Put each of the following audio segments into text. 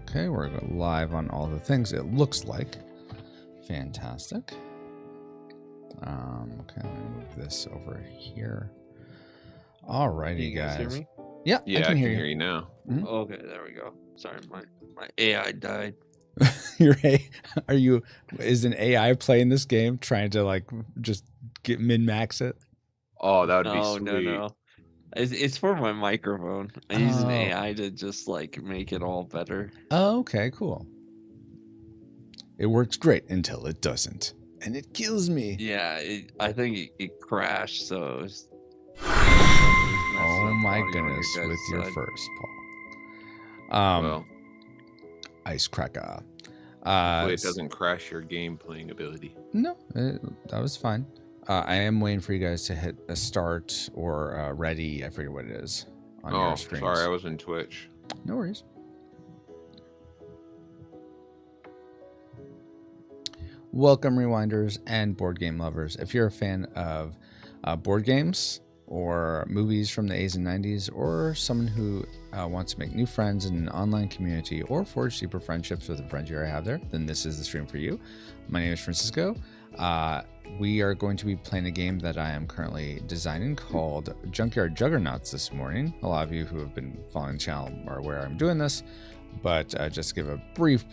Okay, we're live on all the things. It looks like fantastic. Okay, let me move this over here. Alrighty, You guys hear guys. me? Yeah, Yeah, I can hear you now. Mhm. Okay, there we go. Sorry, my AI died. Is an AI playing this game trying to like just get min-max it? Oh, that would be No, sweet. no. It's for my microphone. I use an Oh. AI to just like make it all better. Oh, okay, cool. It works great until it doesn't. And it kills me. Yeah, I think it crashed, so it's Oh my goodness, with your first, Paul. Well, Ice cracker. hopefully it doesn't crash your game playing ability. No, that was fine. I am waiting for you guys to hit a start or ready. I forget what it is on your screens. Sorry, I was in Twitch. No worries. Welcome, Rewinders and board game lovers. If you're a fan of board games or movies from the 80s and 90s, or someone who wants to make new friends in an online community or forge deeper friendships with the friends you already have there, then this is the stream for you. My name is Francisco. We are going to be playing a game that I am currently designing called Junkyard Juggernauts this morning. A lot of you who have been following the channel are aware I'm doing this, but just to give a brief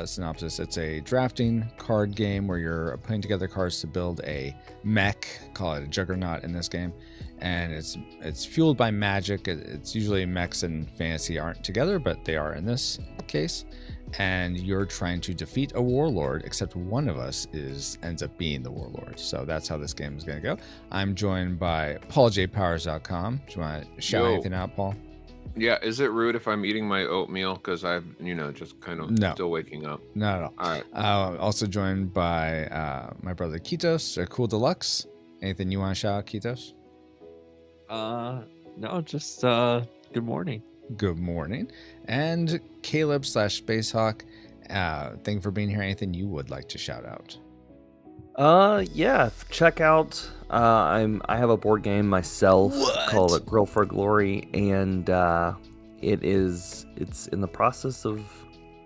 synopsis. It's a drafting card game where you're putting together cards to build a mech, call it a juggernaut in this game, and it's fueled by magic. It's usually mechs and fantasy aren't together, but they are in this case. And you're trying to defeat a warlord, except one of us ends up being the warlord. So that's how this game is going to go. I'm joined by PaulJPowers.com. Do you want to shout anything out, Paul? Yeah, is it rude if I'm eating my oatmeal? Because I've, just kind of still waking up. Not at all. All right. Also joined by my brother Kitos, Cool Deluxe. Anything you want to shout out, Kitos? No, just good morning. Good morning. And Caleb /Spacehawk, thank you for being here. Anything you would like to shout out? Yeah, check out I have a board game myself called Grill for Glory, and it's in the process of,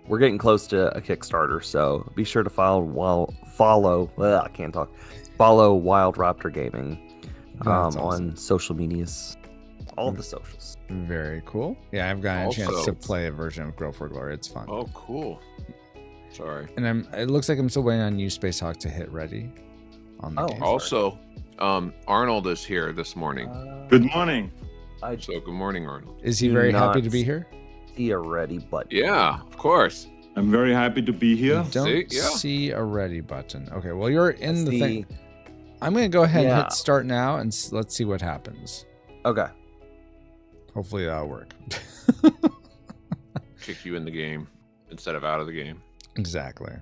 we're getting close to a Kickstarter, so be sure to follow Wild Raptor Gaming on social medias, all the socials. Very cool. Yeah, I've gotten a chance to play a version of Grill for Glory. It's fun. Oh, cool. Sorry. And it looks like I'm still waiting on you, Spacehawk, to hit ready on the game. Also, Arnold is here this morning. Good morning. So good morning, Arnold. Is he very happy to be here? See a ready button. Yeah, of course. I'm very happy to be here. Don't see a ready button. Okay, well, you're in the thing. I'm going to go ahead and hit start now, and let's see what happens. Okay. Hopefully that'll work. Kick you in the game instead of out of the game. Exactly.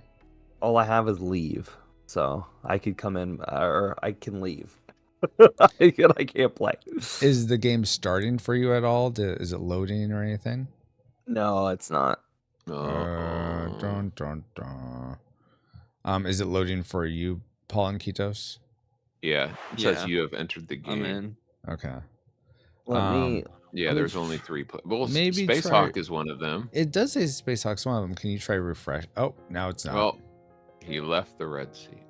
All I have is leave, so I could come in or I can leave. I can't play. Is the game starting for you at all? Is it loading or anything? No, it's not. Dun. Is it loading for you, Paul and Kitos? Yeah, it says you have entered the game. I'm in. Okay. Yeah, there's only 3. Well, maybe Spacehawk is one of them. It does say Spacehawk's one of them. Can you try refresh? Oh, now it's not. Well, he left the Red Sea.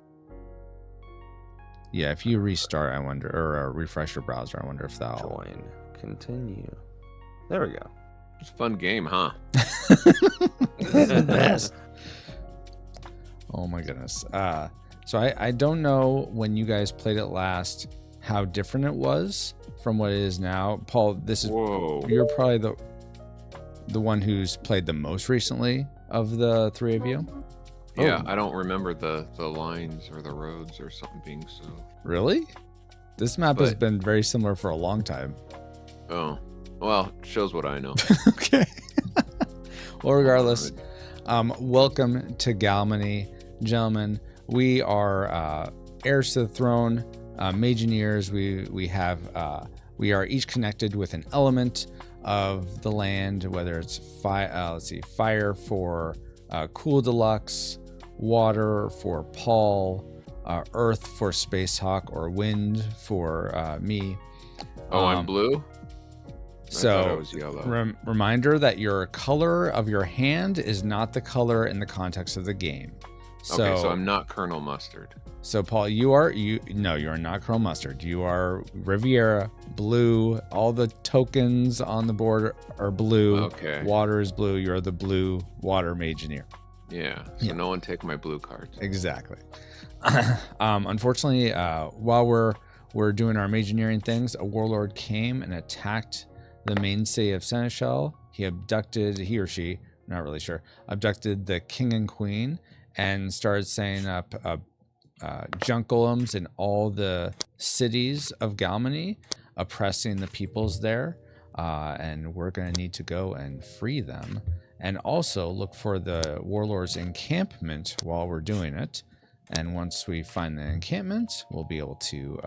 Yeah, if you restart, I wonder, or refresh your browser, I wonder if that'll join. Continue. There we go. It's a fun game, huh? Best. Oh my goodness. So I don't know when you guys played it last how different it was from what it is now. Paul, you're probably the one who's played the most recently of the 3 of you. Yeah, I don't remember the lines or the roads or something being so. Really? This map has been very similar for a long time. Oh, well, shows what I know. Okay. Well, regardless, welcome to Galmenni, gentlemen. We are heirs to the throne, Mageneers. We are each connected with an element of the land, whether it's fire for Cool Deluxe, water for Paul, earth for Spacehawk, or wind for me. Oh, I'm blue? thought it was yellow. Reminder that your color of your hand is not the color in the context of the game. Okay, so I'm not Colonel Mustard. So Paul, you are not Colonel Mustard. You are Riviera, blue. All the tokens on the board are blue. Okay. Water is blue. You're the blue water Mageneer. Yeah. So no one take my blue cards. Exactly. Unfortunately, while we're doing our Mageneering things, a warlord came and attacked the mainstay of Seneschal. He or she, not really sure, abducted the king and queen and started setting up junk golems in all the cities of Galmenni, oppressing the peoples there. And we're going to need to go and free them. And also look for the warlord's encampment while we're doing it. And once we find the encampment, we'll be able to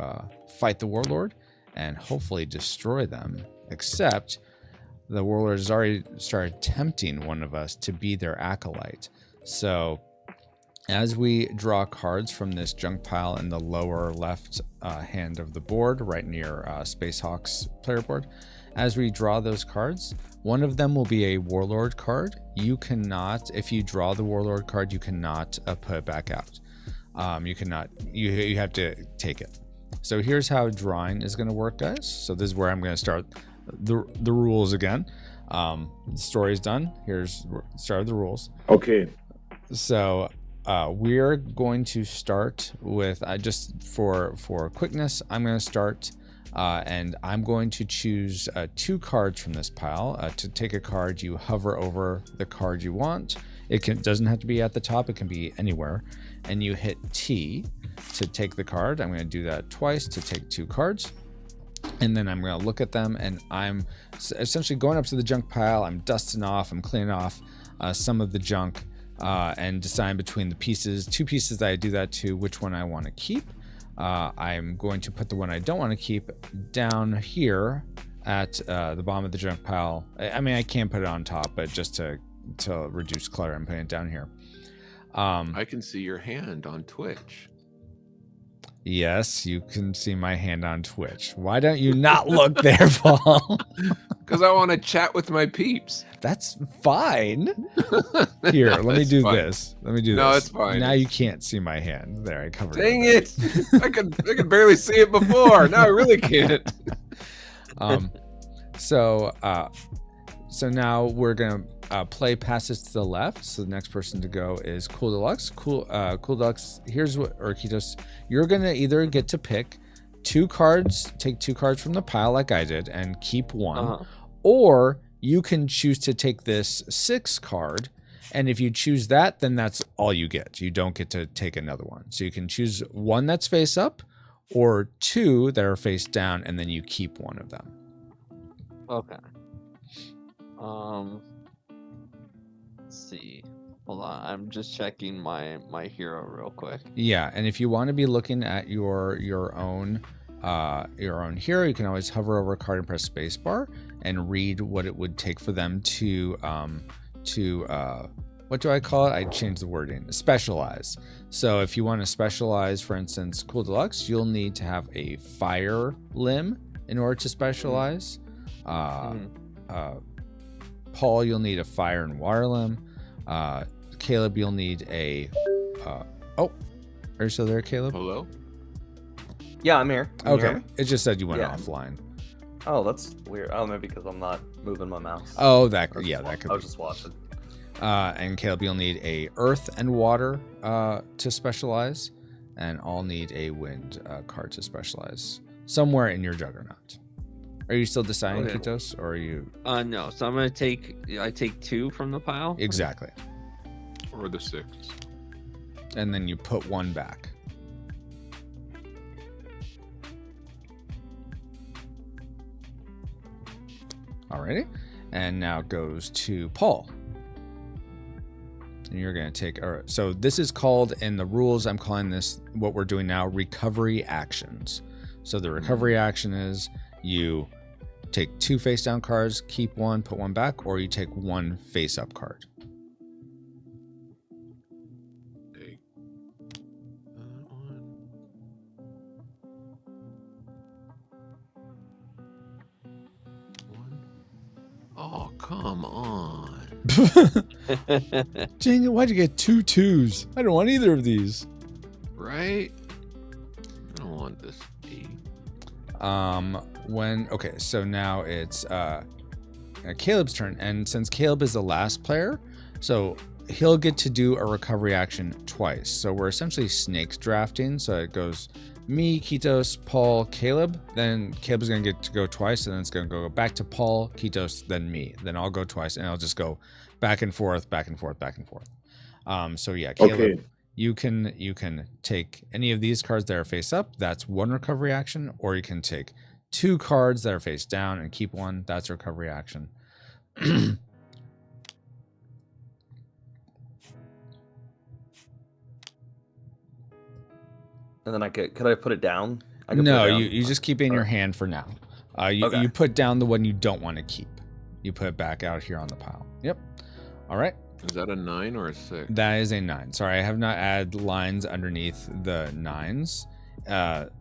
fight the warlord and hopefully destroy them. Except the warlord has already started tempting one of us to be their acolyte. So as we draw cards from this junk pile in the lower left hand of the board, right near Space Hawk's player board, as we draw those cards, one of them will be a warlord card. You cannot, if you draw the warlord card, you cannot put it back out. You cannot, you have to take it. So here's how drawing is going to work, guys. So this is where I'm going to start the rules again. The story's done. Here's the start of the rules. Okay. So we're going to start with, just for quickness, I'm going to start and I'm going to choose 2 cards from this pile. To take a card, you hover over the card you want. It doesn't have to be at the top. It can be anywhere. And you hit T to take the card. I'm going to do that twice to take 2 cards. And then I'm going to look at them, and I'm essentially going up to the junk pile. I'm dusting off. I'm cleaning off some of the junk and deciding between the pieces, 2 pieces that I do that to, which one I want to keep. I'm going to put the one I don't want to keep down here at the bottom of the junk pile. I mean, I can put it on top, but just to reduce clutter, I'm putting it down here. I can see your hand on Twitch. Yes, you can see my hand on Twitch. Why don't you not look there, Paul? Because I want to chat with my peeps. That's fine. Here, let me do this. Let me do this. No, it's fine. Now you can't see my hand. There, I covered it. Dang it! I could barely see it before. Now I really can't. So now we're gonna play passes to the left. So the next person to go is Cool Deluxe. Cool Deluxe. Here's what, or Kitos, you're gonna either get to pick 2 cards, take 2 cards from the pile like I did, and keep 1, or you can choose to take this 6 card, and if you choose that, then that's all you get. You don't get to take another one. So you can choose 1 that's face up, or 2 that are face down, and then you keep 1 of them. Okay. Let's see. Hold on, I'm just checking my hero real quick. Yeah, and if you want to be looking at your own hero, you can always hover over a card and press spacebar and read what it would take for them to what do I call it? I changed the wording. Specialize. So if you want to specialize, for instance, Cool Deluxe, you'll need to have a fire limb in order to specialize. Paul, you'll need a fire and water limb. Caleb, you'll need a oh, are you still there, Caleb? Hello? Yeah, I'm here. Can you hear Okay, me? it just said you went offline. Oh, that's weird. Oh, maybe because I'm not moving my mouse. Oh, that could I be. was just watching. And Caleb, you'll need a earth and water to specialize, and I'll need a wind card to specialize somewhere in your juggernaut. Are you still deciding, Okay. Kitos, or are you? No. So I'm gonna take 2 from the pile. Exactly. Or the 6. And then you put 1 back. Alrighty. And now it goes to Paul. And you're going to take, all right, so this is called, in the rules, I'm calling this, what we're doing now, recovery actions. So the recovery action is you take 2 face down cards, keep 1, put 1 back, or you take 1 face up card. Take that one. One. Come on. Dang it, why'd you get 2 2s? I don't want either of these. Right? I don't want this 8. Okay, so now it's Caleb's turn, and since Caleb is the last player, so he'll get to do a recovery action twice. So we're essentially snakes drafting. So it goes me, Kitos, Paul, Caleb. Then Caleb's gonna get to go twice, and then it's gonna go back to Paul, Kitos, then me. Then I'll go twice, and I'll just go back and forth, back and forth, back and forth. So yeah, Caleb, Okay. you can take any of these cards that are face up. That's 1 recovery action, or you can take 2 cards that are face down and keep 1. That's a recovery action. And then could I put it down? I No, put it down? you just keep it in your hand for now. You put down the one you don't want to keep. You put it back out here on the pile. Yep. All right. Is that a 9 or a 6? That is a 9. Sorry, I have not added lines underneath the 9s.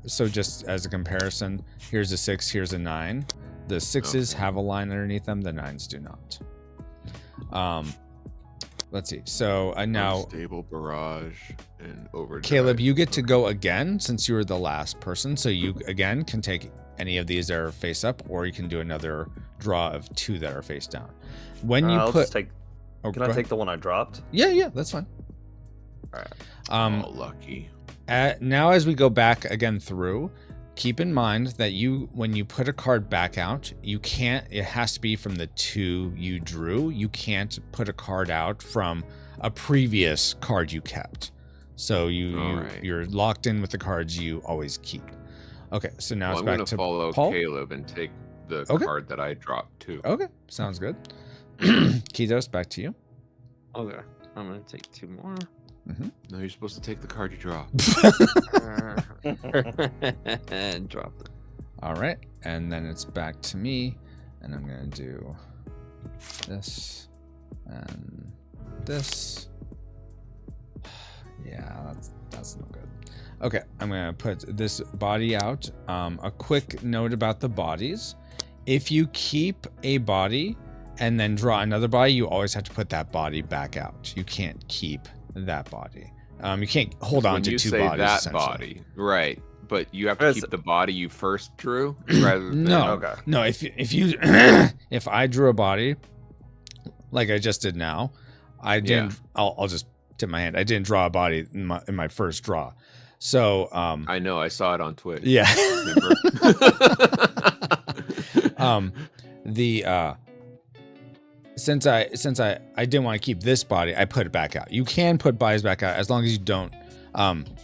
So just as a comparison, here's a 6, here's a 9. The 6s have a line underneath them. The 9s do not. Let's see. So now, Stable, barrage, and overdrive. Caleb, you get to go again since you were the last person. So you again can take any of these that are face up, or you can do another draw of 2 that are face down. When you Can I ahead. take the one I dropped? Yeah, that's fine. All right. Oh, lucky. Now, as we go back again through, keep in mind that when you put a card back out, it has to be from the 2 you drew. You can't put a card out from a previous card you kept. So you're locked in with the cards you always keep. Okay, so now it's I'm back gonna to follow Paul. Caleb and take the card that I dropped too. Okay, sounds good. Kitos, back to you. Okay, I'm gonna take 2 more. No, you're supposed to take the card you dropped. And drop it. All right, and then it's back to me, and I'm gonna do this and this. Yeah, that's no good. Okay, I'm gonna put this body out. A quick note about the bodies: if you keep a body and then draw another body, you always have to put that body back out. You can't keep that body. You can't hold on to 2 bodies. When you say that body, right? But you have to keep the body you first drew, rather than no. If you if I drew a body like I just did now, I didn't. Yeah. I'll just tip my hand. I didn't draw a body in my first draw. So I know I saw it on Twitch. Yeah. Since I didn't want to keep this body, I put it back out. You can put bodies back out as long as you don't.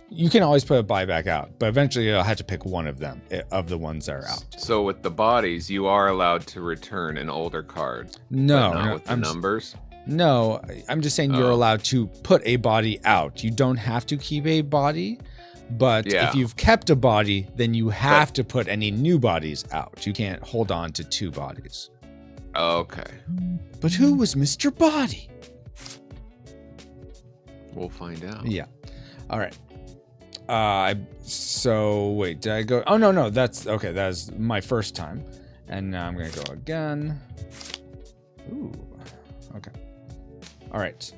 You can always put a body back out, but eventually you'll have to pick one of them, of the ones that are out. So with the bodies, you are allowed to return an older card. No, but not with the numbers. No, I'm just saying you're allowed to put a body out. You don't have to keep a body, but if you've kept a body, then you have to put any new bodies out. You can't hold on to 2 bodies. Okay. But who was Mr. Body? We'll find out. Yeah. All right. So wait, did I go? Oh no, that's okay. That's my first time, and now I'm gonna go again. Ooh. Okay. All right.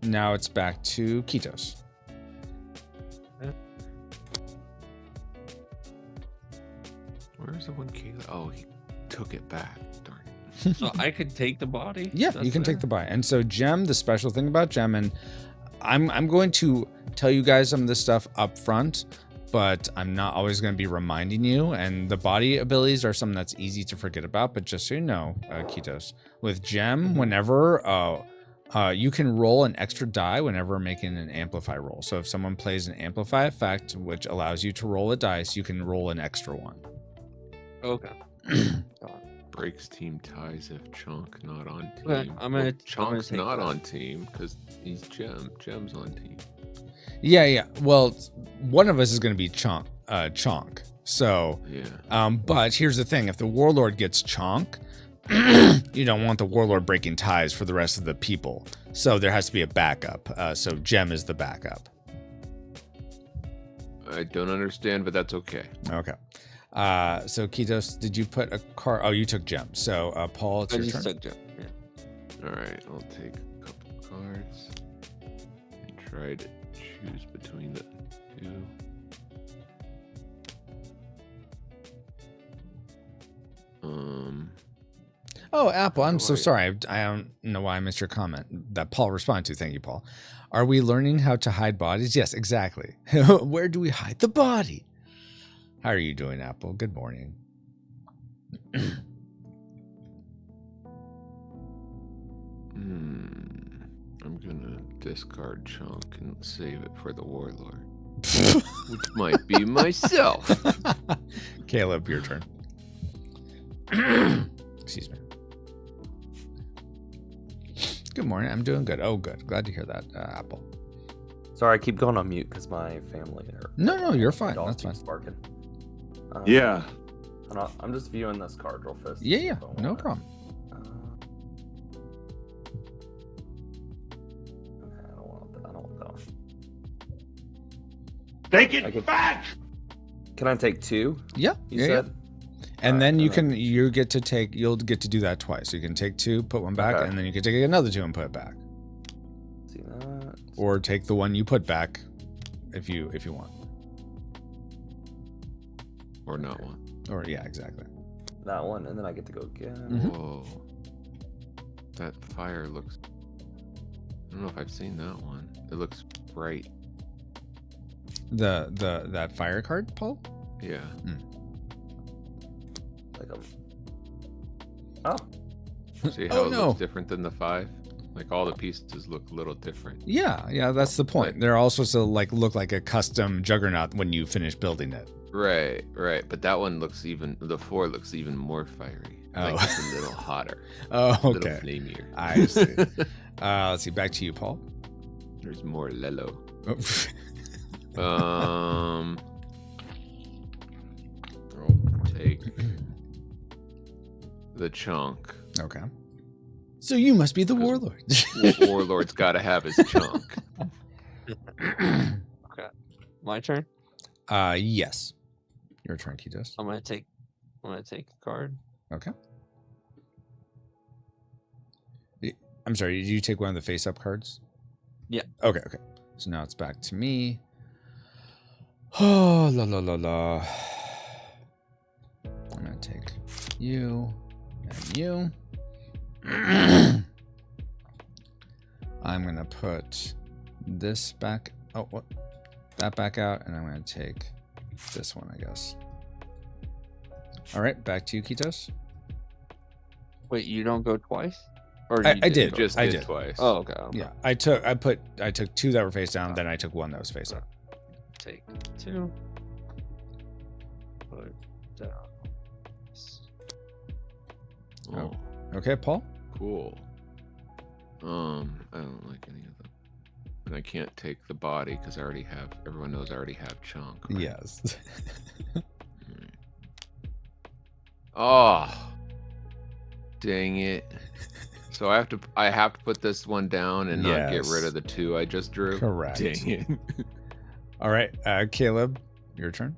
Now it's back to Kitos. Where's the one Caleb? Oh, he took it back. Darn. So I could take the body? Yeah, you can take the body. And so Gem, the special thing about Gem, and I'm going to tell you guys some of this stuff up front, but I'm not always going to be reminding you. And the body abilities are something that's easy to forget about. But just so you know, Kitos, with Gem, whenever you can roll an extra die whenever making an amplify roll. So if someone plays an amplify effect, which allows you to roll a dice, you can roll an extra one. Okay. Breaks team ties if Chunk not on team. Okay, Chunk's not on team because he's Gem. Gem's on team. Yeah. Well, one of us is going to be Chunk. So, but here's the thing: if the Warlord gets Chunk, you don't want the Warlord breaking ties for the rest of the people. So there has to be a backup. So Gem is the backup. I don't understand, but that's okay. Okay. So Kitos, did you put a card? Oh, you took Gem. So Paul, it's your turn. Took Gem. Yeah. Alright, I'll take a couple cards and try to choose between the two. Oh, Apple, I'm so sorry. I don't know why I missed your comment that Paul responded to. Thank you, Paul. Are we learning how to hide bodies? Yes, exactly. Where do we hide the body? How are you doing, Apple? Good morning. I'm gonna discard Chunk and save it for the Warlord. Which might be myself. Caleb, your turn. Excuse me. Good morning. I'm doing good. Oh, good. Glad to hear that, Apple. Sorry, I keep going on mute because my family. No, you're fine. Dog That's fine. keeps barking. Yeah. I'm just viewing this card real fast. Yeah, no problem. Okay, I don't want that one. Take it back! Can I take two? Yeah. You said? And then you'll get to do that twice. You can take two, put one back, Okay. and then you can take another two and put it back. See that? Or take the one you put back if you want. Or not one. Or yeah, exactly. That one, and then I get to go again. Mhm. Whoa. That fire looks... I don't know if I've seen that one. It looks bright. That fire card, Paul? Yeah. Oh. See how it looks different than the 5? Like all the pieces look a little different. Yeah, that's the point. They're all supposed to look like a custom Juggernaut when you finish building it. Right. But that one looks the 4 looks even more fiery. Like it's a little hotter. Oh, A little okay. flamier. I see. Let's see. Back to you, Paul. There's more Lelo. Oh. I'll take the Chunk. Okay. So you must be the Warlord. Warlord's got to have his Chunk. Okay. My turn? Yes. Your turn, Kitos. I'm gonna take a card. Okay. I'm sorry, did you take one of the face-up cards? Yeah. Okay. So now it's back to me. Oh, la. I'm going to take you and you. I'm going to put this back. Oh, what? That back out, and I'm going to take this one, I guess. All right, back to you, Kitos. Wait, you don't go twice? Or I you did. Just I did did. twice. Oh, okay. Yeah, I took two that were face down, then I took one that was face up. Take two. Put down. Oh, Okay, Paul. cool. I don't like any of them. And I can't take the body because everyone knows I already have Chunk. Right? Yes. Oh, dang it. So I have to put this one down and not get rid of the 2 I just drew. Correct. Dang it. All right, Caleb, your turn.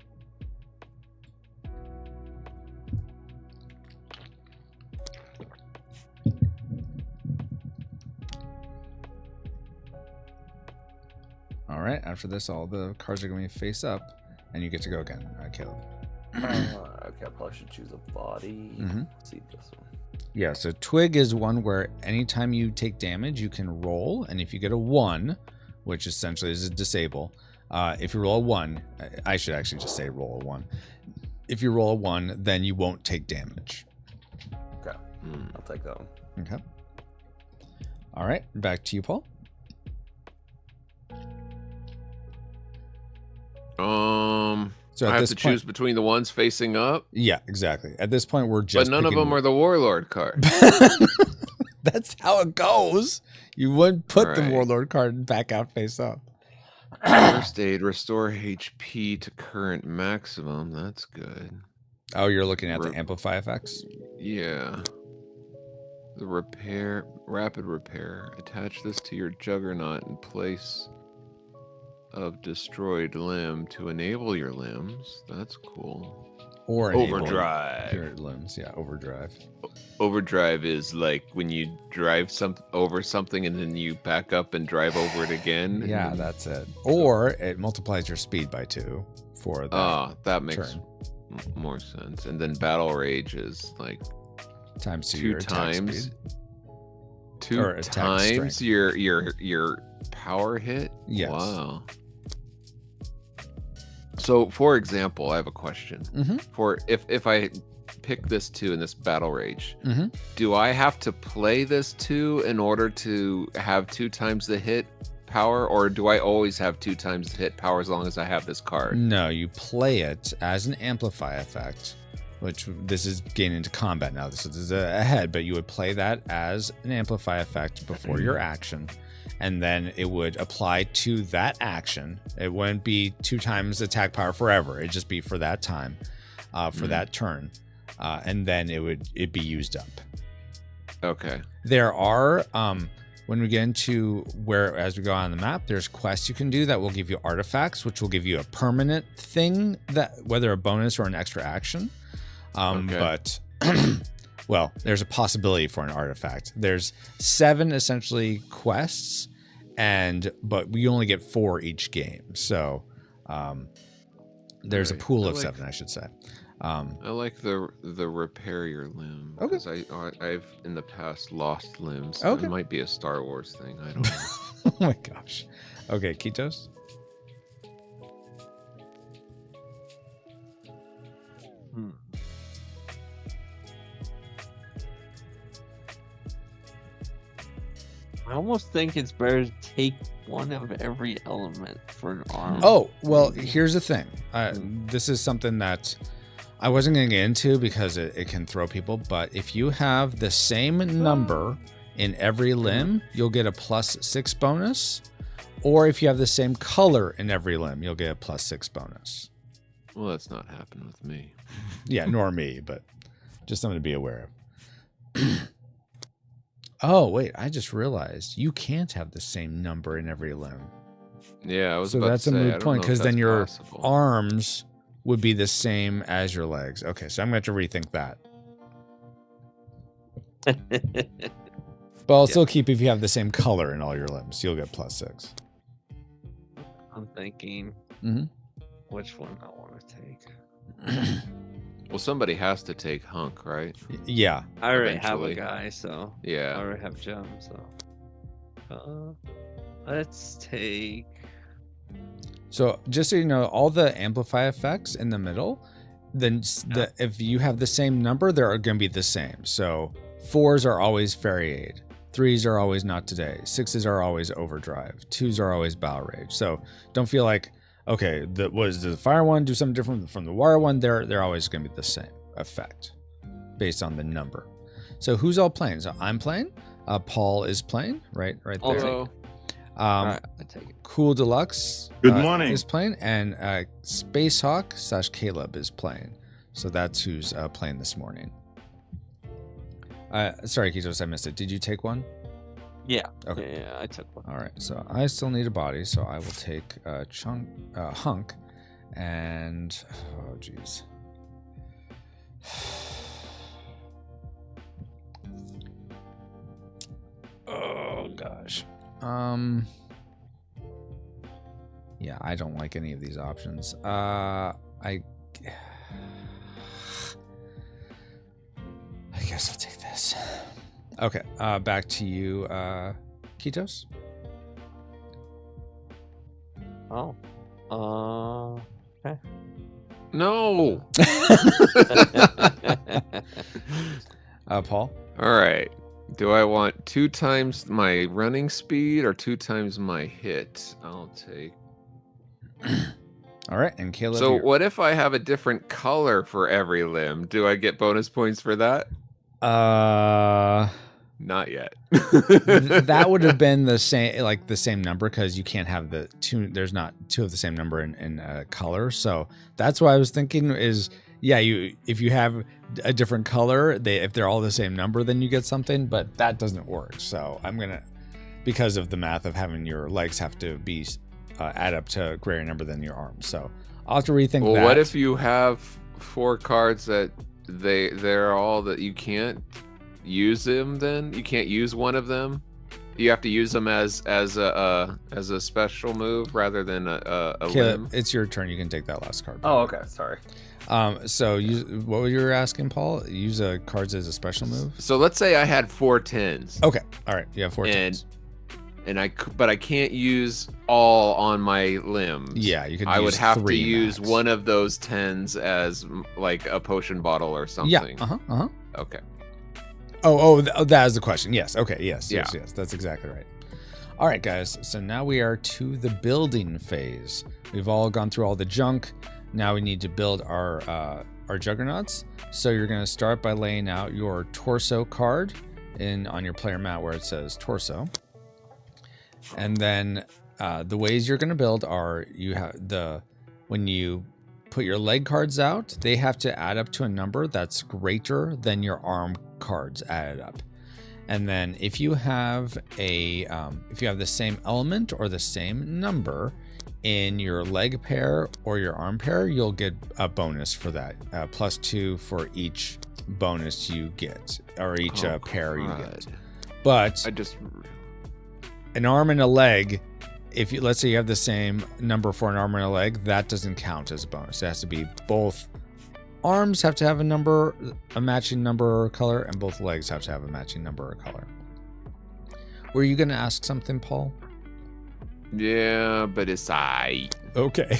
All right, after this, all the cards are going to be face up, and you get to go again, Caleb. Okay, I probably should choose a body. Let's see this one. Yeah, so Twig is one where anytime you take damage, you can roll, and if you get a 1, which essentially is a disable, if you roll a 1, I should actually just say roll a 1. If you roll a 1, then you won't take damage. Okay, I'll take that one. Okay. All right, back to you, Paul. So I have to choose between the ones facing up. Yeah, exactly. At this point, we're just. But none of them are the Warlord card. That's how it goes. You wouldn't put the Right. Warlord card back out face up. First aid, restore HP to current maximum. That's good. Oh, you're looking at the amplify effects? Yeah. The rapid repair. Attach this to your Juggernaut in place of destroyed limb to enable your limbs. That's cool. Or enable Overdrive. your limbs. Yeah, overdrive. Overdrive is like when you drive over something and then you back up and drive over it again. Yeah, that's it. Or it multiplies your speed by 2 for that. That makes turn. more sense. And then battle rage is like Times 2 two your attack times. speed. Or Two attack times strength. your power hit. Yes. Wow. So, for example, I have a question. Mm-hmm. For if I pick this 2 in this battle rage, Mm-hmm. do I have to play this 2 in order to have 2 times the hit power, or do I always have 2 times the hit power as long as I have this card? No, you play it as an amplify effect, which this is getting into combat now. This is ahead, but you would play that as an amplify effect before your action, and then it would apply to that action. It wouldn't be 2 times attack power forever. It'd just be for that time, for that turn, and then it'd be used up. Okay. There are when we get into where, as we go on the map, there's quests you can do that will give you artifacts, which will give you a permanent thing, that whether a bonus or an extra action. Okay. But well, there's a possibility for an artifact. There's 7 essentially quests, but we only get 4 each game. So there's a Right. pool I of like- 7, I should say. I like the repair your limb. Okay. Because I've in the past lost limbs. Okay. It might be a Star Wars thing. I don't know. Oh my gosh. Okay, Kitos. Hmm. I almost think it's better to take one of every element for an arm. Oh, well, here's the thing. This is something that I wasn't going to get into because it can throw people, but if you have the same number in every limb, you'll get a +6 bonus. Or if you have the same color in every limb, you'll get a +6 bonus. Well, that's not happened with me. Yeah, nor me, but just something to be aware of. Oh, wait, I just realized you can't have the same number in every limb. Yeah, I was So about that's to a say, I moot don't point know if because then that's your possible. arms would be the same as your legs. Okay, so I'm going to have to rethink that. But I'll still keep if you have the same color in all your limbs. You'll get +6. I'm thinking Mhm. which one I want to take. Well, somebody has to take Hunk, right? Yeah. I already have Eventually. a guy, so I Yeah. already have Gem, so let's take. So just so you know, all the amplify effects in the middle, then if you have the same number, they're going to be the same. So 4s are always Fairy Aid. 3s are always Not Today. 6s are always Overdrive. 2s are always Battle Rage. So don't feel like, okay, does the fire one do something different from the water one? They're always going to be the same effect based on the number. So who's all playing? So I'm playing. Paul is playing right there. Although, Alright, I take it. Cool Deluxe Good morning. is playing, and Space Hawk / Caleb is playing. So that's who's playing this morning. Sorry, Kitos, I missed it. Did you take one? Yeah. Okay. Yeah, I took one. All right. So I still need a body, so I will take Hunk, and oh geez. Oh gosh. Yeah, I don't like any of these options. I guess I'll take this. Okay, back to you, Kitos. Oh. Okay. no. Paul. All right. Do I want 2 times my running speed or 2 times my hit? I'll take. All right, and Caleb. So you're- what if I have a different color for every limb? Do I get bonus points for that? Not yet. That would have been the same number because you can't have the two. There's not 2 of the same number in color. So that's why I was thinking is, yeah, if you have a different color, if they're all the same number, then you get something. But that doesn't work. So I'm gonna, because of the math of having your legs have to be add up to a greater number than your arms. So I'll have to rethink Well, that. what if you have 4 cards that they're all that you can't use them. Then you can't use one of them. You have to use them as a special move rather than a limb. It's your turn. You can take that last card. Oh, okay. Sorry. So what were you asking, Paul? Use cards as a special move? So let's say I had 4 10s. Okay. All right. You have 4 10s. But I can't use all on my limbs. Yeah, you can. I would have to 3 use max. one of those 10s as like a potion bottle or something. Yeah. Okay. That is the question. Yes. Okay. Yes. Yeah. Yes. That's exactly right. All right, guys. So now we are to the building phase. We've all gone through all the junk. Now we need to build our juggernauts. So you're going to start by laying out your torso card on your player mat where it says torso. And then the ways you're going to build are when you put your leg cards out, they have to add up to a number that's greater than your arm cards added up. And then if you have the same element or the same number in your leg pair or your arm pair, you'll get a bonus for that, +2 for each bonus you get, or each pair you get. But an arm and a leg, let's say you have the same number for an arm and a leg, that doesn't count as a bonus. It has to be both arms have to have a matching number or color, and both legs have to have a matching number or color. Were you going to ask something, Paul? Yeah, but it's Okay.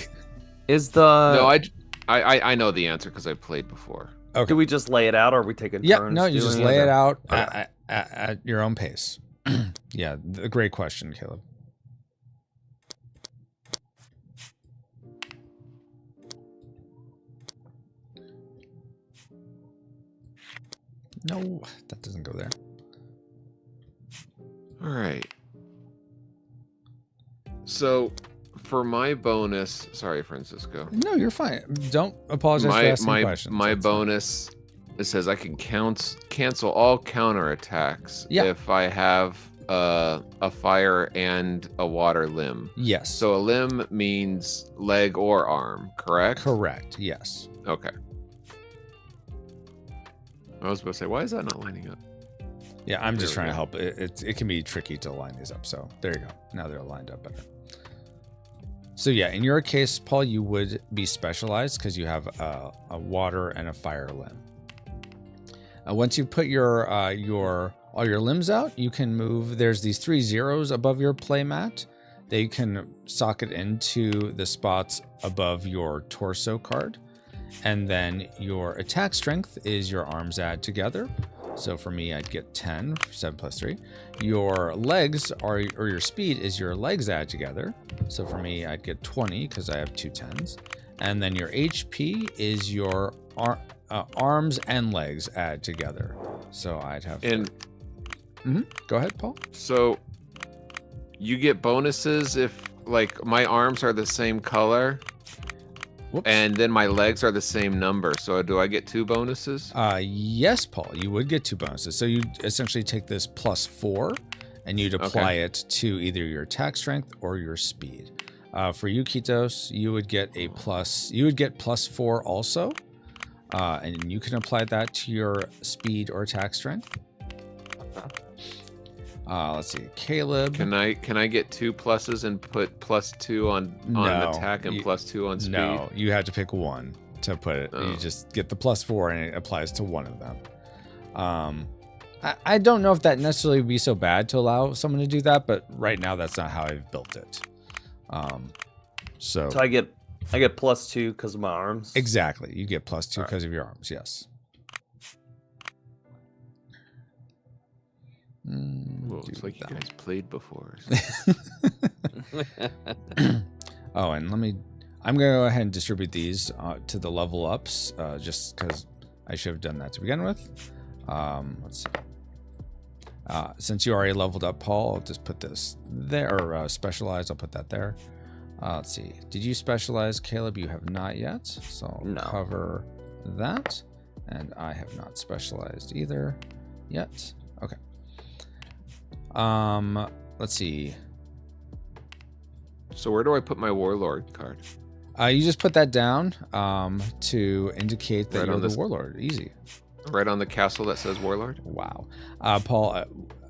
No, I know the answer because I played before. Okay. Do we just lay it out, or are we taking turns? No, you just doing lay it out Okay. at your own pace. Yeah, a great question, Caleb. No, that doesn't go there. All right. So, for my bonus, sorry, Francisco. No, you're fine. Don't apologize for asking questions. My That's fine. bonus, it says I can cancel all counter attacks if I have a fire and a water limb. Yes. So a limb means leg or arm, correct? Correct. Yes. Okay. I was about to say, why is that not lining up? Yeah, I'm just There we trying to go. help. It can be tricky to line these up. So there you go. Now they're lined up better. So yeah, in your case, Paul, you would be specialized because you have a water and a fire limb. Once you put all your limbs out, you can move. There's these 3 zeros above your play mat. They can socket into the spots above your torso card. And then your attack strength is your arms add together. So for me, I'd get 10, 7 plus 3. Your legs or your speed is your legs add together. So for me, I'd get 20 because I have 2 10s. And then your HP is your arms and legs add together. So I'd have. Go ahead, Paul. So you get bonuses if like my arms are the same color. Whoops. And then my legs are the same number. So do I get 2 bonuses? Yes, Paul, you would get 2 bonuses. So you essentially take this +4 and you'd apply it to either your attack strength or your speed. For you, Kitos, you would get +4 also. And you can apply that to your speed or attack strength. Let's see, Caleb. Can I get 2 pluses and put +2 on attack and +2 on speed? No, you have to pick one to put it. You just get the +4 and it applies to one of them. I don't know if that necessarily would be so bad to allow someone to do that, but right now that's not how I've built it. So I get +2 because of my arms. Exactly, you get +2 because of your arms. Yes. Whoa, it's like you guys played before. Oh, and I'm gonna go ahead and distribute these to the level ups, just because I should have done that to begin with. Let's see. Since you already leveled up, Paul, I'll just put this there, or specialized, I'll put that there. Let's see. Did you specialize, Caleb? You have not yet, so I'll cover that. And I have not specialized either yet. Okay. Let's see. So where do I put my warlord card? You just put that down to indicate that Right you're on the this- warlord. Easy. Right on the castle that says warlord. Wow. Paul,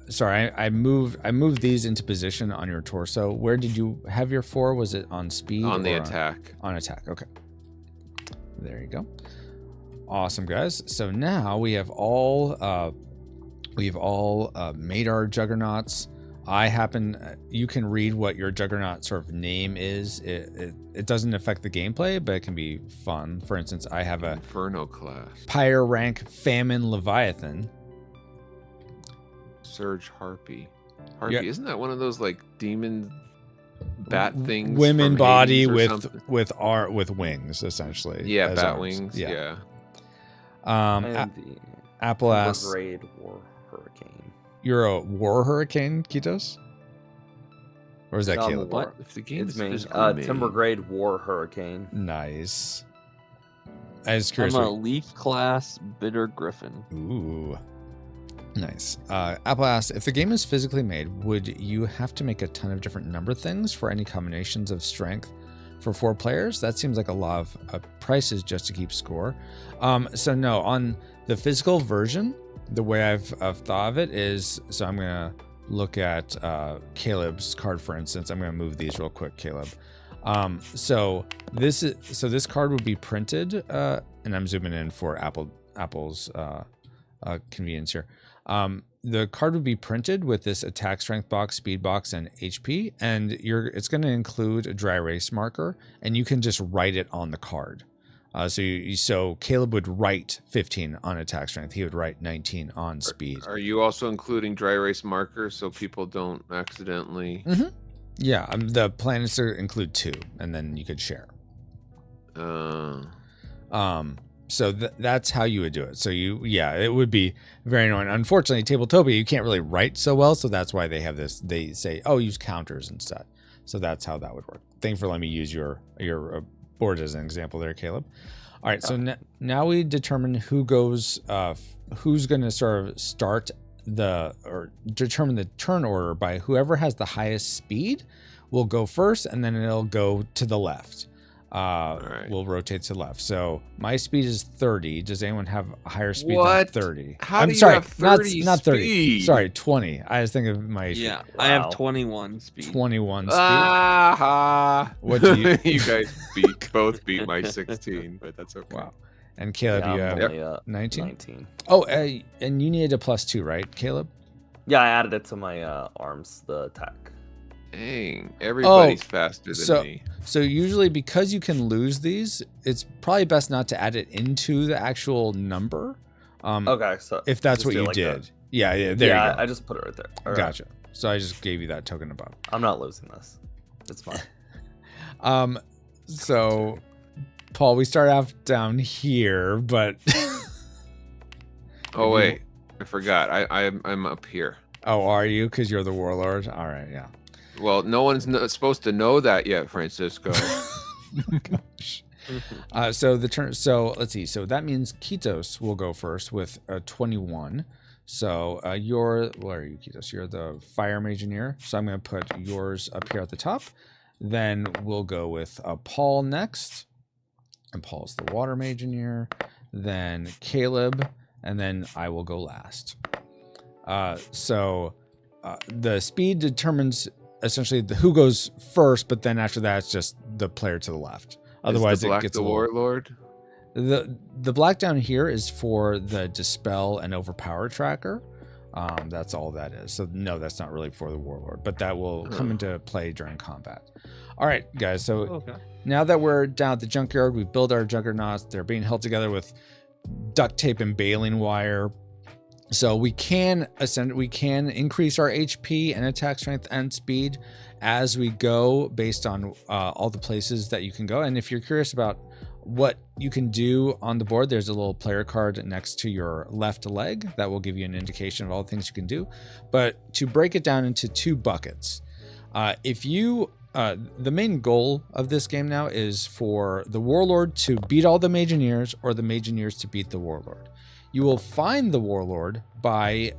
sorry, I moved these into position on your torso. Where did you have your 4? Was it on speed? On the or attack. On attack. Okay. There you go. Awesome, guys. So now we have all made our juggernauts. You can read what your juggernaut sort of name is. It doesn't affect the gameplay, but it can be fun. For instance, I have a Inferno class. Pyre rank Famine Leviathan. Surge Harpy. Harpy, Yeah. isn't that one of those like demon bat things? Women from body Hades or with something? with wings, essentially. Yeah, as bat arms. wings. Yeah. And the Apple Timber asks, Grade War Hurricane. you're a war hurricane, Kitos? Or is that No, I'm a Caleb? war- What? If the game It's is me. physically Timber made- Grade War Hurricane. Nice. I was I'm curious. a Leaf class Bitter Griffin. Ooh. Nice. Apple asks, if the game is physically made, would you have to make a ton of different number things for any combinations of strength for 4 players? That seems like a lot of prices just to keep score. So no, on the physical version, the way I've thought of it is, so I'm going to look at Caleb's card, for instance. I'm going to move these real quick, Caleb. So this card would be printed, and I'm zooming in for Apple's convenience here. The card would be printed with this attack strength box, speed box, and HP, and it's going to include a dry erase marker, and you can just write it on the card. So Caleb would write 15 on attack strength. He would write 19 on speed. Are you also including dry erase markers so people don't accidentally? Mm-hmm. Yeah, the plan is to include 2, and then you could share. So that's how you would do it. So it would be very annoying. Unfortunately, Tabletopia, you can't really write so well, so that's why they have this. They say, use counters instead. So that's how that would work. Thank you for letting me use your board as an example there, Caleb. All right, so now we determine who's going to sort of start or determine the turn order by whoever has the highest speed will go first, and then it'll go to the left. Right. We'll rotate to the left. So my speed is 30. Does anyone have a higher speed What? than 30? How I'm do you sorry, have 30 not 30. speed? Sorry, 20. I was thinking of my Yeah, speed. I have Wow. 21 speed. 21 speed. What do you- you guys both beat my 16, but that's okay. Wow. And Caleb, you I'm have only, 19? 19. Oh, and you needed a +2, right, Caleb? Yeah, I added it to my arms, the attack. Dang, everybody's faster than me. So usually because you can lose these, it's probably best not to add it into the actual number. Okay, so If that's just what do it you like did. that. Yeah, there you go. I just put it right there. All right. Gotcha. So I just gave you that token above. I'm not losing this. It's fine. So Paul, we start off down here, but Oh wait, I forgot. I'm up here. oh, are you? Because you're the warlord. All right, yeah. Well, no one's supposed to know that yet, Francisco. Gosh. So the turn. So let's see. So that means Kitos will go first with a 21. So where are you, Kitos? You're the fire mageneer. So I'm going to put yours up here at the top. Then we'll go with Paul next, and Paul's the water mageneer. Then Caleb, and then I will go last. So the speed determines essentially who goes first, but then after that, it's just the player to the left. Otherwise, Is the black it gets the a little... warlord. The black down here is for the dispel and overpower tracker. That's all that is. So no, that's not really for the warlord, but that will come into play during combat. All right, guys. So now that we're down at the junkyard, we build our juggernauts. They're being held together with duct tape and baling wire. So we can increase our HP and attack strength and speed as we go based on all the places that you can go. And if you're curious about what you can do on the board, there's a little player card next to your left leg that will give you an indication of all the things you can do. But to break it down into 2 buckets, the main goal of this game now is for the warlord to beat all the mageneers or the mageneers to beat the warlord. You will find the warlord by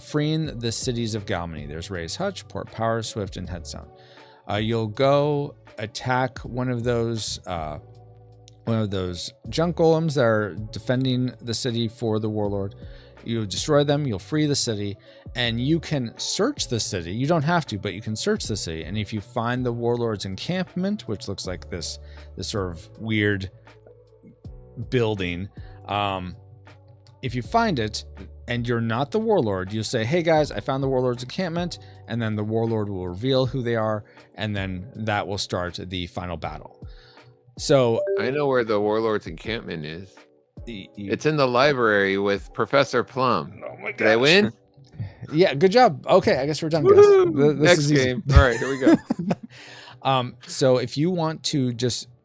freeing the cities of Galmenni. There's Ray's Hutch, Port Power, Swift, and Headstone. You'll go attack one of those junk golems that are defending the city for the warlord. You destroy them, you'll free the city, and you can search the city. You don't have to, but you can search the city. And if you find the warlord's encampment, which looks like this sort of weird building, if you find it and you're not the warlord, you say, hey guys, I found the warlord's encampment, and then the warlord will reveal who they are, and then that will start the final battle. So I know where the warlord's encampment is. It's in the library with Professor Plum. Oh my god! Did I win? Yeah, good job. Okay, I guess we're done, guys. Next game. All right, here we go. So if you want to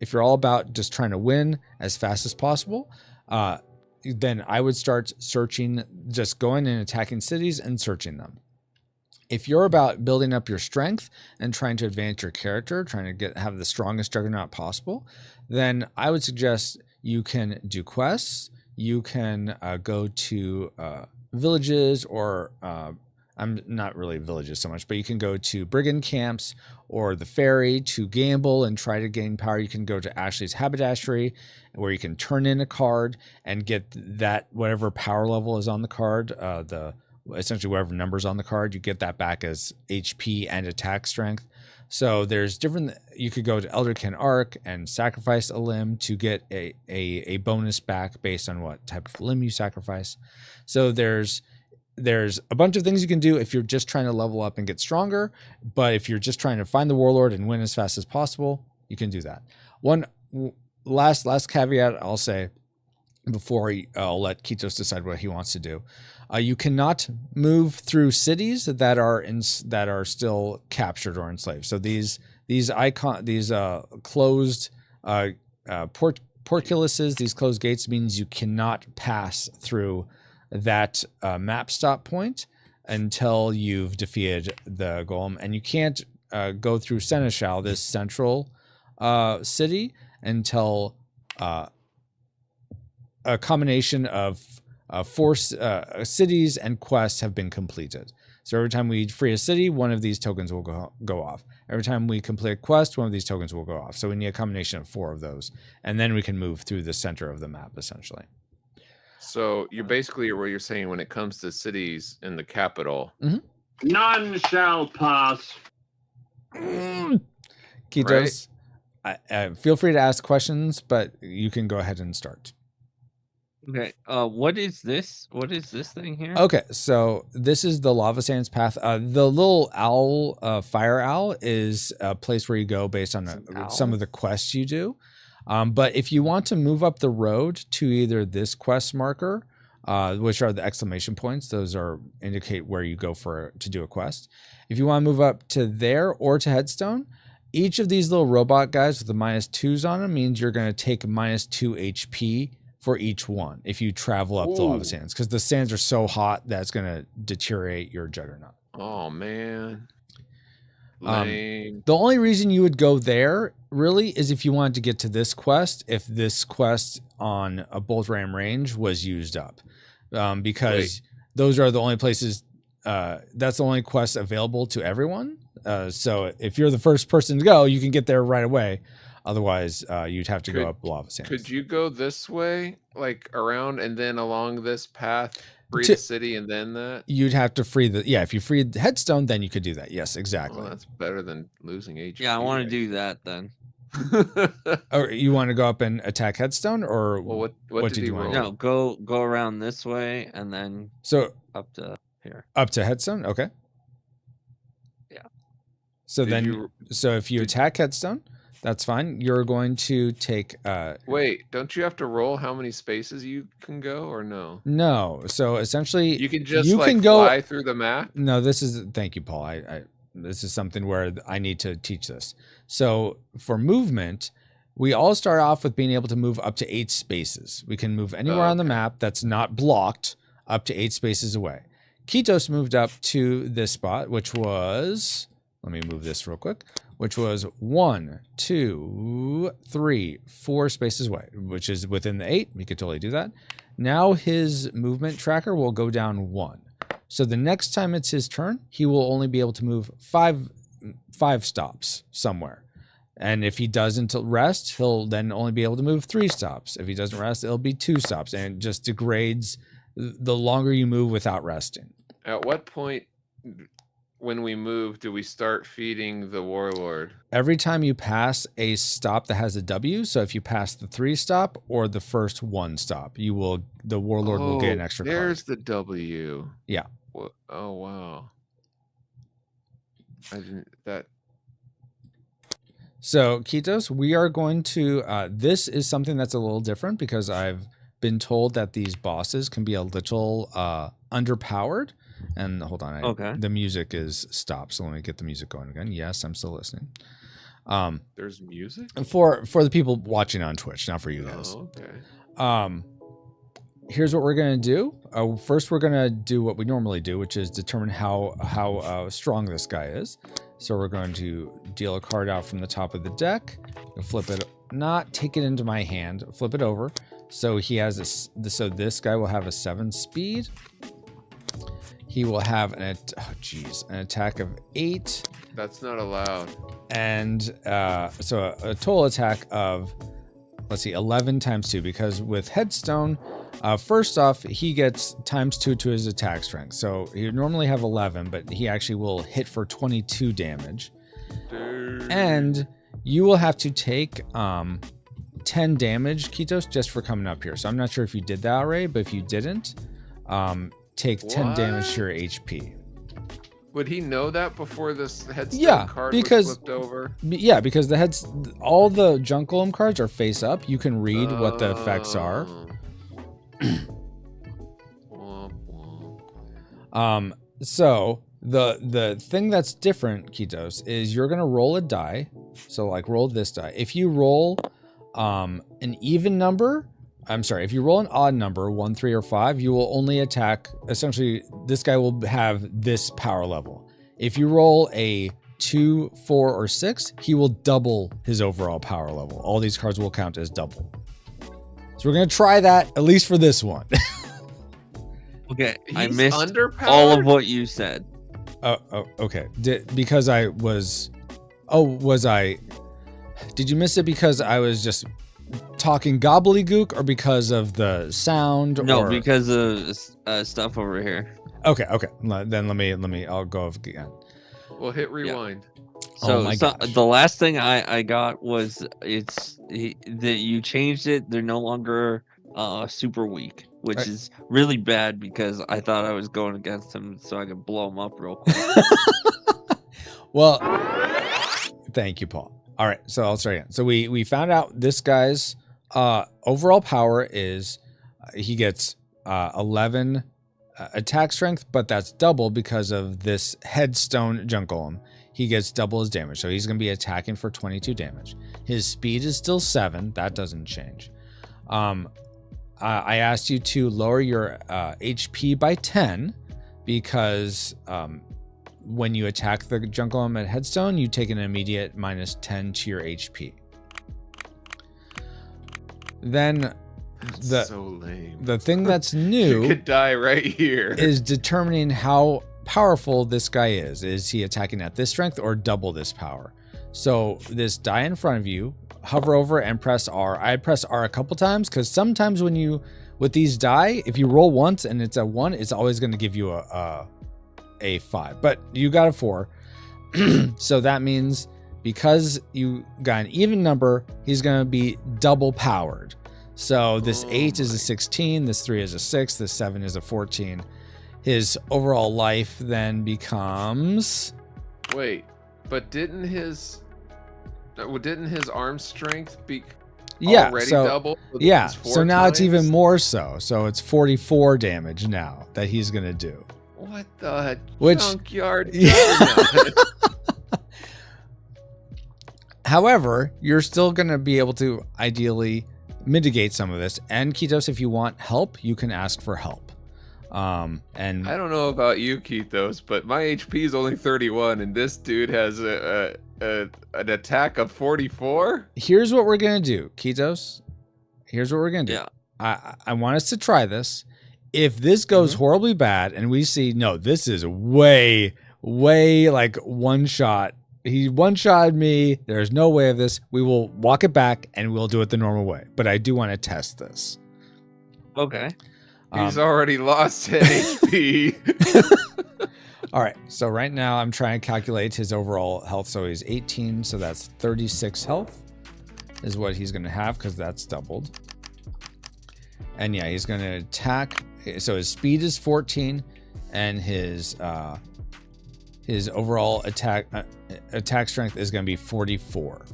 if you're all about just trying to win as fast as possible, then I would start searching, just going and attacking cities and searching them. If you're about building up your strength and trying to advance your character, trying to have the strongest juggernaut possible, then I would suggest you can do quests. You can go to villages, or I'm not really villages so much, but you can go to brigand camps or the ferry to gamble and try to gain power. You can go to Ashley's haberdashery, where you can turn in a card and get that whatever power level is on the card, essentially whatever numbers on the card, you get that back as HP and attack strength. So there's different, you could go to Elderkin Arc and sacrifice a limb to get a bonus back based on what type of limb you sacrifice. So there's a bunch of things you can do if you're just trying to level up and get stronger. But if you're just trying to find the warlord and win as fast as possible, you can do that. One last caveat I'll say before I'll let Kitos decide what he wants to do. You cannot move through cities that are still captured or enslaved. So these closed portcullises, these closed gates, means you cannot pass through that map stop point until you've defeated the golem, and you can't go through Seneschal, this central city, until a combination of four cities and quests have been completed. So every time we free a city, one of these tokens will go off. Every time we complete a quest, one of these tokens will go off. So we need a combination of 4 of those, and then we can move through the center of the map, essentially. So you're basically what you're saying when it comes to cities in the capital. Mm-hmm. None shall pass. Kitos, feel free to ask questions, but you can go ahead and start. Okay. What is this? What is this thing here? Okay, so this is the Lava Sands path. The little owl, fire owl, is a place where you go based on some of the quests you do. But if you want to move up the road to either this quest marker, which are the exclamation points, those indicate where you go to do a quest. If you want to move up to there or to Headstone, each of these little robot guys with the -2s on them means you're going to take -2 HP for each one if you travel up the lava sands, because the sands are so hot that it's going to deteriorate your juggernaut. Oh man. Lame. The only reason you would go there really is if you wanted to get to this quest, if this quest on a Bolt Ram range was used up, because those are the only places, that's the only quest available to everyone. So if you're the first person to go, you can get there right away. Otherwise, you'd have to go up lava sands. Could you go this way, like around and then along this path, free the city and then that? You'd have to free if you freed the Headstone, then you could do that. Yes, exactly. Well, that's better than losing HP. Yeah, I want to do that then. Or you want to go up and attack Headstone, or well, what did you want? No, go around this way and then up to here. Up to Headstone, okay. Yeah. So if you attack Headstone, that's fine. You're going to take... Wait, don't you have to roll how many spaces you can go, or no? No. So essentially... You can just fly through the map? No, thank you, Paul. This is something where I need to teach this. So for movement, we all start off with being able to move up to 8 spaces. We can move anywhere on the map that's not blocked up to 8 spaces away. Kitos moved up to this spot, which was... Let me move this real quick. Which was 1, 2, 3, 4 spaces away, which is within the 8. We could totally do that. Now his movement tracker will go down 1. So the next time it's his turn, he will only be able to move 5 5 stops somewhere. And if he doesn't rest, he'll then only be able to move 3 stops. If he doesn't rest, it'll be 2 stops, and it just degrades the longer you move without resting. At what point, when we move, do we start feeding the warlord? Every time you pass a stop that has a W, so if you pass the 3 stop or the first 1 stop, the warlord will get an extra card. There's the W. Yeah. Oh wow. I didn't that. So, Kitos, we are going to, this is something that's a little different because I've been told that these bosses can be a little underpowered. And hold on, Okay. The music is stopped, so let me get the music going again. Yes, I'm still listening. There's music? For the people watching on Twitch, not for you guys. Oh, okay. Here's what we're going to do. First, we're going to do what we normally do, which is determine how strong this guy is. So we're going to deal a card out from the top of the deck, flip it, not take it into my hand, flip it over. So he has so this guy will have a 7 speed. He will have an attack of 8. That's not allowed. And so a total attack of, let's see, 11 times 2, because with Headstone, first off, he gets times 2 to his attack strength. So he would normally have 11, but he actually will hit for 22 damage. Dude. And you will have to take 10 damage, Kitos, just for coming up here. So I'm not sure if you did that already, but if you didn't, take 10 damage to your HP. Would he know that before this headstone card was flipped over? Yeah, because all the Junk Golem cards are face up. You can read what the effects are. So the thing that's different, Kitos, is you're gonna roll a die. So like roll this die. If you roll an even number, if you roll an odd number, 1, 3, or 5, you will only attack. Essentially, this guy will have this power level. If you roll a 2, 4, or 6, he will double his overall power level. All these cards will count as double. So we're gonna try that at least for this one. Okay, I He's missed underpowered? all of what you said. Oh, okay. Because I was. Oh, was I? Did you miss it because I was just talking gobbledygook, or because of the sound? No, or... because of stuff over here. Okay. Then let me. I'll go again. Well, hit rewind. So, Oh my so gosh. the last thing I got was that you changed it. They're no longer super weak, which is really bad because I thought I was going against him so I could blow him up real quick. Well, thank you, Paul. All right, so I'll start again. So we found out this guy's overall power is he gets 11 attack strength, but that's double because of this Headstone Junk Golem. He gets double his damage, so he's going to be attacking for 22 damage. His speed is still 7. That doesn't change. I asked you to lower your HP by 10 because when you attack the Junk Golem at Headstone, you take an immediate minus 10 to your HP. Then That's so lame. the thing that's new You could die right here. is determining how powerful this guy is. Is he attacking at this strength or double this power? So this die in front of you, hover over and press R. I press R a couple times because sometimes with these die, if you roll once and it's a 1, it's always going to give you a 5. But you got a 4. So that means because you got an even number, he's going to be double powered. So this 8 is a 16, this 3 is a 6, this 7 is a 14. His overall life then becomes... Wait, but didn't his arm strength be already double? Yeah, so now it's even more so. So it's 44 damage now that he's going to do. What the Which- junkyard? However, you're still going to be able to ideally mitigate some of this. And Kitos, if you want help, you can ask for help. And I don't know about you, Keithos, but my HP is only 31, and this dude has an attack of 44. here's what we're going to do, Kitos. Here's what we're going to do. Yeah. I want us to try this. If this goes horribly bad and we see, no, this is way like one shot He one-shotted me. There's no way of this. We will walk it back and we'll do it the normal way. But I do want to test this. Okay. He's already lost 10 HP. All right. So right now I'm trying to calculate his overall health. So he's 18. So that's 36 health is what he's going to have because that's doubled. And yeah, he's going to attack. So his speed is 14 and his overall attack strength is going to be 44.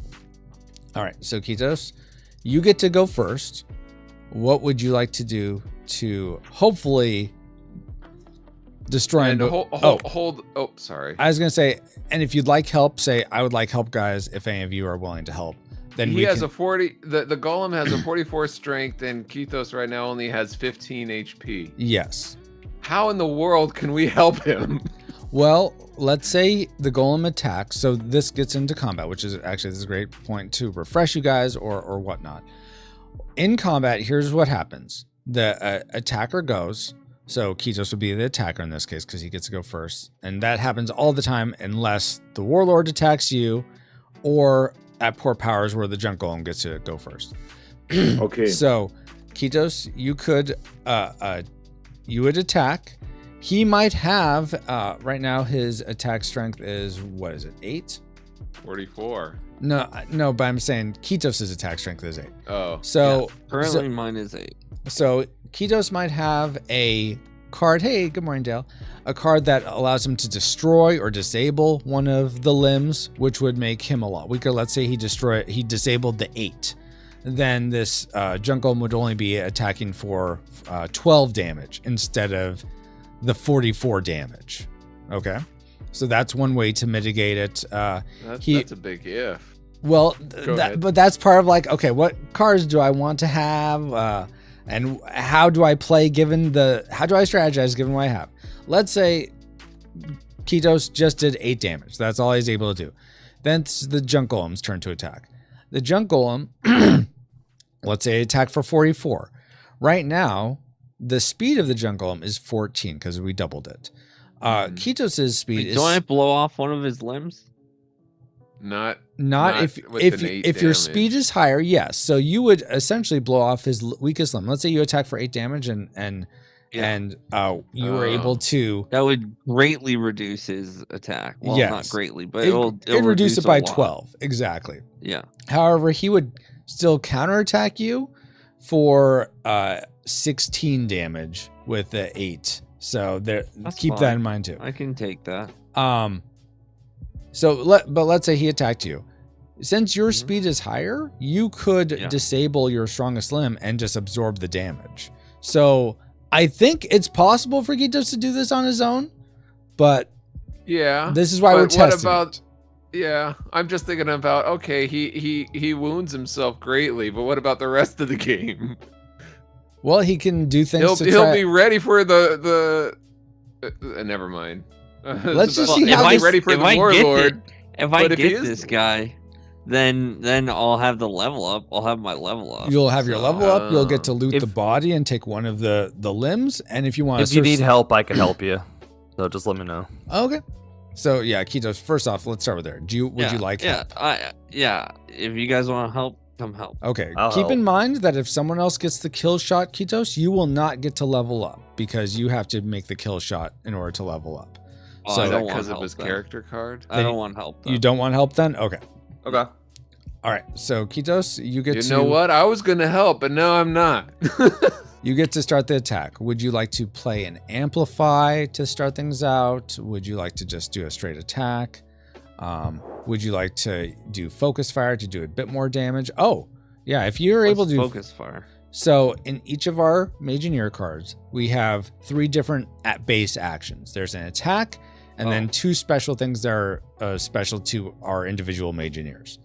All right. So Kitos, you get to go first. What would you like to do to hopefully destroy him? Hold. Oh, sorry. I was going to say, and if you'd like help, say, I would like help, guys, if any of you are willing to help. Then he has a 40. The golem has a 44 strength, and Kithos right now only has 15 HP. Yes. How in the world can we help him? Well, let's say the golem attacks. So this gets into combat, which is actually this is a great point to refresh you guys or whatnot. In combat, here's what happens. The attacker goes. So Kitos would be the attacker in this case because he gets to go first. And that happens all the time unless the warlord attacks you or at Poor Powers where the junk golem gets to go first. Okay. So Kitos, you would attack. He might have, right now his attack strength is, what is it, 8? 44. No, but I'm saying Kitos' attack strength is 8. Oh. So Currently mine is 8. So Kitos might have a card. Hey, good morning, Dale. A card that allows him to destroy or disable one of the limbs, which would make him a lot weaker. Let's say he disabled the 8. Then this junk golem would only be attacking for 12 damage instead of the 44 damage. Okay. So that's one way to mitigate it. That's a big if. Well, but that's part of like, okay, what cards do I want to have? And how do I strategize given what I have? Let's say Kitos just did 8 damage. That's all he's able to do. Then it's the junk golem's turn to attack. The junk golem, let's say attack for 44. Right now, the speed of the junk golem is 14 because we doubled it. Kitos' speed is... Don't I blow off one of his limbs? Not if your speed is higher, yes. So you would essentially blow off his weakest limb. Let's say you attack for 8 damage and you were able to... That would greatly reduce his attack. Well, yes. Not greatly, but it'll reduce it by 12. Exactly. Yeah. However, he would still counterattack you for 16 damage with the 8. So keep that in mind too. I can take that. But let's say he attacked you. Since your speed is higher, you could disable your strongest limb and just absorb the damage. So I think it's possible for Kitos to do this on his own, but this is why we're testing. What about? Yeah, I'm just thinking about, okay, he wounds himself greatly, but what about the rest of the game? Well, he can do things. He'll be ready for the never mind. Let's just see how he's ready for the warlord. If I get this guy, then I'll have the level up. I'll have my level up. You'll have your level up. You'll get to loot the body and take one of the limbs. And if you want, if you need help, I can help you. So just let me know. Okay. So yeah, Kitos. First off, let's start with there. Would you like help? If you guys want to help, come help. Okay. Keep in mind that if someone else gets the kill shot, Kitos, you will not get to level up because you have to make the kill shot in order to level up. So is that because of his character card? I don't want help. You don't want help then? Okay. Okay. All right. So Kitos, you get to... You know what? I was going to help, but now I'm not. You get to start the attack. Would you like to play an amplify to start things out? Would you like to just do a straight attack? Would you like to do focus fire to do a bit more damage? Oh, yeah. If you're able to... Focus fire. So in each of our Mageneer cards, we have 3 different base actions. There's an attack, and then 2 special things that are special to our individual Mageneers.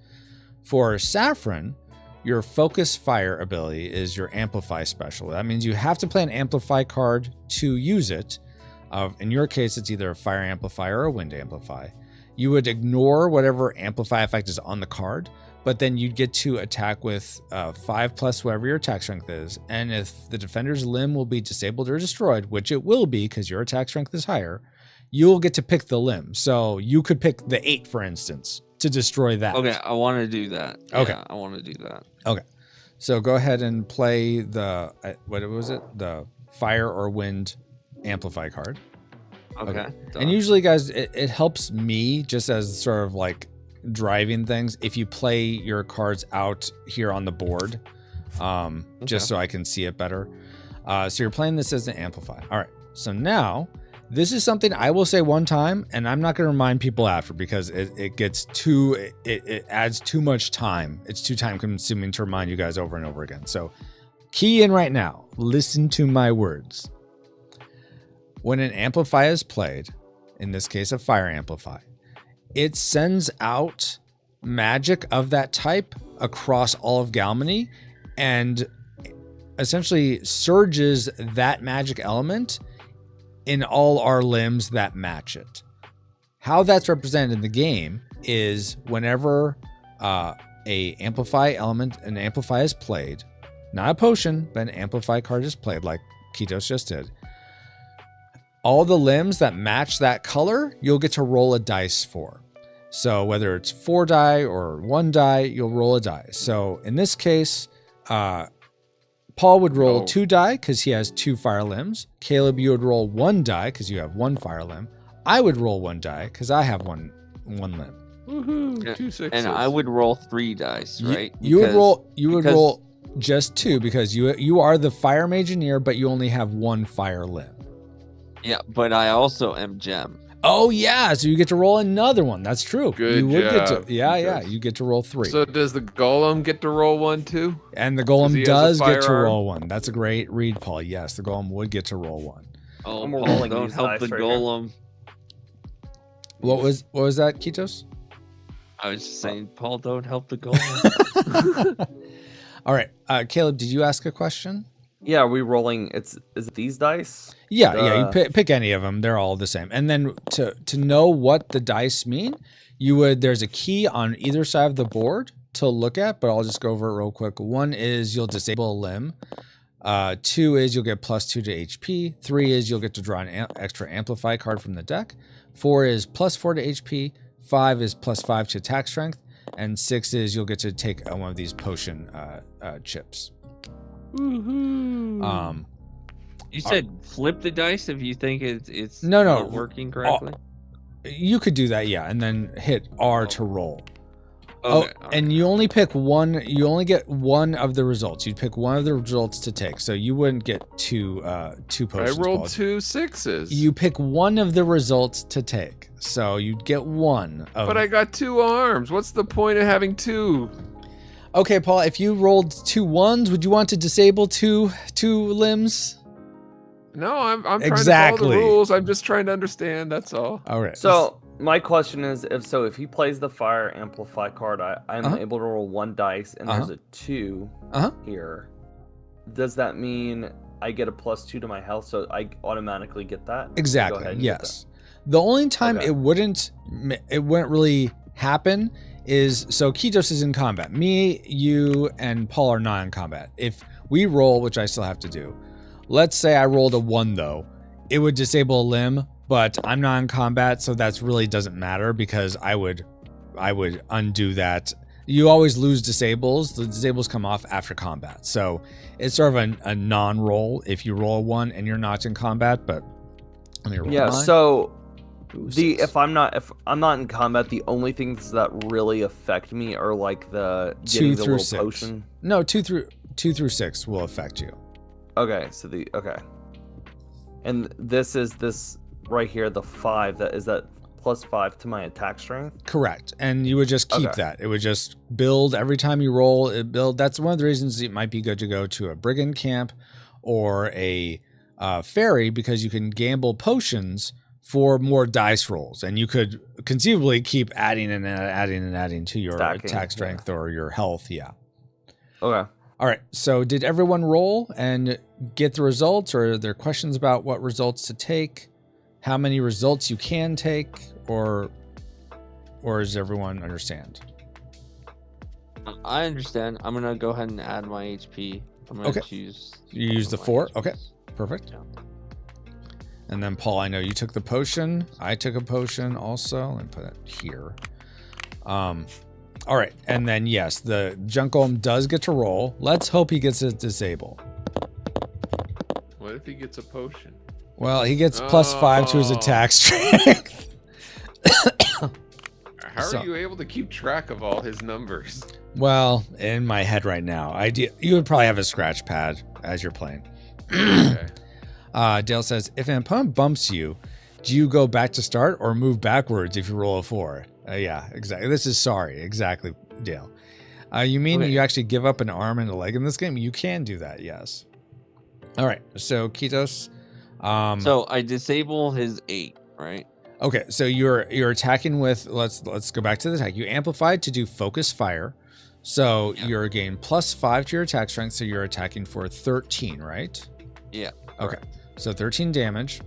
For Saffron, your focus fire ability is your amplify special. That means you have to play an amplify card to use it. In your case, it's either a fire amplify or a wind amplify. You would ignore whatever amplify effect is on the card, but then you'd get to attack with 5 plus whatever your attack strength is. And if the defender's limb will be disabled or destroyed, which it will be because your attack strength is higher, you'll get to pick the limb. So you could pick the 8, for instance, to destroy that. Okay, I want to do that. Okay. Yeah, I want to do that. Okay. So go ahead and play the, what was it? The fire or wind amplify card. Okay. And usually, guys, it helps me just as sort of like driving things if you play your cards out here on the board, just so I can see it better. So you're playing this as an amplify. All right. So now this is something I will say one time, and I'm not going to remind people after because it gets too, it adds too much time. It's too time consuming to remind you guys over and over again. So key in right now, listen to my words. When an amplify is played, in this case a fire amplify, it sends out magic of that type across all of Galmenni and essentially surges that magic element in all our limbs that match it. How that's represented in the game is whenever an amplify is played, not a potion, but an amplify card is played like Kitos just did. All the limbs that match that color, you'll get to roll a dice for. So whether it's 4 die or 1 die, you'll roll a die. So in this case, Paul would roll 2 die because he has 2 fire limbs. Caleb, you would roll 1 die because you have 1 fire limb. I would roll 1 die because I have one limb. Woohoo! Yeah, 2 6s. And I would roll 3 dice, right? You would roll just 2 because you are the fire mageneer, but you only have 1 fire limb. Yeah, but I also am gem. Oh yeah, so you get to roll another one. That's true. Good you would job. Get to, you get to roll 3. So does the golem get to roll 1 too? And the golem does get to firearm? roll 1. That's a great read, Paul. Yes, the golem would get to roll 1. Oh, I'm Paul, rolling don't these help dice the right here. golem. What was that, Kitos? I was just saying, Paul, don't help the golem. All right, Caleb, did you ask a question? Yeah, are we rolling? Is it these dice? Yeah, you pick any of them. They're all the same. And then to know what the dice mean, there's a key on either side of the board to look at, but I'll just go over it real quick. 1 is you'll disable a limb. 2 is you'll get +2 to HP. 3 is you'll get to draw an extra amplify card from the deck. 4 is +4 to HP. 5 is +5 to attack strength. And 6 is you'll get to take one of these potion chips. Woohoo! You said flip the dice if you think it's No, not working correctly. You could do that, yeah, and then hit R to roll. Okay, And you only pick one. You only get one of the results. You'd pick one of the results to take, so you wouldn't get two potions. I rolled Paul. 2 6s. You pick one of the results to take, so you'd get one. But I got 2 arms. What's the point of having 2? Okay, Paul. If you rolled 2 1s, would you want to disable two limbs? No, I'm trying Exactly. to follow the rules. I'm just trying to understand. That's all. All right. So my question is, if he plays the fire amplify card, I'm able to roll 1 dice, and there's a 2 here. Does that mean I get a +2 to my health, so I automatically get that? Go Exactly. ahead and Yes. The only time Okay. it wouldn't really happen is so Kitos is in combat. Me, you, and Paul are not in combat. If we roll, which I still have to do, let's say I rolled a 1 though, it would disable a limb, but I'm not in combat, so that really doesn't matter because I would undo that. You always lose disables. The disables come off after combat, so it's sort of a non-roll if you roll a 1 and you're not in combat. But let me roll mine. So Ooh, if I'm not in combat, the only things that really affect me are like the 2 getting the through little 6. potion. No, 2 through 6 will affect you. Okay, so and this right here, the 5. That is that +5 to my attack strength. Correct, and you would just keep Okay. that. It would just build every time you roll. It build. That's one of the reasons it might be good to go to a brigand camp or a ferry because you can gamble potions for more dice rolls, and you could conceivably keep adding and adding to your Stacking, attack strength or your health. Yeah. Okay. All right. So did everyone roll and get the results, or are there questions about what results to take, how many results you can take, or does everyone understand? I understand. I'm gonna go ahead and add my HP. I'm gonna Okay. choose. You use the my 4. HPs. Okay. Perfect. Yeah. And then Paul, I know you took the potion. I took a potion also. Let me put it here. All right, and then yes, the junk golem does get to roll. Let's hope he gets a disable. What if he gets a potion? Well, he gets +5 to his attack strength. How are you able to keep track of all his numbers? Well, in my head right now, you would probably have a scratch pad as you're playing. Okay. Dale says, if an opponent bumps you, do you go back to start or move backwards if you roll a 4? Yeah, exactly. This is exactly, Dale. You mean you actually give up an arm and a leg in this game? You can do that, yes. All right, so Kitos. So I disable his 8, right? Okay, so you're attacking with, let's go back to the attack. You amplified to do focus fire. So you're gain +5 to your attack strength, so you're attacking for 13, right? Yeah. Okay, so 13 damage.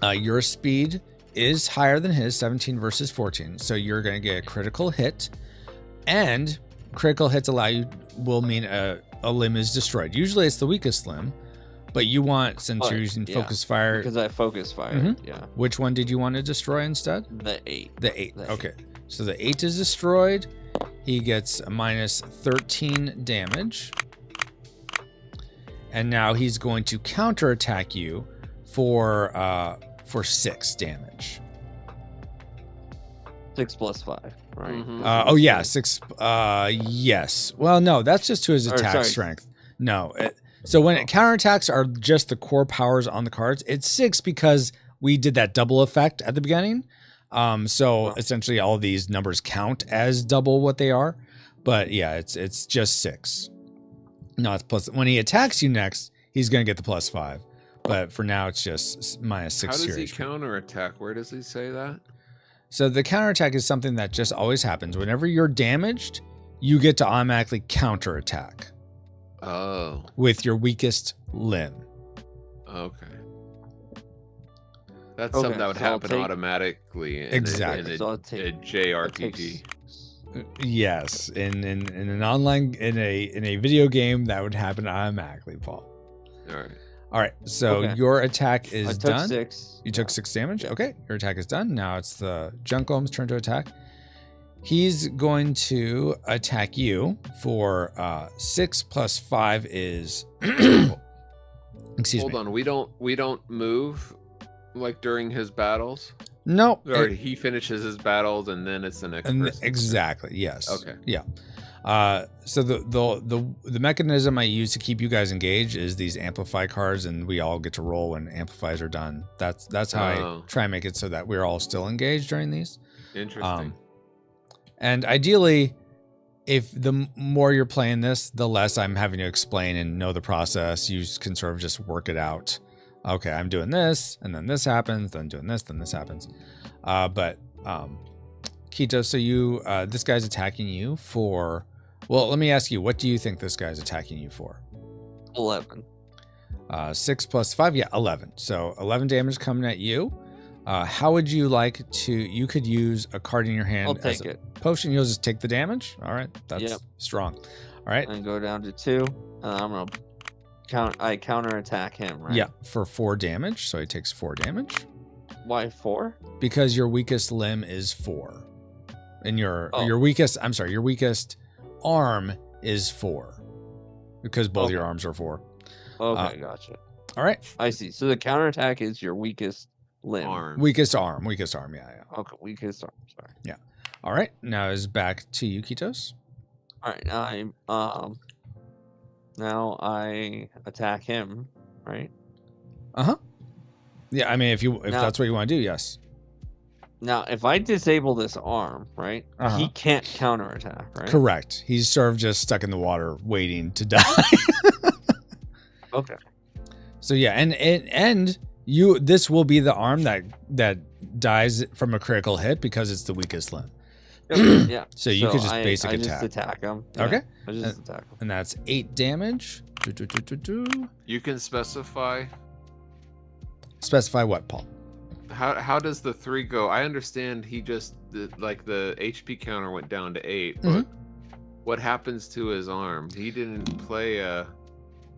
Your speed is higher than his, 17 versus 14. So you're going to get a critical hit, and critical hits will mean a limb is destroyed. Usually it's the weakest limb, but you want, since you're using focus fire. Because I focus fire, yeah. Which one did you want to destroy instead? The 8. The 8, okay. So the 8 is destroyed. He gets a -13 damage. And now he's going to counterattack you for 6 damage. 6 + 5, right? Mm-hmm. Yeah, 6. Yes. Well, no, that's just to his attack strength. No. So when counterattacks are just the core powers on the cards, it's 6 because we did that double effect at the beginning. So essentially all these numbers count as double what they are. But yeah, it's just 6. No, it's plus. When he attacks you next, he's going to get the +5. But for now, it's just -6. How does he counterattack? Where does he say that? So the counterattack is something that just always happens. Whenever you're damaged, you get to automatically counterattack. Oh. With your weakest limb. Okay. That's something that would happen automatically in exactly. a JRPG. Yes, in an online in a video game that would happen automatically, Paul. All right. So your attack is done. 6. You took 6 damage. Okay, your attack is done. Now it's the junk golem's turn to attack. He's going to attack you for 6 + 5 is. Excuse me. Hold on. We don't move like during his battles. No. Or he finishes his battles and then it's the next person. Exactly. Yes. Okay. Yeah. So the mechanism I use to keep you guys engaged is these amplify cards, and we all get to roll when amplifies are done. That's how I try and make it so that we're all still engaged during these. Interesting. And ideally, if the more you're playing this, the less I'm having to explain and know the process. You can sort of just work it out. Okay, I'm doing this, and then this happens, then doing this, then this happens. But Kito, so this guy's attacking you for. Well, let me ask you, what do you think this guy's attacking you for? 11. 6 + 5, yeah, 11. So 11 damage coming at you. How would you like to? You could use a card in your hand. I'll take it. Potion. You'll just take the damage. All right, that's strong. All right, and go down to 2. I'm gonna counterattack him, right? Yeah, for 4 damage. So he takes 4 damage. Why 4? Because your weakest limb is 4, and your weakest. I'm sorry, your weakest arm is 4, because both your arms are 4. Okay, gotcha. All right, I see. So the counterattack is your weakest limb. Weakest arm. Yeah. Okay, weakest arm. Sorry. Yeah. All right. Now is back to you, Kitos. All right. Now I attack him, right? Yeah. I mean, if that's what you want to do, yes. Now, if I disable this arm, right, he can't counterattack, right? Correct. He's sort of just stuck in the water, waiting to die. Okay. So yeah, and this will be the arm that dies from a critical hit because it's the weakest limb. Yeah. So you could just basic I attack. just attack him. Okay. I just attack him. And that's 8 damage. You can specify. Specify what, Paul? How does the 3 go? I understand he just the HP counter went down to 8, but what happens to his arm? He didn't play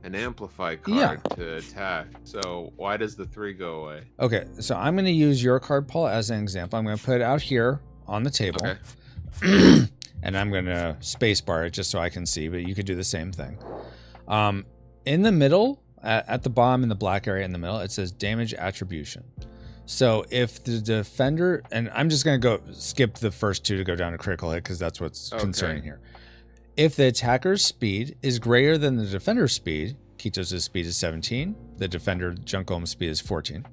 an amplify card to attack. So why does the 3 go away? Okay, so I'm going to use your card, Paul, as an example. I'm going to put it out here on the table. Okay. And I'm going to spacebar it just so I can see, but you could do the same thing. In the middle, at the bottom in the black area in the middle, it says damage attribution. So if the defender, and I'm just going to skip the first 2 to go down to critical hit because that's what's concerning here. If the attacker's speed is greater than the defender's speed, Kitos' speed is 17, the defender Junk Golem's speed is 14.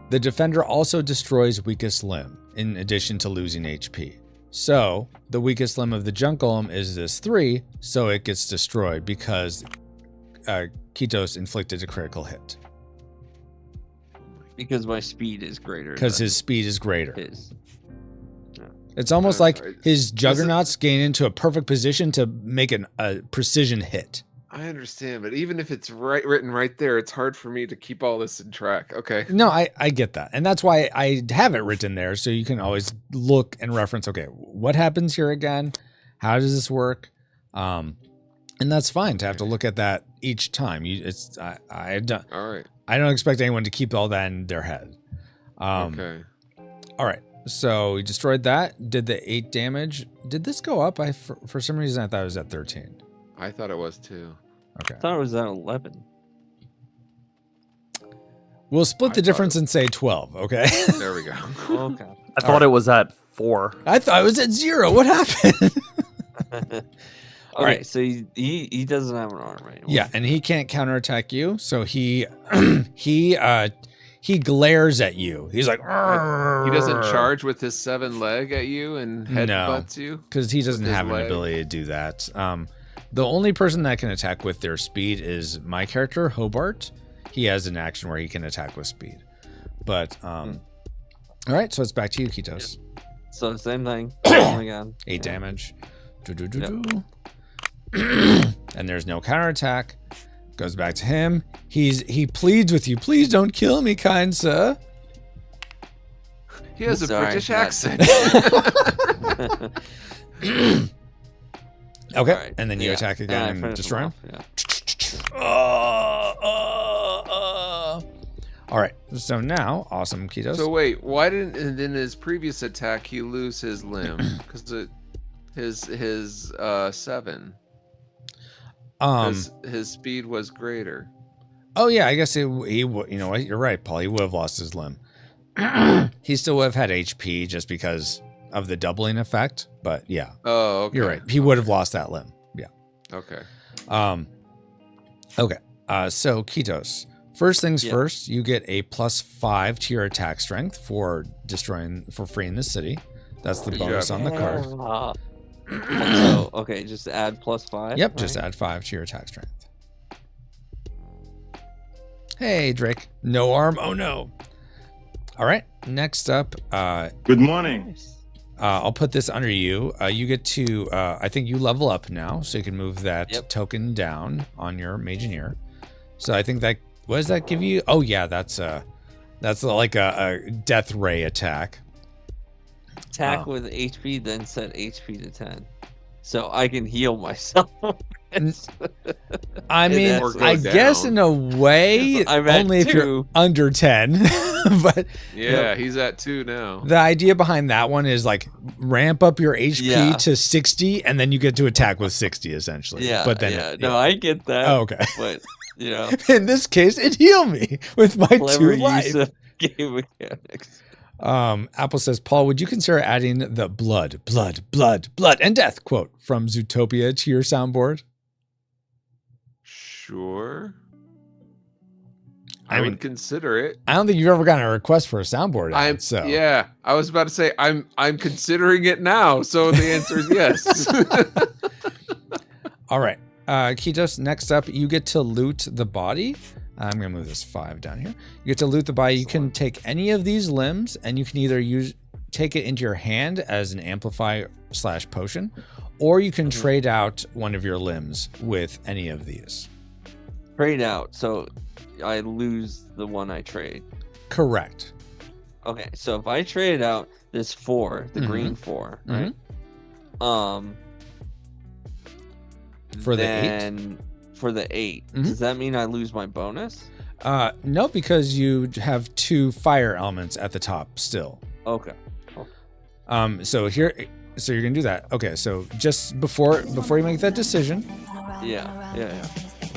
The defender also destroys weakest limb in addition to losing HP. So the weakest limb of the Junk Golem is this 3, so it gets destroyed because Kitos inflicted a critical hit. Because my speed is greater. Because his speed is greater. His. It's almost like his Juggernauts gain into a perfect position to make a precision hit. I understand, but even if it's written right there, it's hard for me to keep all this in track. Okay. No, I get that. And that's why I have it written there, so you can always look and reference, okay, what happens here again? How does this work? And that's fine to have to look at that each time. I don't, all right. I don't expect anyone to keep all that in their head. Okay. All right. So we destroyed that. Did the 8 damage. Did this go up? For some reason, I thought it was at 13. I thought it was too. Okay. I thought it was at 11. We'll split the difference and say 12, okay? There we go. Okay. I thought it was at 4. I thought it was at 0. What happened? All right, so he doesn't have an arm anymore. Yeah, and he can't counterattack you, so he glares at you. He's like, He doesn't charge with his 7 leg at you and headbutts you? Because he doesn't have an leg? ability to do that. The only person that can attack with their speed is my character, Hobart. He has an action where he can attack with speed. But, all right, so it's back to you, Kitos. So same thing. Oh my god. 8 damage. And there's no counterattack. Goes back to him. He pleads with you. Please don't kill me, kind sir. He has a Sorry, British not- accent. Okay, All right, and then you yeah, attack again I and finished destroy him. off, yeah. All right, so now, awesome, Kitos. So wait, why didn't in his previous attack he lose his limb? Because his 7. His speed was greater. Oh yeah, I guess he you know what? You're right, Paul. He would have lost his limb. He still would have had HP just because of the doubling effect. But yeah. Oh, okay. You're right. He would have lost that limb. Yeah. Okay. Okay. So Kitos. First things Yeah. first, you get a +5 to your attack strength for freeing the city. That's the bonus on the card. So, okay, just add +5. Yep, just right? add 5 to your attack strength. Hey, Drake. No arm. Oh no. All right. Next up, Good morning. Nice. I'll put this under you. You get to, I think you level up now, so you can move that Yep. token down on your Mageneer. So I think that, what does that give you? Oh yeah, that's like a death ray attack. Attack with HP, then set HP to 10. So I can heal myself. I mean, that's- I guess in a way, I'm at only if you're 2. under 10. But Yeah, he's at 2 now. the idea behind that one is like ramp up your HP Yeah. to 60, and then you get to attack with 60 essentially. Yeah, But then, yeah. No, I get that. Oh, okay. But, you know, In this case, it healed me with my clever 2 life. use of game mechanics. Apple says, Paul, would you consider adding the blood, and death quote from Zootopia to your soundboard? Sure. I I mean- would consider it. I don't think you've ever gotten a request for a soundboard ad, so Yeah, I was about to say I'm considering it now. So the answer is yes. All right. Kitos, next up, you get to loot the body. I'm going to move this 5 down here. You get to loot the body. You can take any of these limbs, and you can either take it into your hand as an amplify/potion, or you can trade out one of your limbs with any of these. Trade out. So I lose the one I trade. Correct. Okay, so if I trade out this 4, the Mhm. green 4, right? For the 8? then for the 8. Mhm. Does that mean I lose my bonus? No, because you have 2 fire elements at the top still. Okay. So you're gonna do that. Okay, so just before you make that decision, Yeah.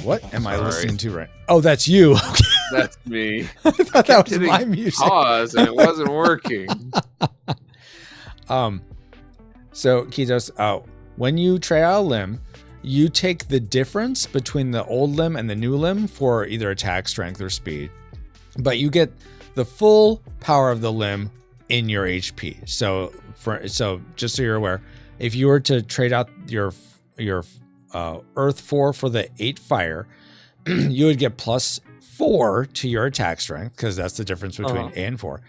what am I Sorry. listening to right? Oh, that's you. Okay. That's me. I thought that was Hitting my music. Pause, and it wasn't working. So Kitos, when you try out a limb, you take the difference between the old limb and the new limb for either attack, strength, or speed, but you get the full power of the limb in your HP. So just so you're aware, if you were to trade out your Earth 4 for the 8 fire, you would get +4 to your attack strength because that's the difference between A and 4,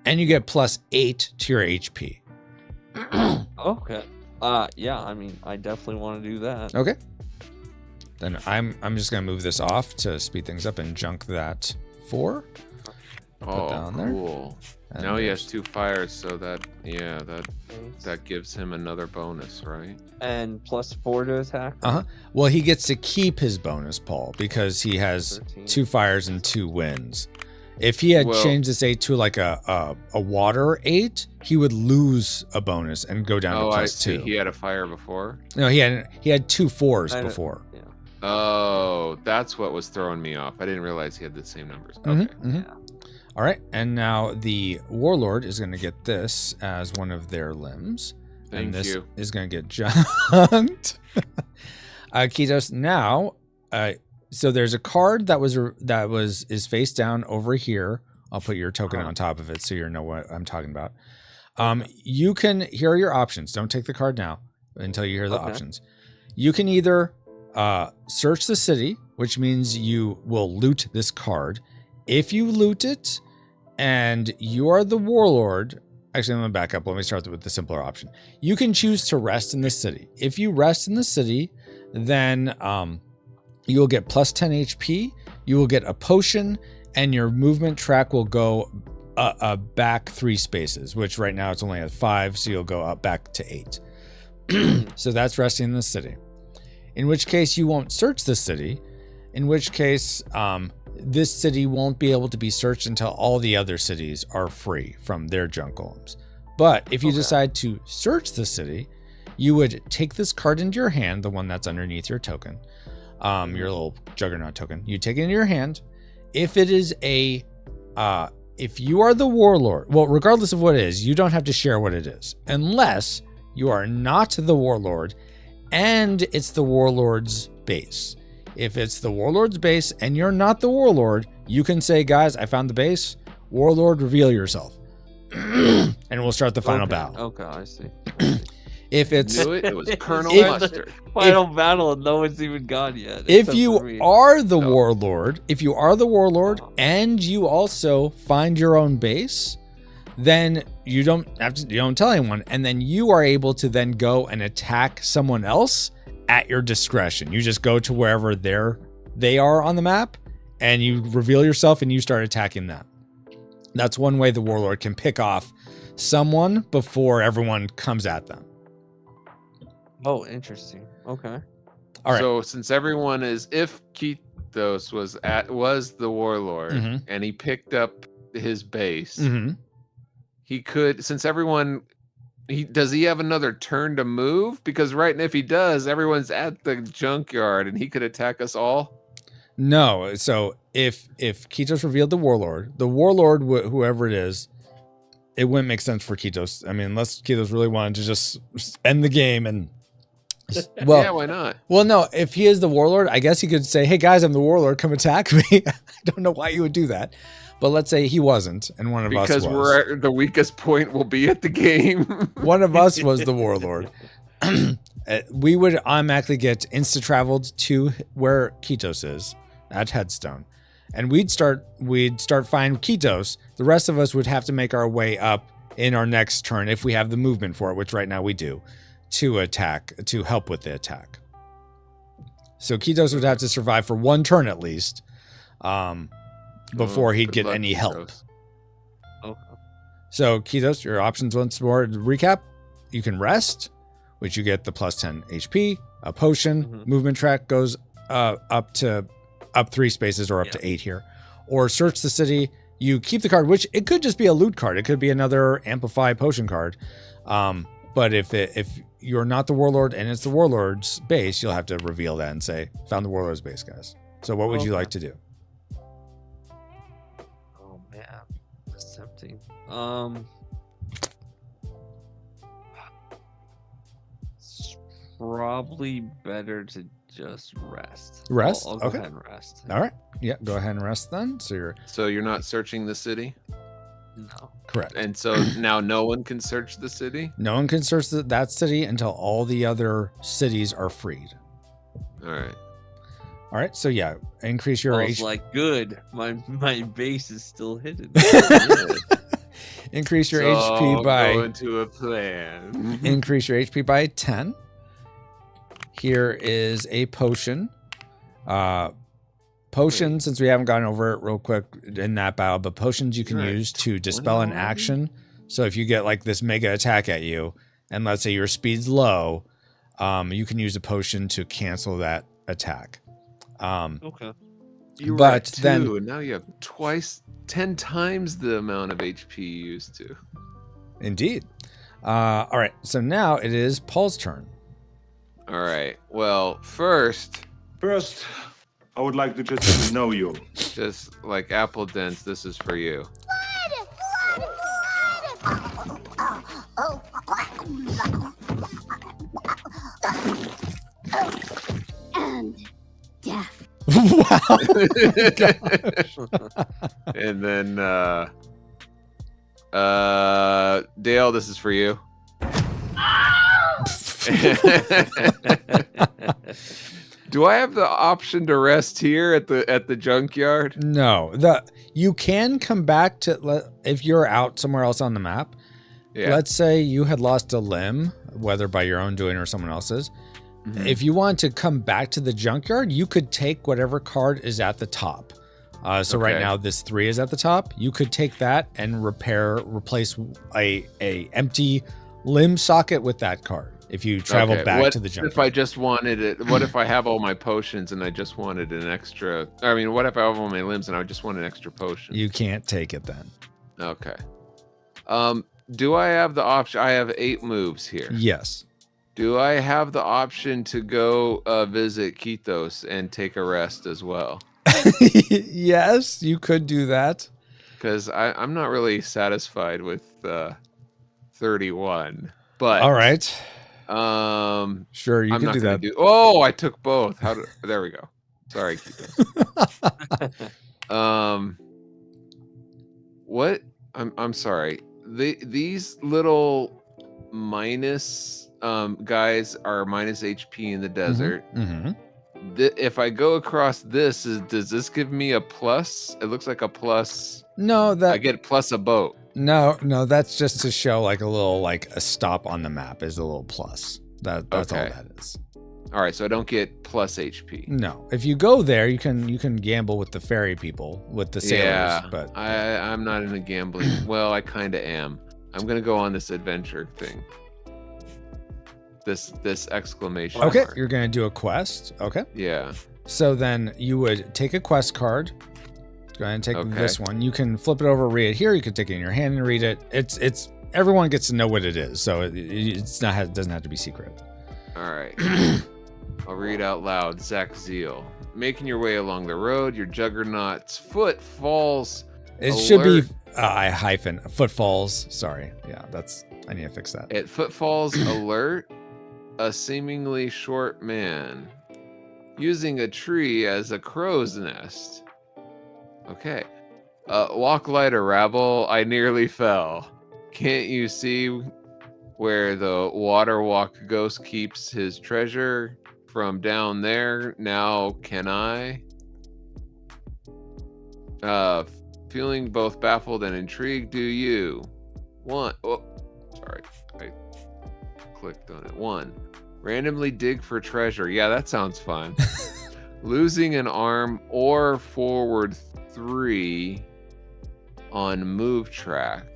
and you get +8 to your HP. Okay. Yeah, I mean, I definitely want to do that. Okay. Then I'm just gonna move this off to speed things up and junk that 4. Oh, down there. cool. And Now he has there's- 2 fires, so that gives him another bonus, right? And +4 to attack. Well, he gets to keep his bonus, Paul, because he has 13. 2 fires and 2 winds. If he had Well- changed this 8 to like a water 8, he would lose a bonus and go down Oh, to I see. +2. He had a fire before. No, he had 2 4s I don't- before. Yeah. Oh, that's what was throwing me off. I didn't realize he had the same numbers. Okay. Mhm, mhm. Yeah. All right, and now the warlord is going to get this as one of their limbs. Thank and this you. is going to get junked. Kitos, now, so there's a card that is face down over here. I'll put your token on top of it so you know what I'm talking about. Here are your options. Don't take the card now until you hear the Okay. options. You can either search the city, which means you will loot this card. If you loot it and you are the warlord, actually, I'm going to back up. Let me start with the simpler option. You can choose to rest in the city. If you rest in the city, then you will get +10 HP. You will get a potion, and your movement track will go back 3 spaces, which right now it's only at 5, so you'll go up back to 8. So that's resting in the city. In which case, you won't search the city. In which case, this city won't be able to be searched until all the other cities are free from their junk golems. But if you decide to search the city, you would take this card into your hand, the one that's underneath your token, your little juggernaut token. You take it into your hand. If it is if you are the warlord, well, regardless of what it is, you don't have to share what it is, unless you are not the warlord and it's the warlord's base. If it's the warlord's base and you're not the warlord, you can say, guys, I found the base. Warlord, reveal yourself. And we'll start the final battle. Okay, I see. If it's Knew it. It was Colonel If- Mustard. Final battle and no one's even gone yet. if except you for me. are the No. warlord, and you also find your own base, then you don't tell anyone, and then you are able to then go and attack someone else at your discretion. You just go to wherever they are on the map, and you reveal yourself and you start attacking them. That's one way the warlord can pick off someone before everyone comes at them. Oh, interesting. Okay. All right. So since everyone is, if Keithos was the warlord Mhm. and he picked up his base, Mm-hmm. he could. Since everyone, does he have another turn to move? Because if he does, everyone's at the junkyard and he could attack us all. No. So if Kitos revealed the warlord, whoever it is, it wouldn't make sense for Kitos. I mean, unless Kitos really wanted to just end the game and. Well, Yeah, why not? well, no. If he is the warlord, I guess he could say, "Hey guys, I'm the warlord. Come attack me." I don't know why you would do that, but let's say he wasn't, and one of us Because was. we're at the weakest point we'll be at the game. One of us was the warlord. We would automatically get insta traveled to where Kitos is at Headstone, and we'd start finding Kitos. The rest of us would have to make our way up in our next turn if we have the movement for it, which right now we do, to help with the attack. So Kitos would have to survive for one turn at least, before he'd Good get luck, any help. Keithos. Okay. So Kitos, your options once more to recap: you can rest, which you get the +10 HP, a potion, Mhm. movement track goes up 3 spaces or up to 8 here. Or search the city. You keep the card, which it could just be a loot card. It could be another amplify potion card. But if you're not the warlord and it's the warlord's base, you'll have to reveal that and say, found the warlord's base, guys. So what would you like to do? Oh man, that's tempting. It's probably better to just rest. Rest? I'll go Okay. ahead and rest. All right. Yeah, go ahead and rest then. So you're not searching the city? No. Correct. And so now no one can search the city? No one can search that city until all the other cities are freed. All right. All right. So yeah, increase your I was HP. like, good. My base is still hidden. Increase your So HP by go into a plan. increase your HP by 10. Here is a potion. Potions, since we haven't gone over it real quick in that battle, but potions you can Right. use to dispel an action. So if you get like this mega attack at you, and let's say your speed's low, you can use a potion to cancel that attack. Okay. You were But at 2, then- and now you have 10 times the amount of HP you used to. Indeed. All right. So now it is Paul's turn. All right. Well, first, I would like to just know you. just like Apple Dents, this is for you. And death. Wow. And then Dale, this is for you. Do I have the option to rest here at the junkyard? No, you can come back to if you're out somewhere else on the map. Yeah. Let's say you had lost a limb, whether by your own doing or someone else's. Mhm. If you want to come back to the junkyard, you could take whatever card is at the top. So right Okay. now this 3 is at the top. You could take that and replace a empty limb socket with that card. If you travel Okay, back what to the junkyard. If I just wanted it, what if I have all my potions and I just wanted an extra? I mean, what if I have all my limbs and I just want an extra potion? You can't take it then. Okay. Do I have the option? I have 8 moves here. Yes. Do I have the option to go visit Kitos and take a rest as well? Yes, you could do that. Because I'm not really satisfied with 31. But All right. Sure, you I'm can not do gonna that. Oh, I took both. There we go. Sorry, Kitos. What? I'm sorry. These little minus guys are minus HP in the desert. Mm-hmm. If I go across this, does this give me a plus? It looks like a plus. No, I get plus a boat. No, that's just to show like a little like a stop on the map is a little plus. That's Okay. all that is. All right, so I don't get plus HP. No, if you go there, you can gamble with the ferry people, with the sailors. Yeah, But I'm not in a gambling. Well, I kind of am. I'm gonna go on this adventure thing. This exclamation okay, mark. you're gonna do a quest. Okay, Yeah. so then you would take a quest card. Go ahead and take Okay. this one. You can flip it over, read it here. You can take it in your hand and read it. It's everyone gets to know what it is, so it doesn't have to be secret. All right. I'll read out loud. Zach Zeal. Making your way along the road, your juggernaut's foot falls. It should be Alert. footfalls. Sorry, yeah, I need to fix that. At footfalls alert, a seemingly short man using a tree as a crow's nest. Okay. Walk lighter, rabble. I nearly fell. Can't you see where the water walk ghost keeps his treasure from down there? Now can I? Feeling both baffled and intrigued, do you? Sorry. I clicked on it. 1. Randomly dig for treasure. Yeah, that sounds fun. Losing an arm or forward 3 on move track.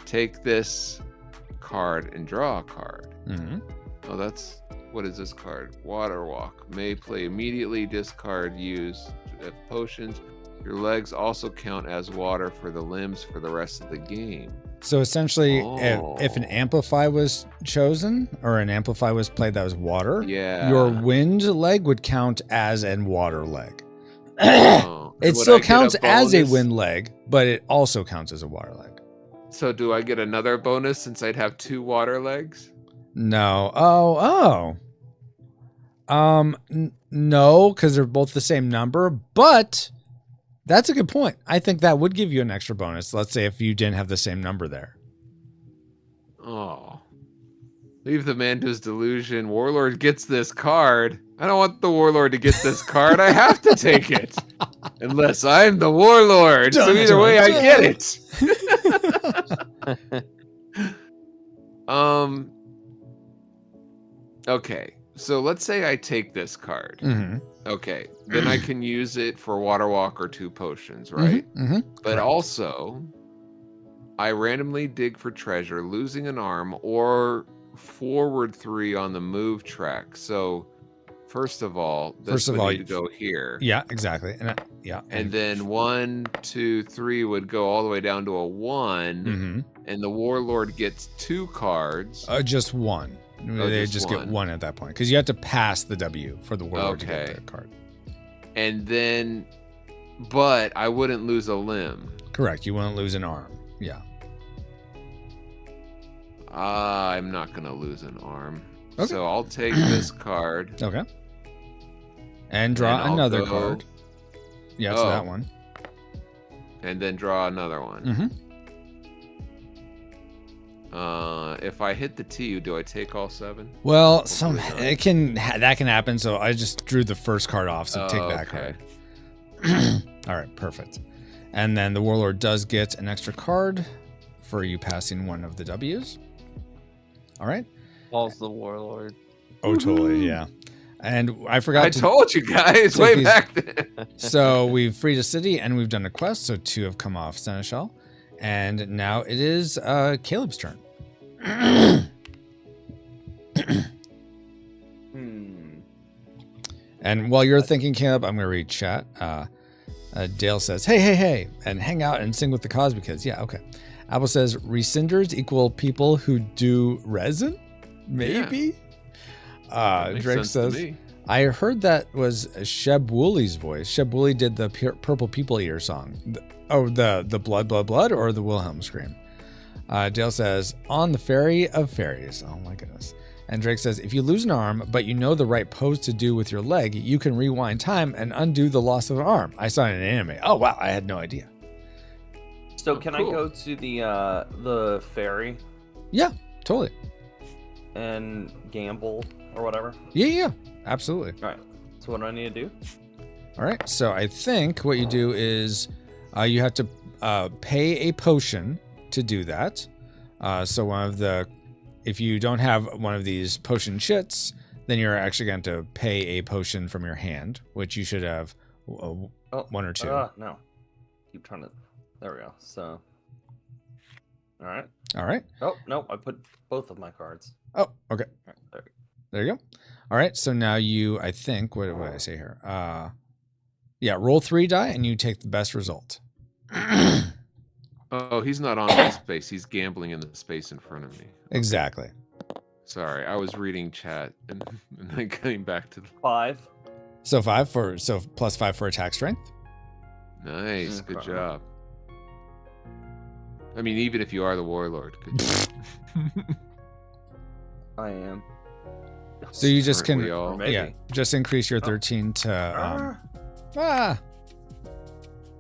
Take this card and draw a card. Mm-hmm. Oh, that's What is this card? Water Walk. May play immediately. Discard. Use potions. Your legs also count as water for the limbs for the rest of the game. So essentially, Oh. if an Amplify was chosen or an Amplify was played that was water, Yeah. your wind leg would count as an water leg. Oh. It Would still I get counts as a bonus? wind leg, but it also counts as a water leg. So do I get another bonus since I'd have 2 water legs? No. No, because they're both the same number, but that's a good point. I think that would give you an extra bonus. Let's say if you didn't have the same number there. Oh. Leave the man to his delusion. Warlord gets this card. I don't want the Warlord to get this card. I have to take it. Unless I'm the Warlord. So either way, I get it. Okay. So let's say I take this card. Mm-hmm. Okay. Then I can use it for Water Walk or 2 potions, right? Mm-hmm. But also, I randomly dig for treasure, losing an arm, or forward 3 on the move track. So, first of all, this would need to go here. Yeah, exactly. And then 1, 2, 3 would go all the way down to a 1. Mm-hmm. And the Warlord gets 2 cards. Just one. They just get one at that point because you have to pass the W for the Warlord to get the card. And then, but I wouldn't lose a limb. Correct. You wouldn't lose an arm. Yeah. I'm not going to lose an arm. Okay. So I'll take this card. Okay. And draw another card. Yeah, it's that one. And then draw another one. Mm-hmm. If I hit the T, do I take all 7? Well, that can happen. So I just drew the first card off. So take that card. All right, perfect. And then the Warlord does get an extra card for you passing one of the W's. All right. Paul's the Warlord. Oh, totally. Yeah. And I forgot. I told you guys way back then. So we've freed a city and we've done a quest. So 2 have come off Seneschal. And now it is Caleb's turn. And while you're thinking, Caleb, I'm going to read chat. Dale says, hey, and hang out and sing with the cause because, yeah, okay. Apple says, rescinders equal people who do resin? Maybe? Yeah. Drake says, I heard that was Sheb Wooley's voice. Sheb Wooley did the Purple People Eater song. The Blood, Blood, Blood or the Wilhelm scream. Dale says, on the Ferry of Fairies. Oh my goodness. And Drake says, if you lose an arm, but you know the right pose to do with your leg, you can rewind time and undo the loss of an arm. I saw it in an anime. Oh, wow. I had no idea. So can I go to the ferry? Yeah, totally. And gamble or whatever? Yeah. Absolutely. All right. So what do I need to do? All right. So I think what you do is you have to pay a potion to do that. So if you don't have one of these potion shits, then you're actually going to pay a potion from your hand, which you should have 1 or 2. No. Keep trying to. There we go. So. All right. Oh, no. I put both of my cards. Oh, okay. All right, there you go. All right. So now I think, what did I say here? Roll 3 die and you take the best result. Oh, he's not on my space. He's gambling in the space in front of me. Exactly. Sorry, I was reading chat and then coming back to 5. So plus 5 for attack strength. Nice, good job. I mean, even if you are the Warlord, good job. I am. So you just can, just increase your 13 to.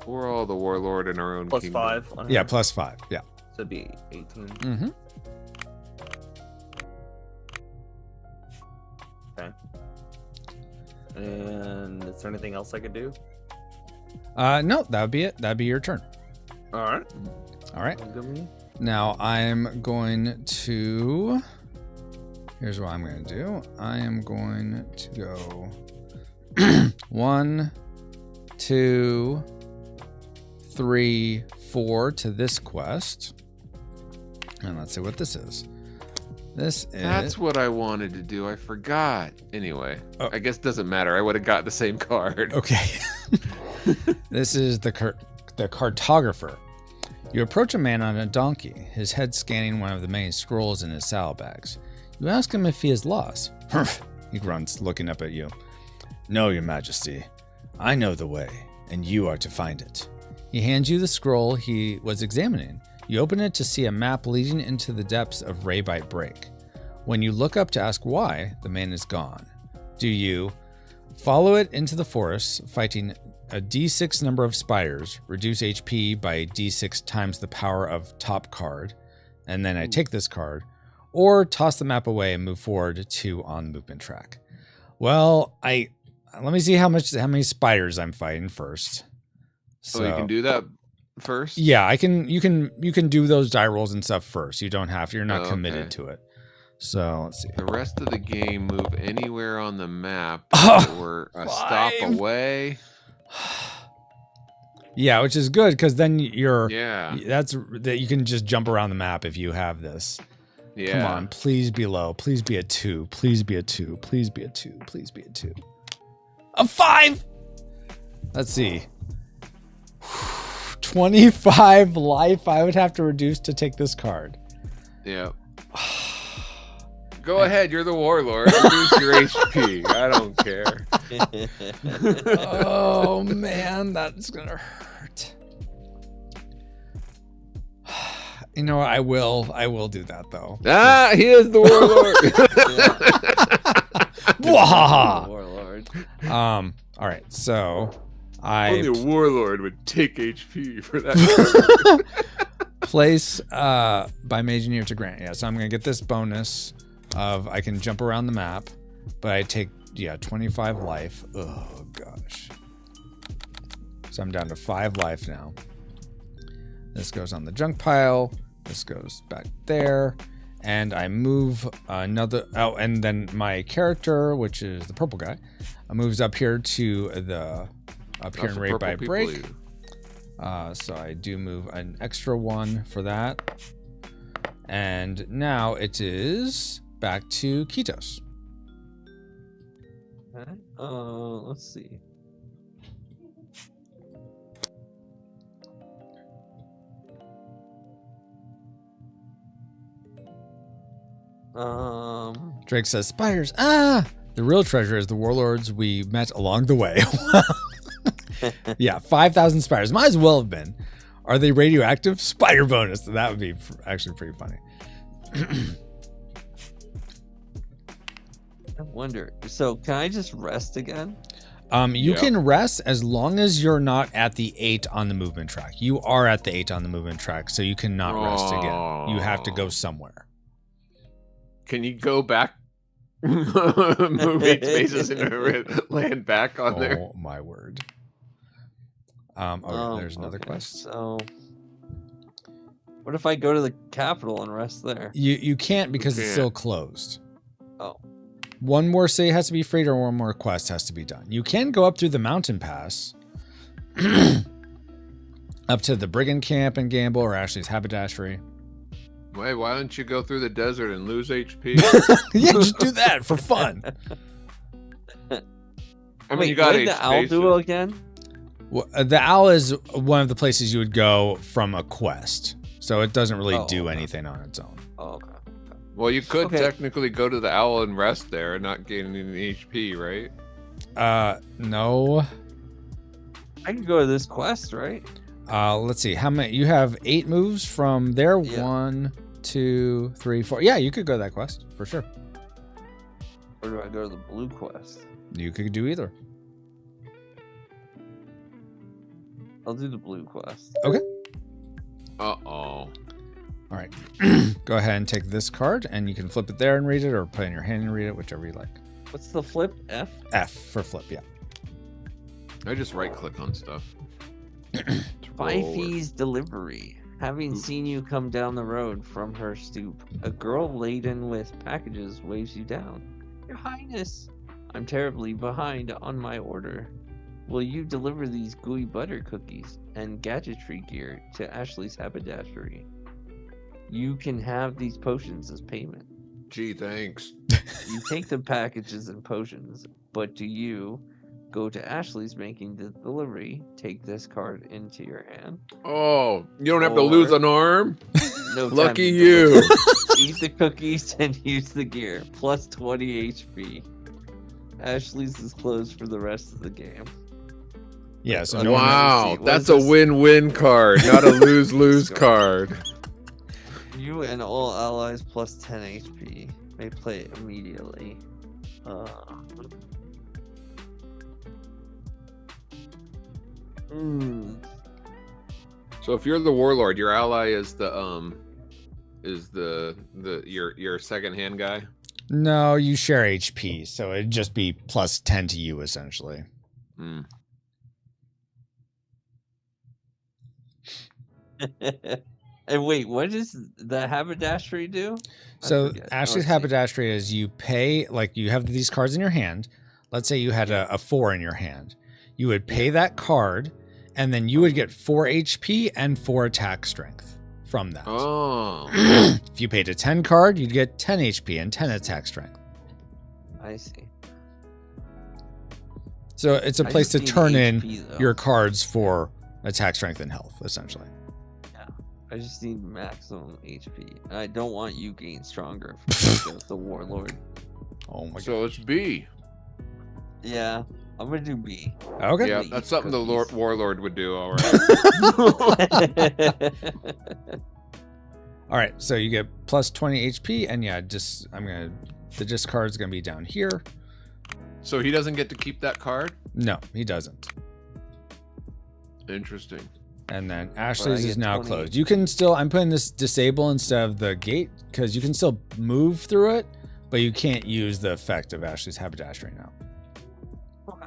We're all the Warlord in our own plus kingdom. 5. Yeah, plus 5. Yeah. So it'd be 18. Mm-hmm. Okay. And is there anything else I could do? No, that would be it. That'd be your turn. All right. Now I'm going to. Here's what I'm going to do. I am going to go 1, 2, 3, 4 to this quest. And let's see what this is. This is... That's what I wanted to do. I forgot. Anyway, Oh. I guess it doesn't matter. I would have got the same card. Okay. This is the cartographer. You approach a man on a donkey, his head scanning one of the many scrolls in his saddlebags. You ask him if he is lost. Humph, he grunts, looking up at you. No, your majesty. I know the way, and you are to find it. He hands you the scroll he was examining. You open it to see a map leading into the depths of Raybite Break. When you look up to ask why, the man is gone. Do you follow it into the forest, fighting a d6 number of spiders, reduce HP by d6 times the power of top card, and then I take this card, or toss the map away and move forward 2 on movement track? Well, let me see how many spiders I'm fighting first. So you can do that first? Yeah, you can do those die rolls and stuff first. You don't have to. You're not Oh, committed okay. to it. So let's see. The rest of the game, move anywhere on the map Oh, or a stop 5. away. Yeah, which is good because then you're that you can just jump around the map if you have this. Yeah. Come on, please be low. Please be a 2. Please be a 2. Please be a 2. Please be a 2. A 5. Let's see. 25 life I would have to reduce to take this card. Yeah. Go ahead, you're the warlord. Reduce your HP. I don't care. Oh man, that's gonna hurt. You know what? I will do that though. Ah, he is the warlord. Wahaha. Warlord. All right, so Only I a warlord would take HP for that. place by Mage Engineer to grant. Yeah, so I'm gonna get this bonus of I can jump around the map, but I take 25 life. Oh gosh. So I'm down to 5 life now. This goes on the junk pile. This goes back there. And I move another... Oh, and then my character, which is the purple guy, moves up here to the... Up here in Raid by Break. So I do move an extra 1 for that. And now it is back to Kitos. Okay. Let's see. Drake says, spiders, ah! The real treasure is the warlords we met along the way. Yeah, 5,000 spiders. Might as well have been. Are they radioactive? Spider bonus. That would be actually pretty funny. I wonder. So can I just rest again? You can rest as long as you're not at the 8 on the movement track. You are at the 8 on the movement track, so you cannot rest again. You have to go somewhere. Can you go back? Move 8 spaces and land back on there. Oh my word. Okay, there's another quest. So what if I go to the capital and rest there? You can't because it's still closed. Oh. One more city has to be freed or one more quest has to be done. You can go up through the mountain pass. Up to the brigand camp and gamble or Ashley's haberdashery. Wait, why don't you go through the desert and lose HP? Yeah, just do that for fun. I mean, you got what did the owl do again? Well, the owl is one of the places you would go from a quest. So it doesn't really do anything on its own. Oh, okay. Well, you could technically go to the owl and rest there and not gain any HP, right? No. I can go to this quest, right? Let's see. How many? You have 8 moves from there. Yeah. 1, 2, 3, 4. Yeah, you could go to that quest for sure. Or do I go to the blue quest? You could do either. I'll do the blue quest. Okay. Uh-oh. All right. Go ahead and take this card, and you can flip it there and read it, or put it in your hand and read it, whichever you like. What's the flip? F? F for flip, yeah. I just right-click on stuff. Fifey's delivery. Having seen you come down the road from her stoop, a girl laden with packages waves you down. Your Highness, I'm terribly behind on my order. Will you deliver these gooey butter cookies and gadgetry gear to Ashley's haberdashery? You can have these potions as payment. Gee, thanks. You take the packages and potions, but do you go to Ashley's making the delivery, take this card into your hand? Oh, you don't have to lose Or- an arm? No time Lucky to you. deliver. Eat the cookies and use the gear. Plus 20 HP. Ashley's is closed for the rest of the game. Yeah, so Okay. no one Wow, What that's is a this? win-win card, not a lose-lose Let's go. card. You and all allies plus 10 HP may play immediately. So if you're the warlord, your ally is the your second hand guy. No, you share HP, so it'd just be plus 10 to you essentially. Hmm. And wait, what does the haberdashery do? I So forget. Ashley's Let's see. haberdashery is you pay, like you have these cards in your hand. Let's say you had a 4 in your hand. You would pay that card, and then you would get 4 HP and 4 attack strength from that. Oh. If you paid a 10 card, you'd get 10 HP and 10 attack strength. I see. So it's a I place to just need turn in HP though. your cards for attack strength and health, essentially. I just need maximum HP. I don't want you getting stronger if you the warlord. Oh my So it's B. Yeah, I'm gonna do B. god. Okay. Yeah, Eat that's something the cookies. warlord would do. All right. All right, so you get plus 20 HP, and yeah, the discard's gonna be down here. So he doesn't get to keep that card? No, he doesn't. Interesting. And then Ashley's I is get now 20. closed. You can still, I'm putting this disable instead of the gate because you can still move through it, but you can't use the effect of Ashley's haberdashery now. Okay.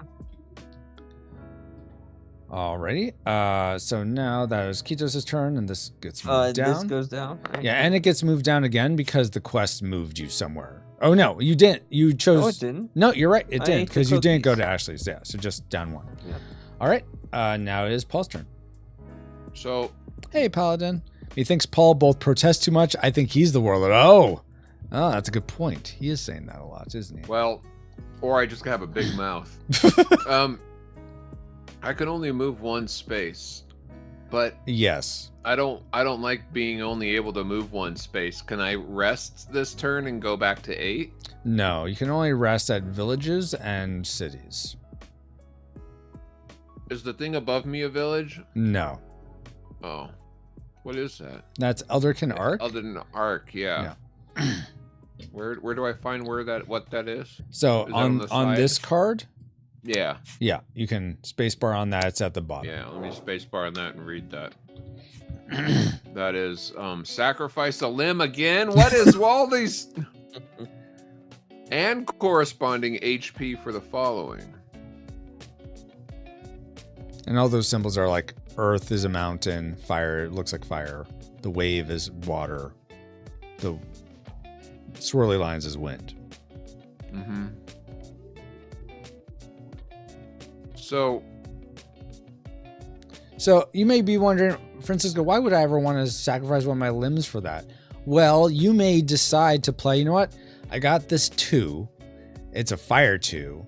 Alrighty. So now that is Kitos' turn, and this gets moved down. This goes down. Right? Yeah, and it gets moved down again because the quest moved you somewhere. Oh no, you didn't. You chose. No, it didn't. No, you're right. It I didn't ate the because you didn't go cookies. to Ashley's. Yeah, so just down one. Yeah. All right. Now it is Paul's turn. So Hey, Paladin. He thinks Paul both protests too much. I think he's the warlord. Oh, that's a good point. He is saying that a lot, isn't he? well, or I just have a big mouth. I can only move one space, but Yes. I don't like being only able to move one space. Can I rest this turn and go back to 8? No, you can only rest at villages and cities. Is the thing above me a village? No, Oh. What is that? that's Elderkin Arc. Other than Arc, yeah. Where do I find what that is? So Is that on the on this side? card, Yeah. yeah, you can spacebar on that. It's at the bottom. Yeah, let me spacebar on that and read that. That is sacrifice a limb again. What is all these and corresponding HP for the following? And all those symbols are like earth is a mountain, fire it looks like fire, the wave is water, the swirly lines is wind. Mm-hmm. So So you may be wondering, Francisco, why would I ever want to sacrifice one of my limbs for that? Well, you may decide to play, you know what? I got this 2. It's a fire 2.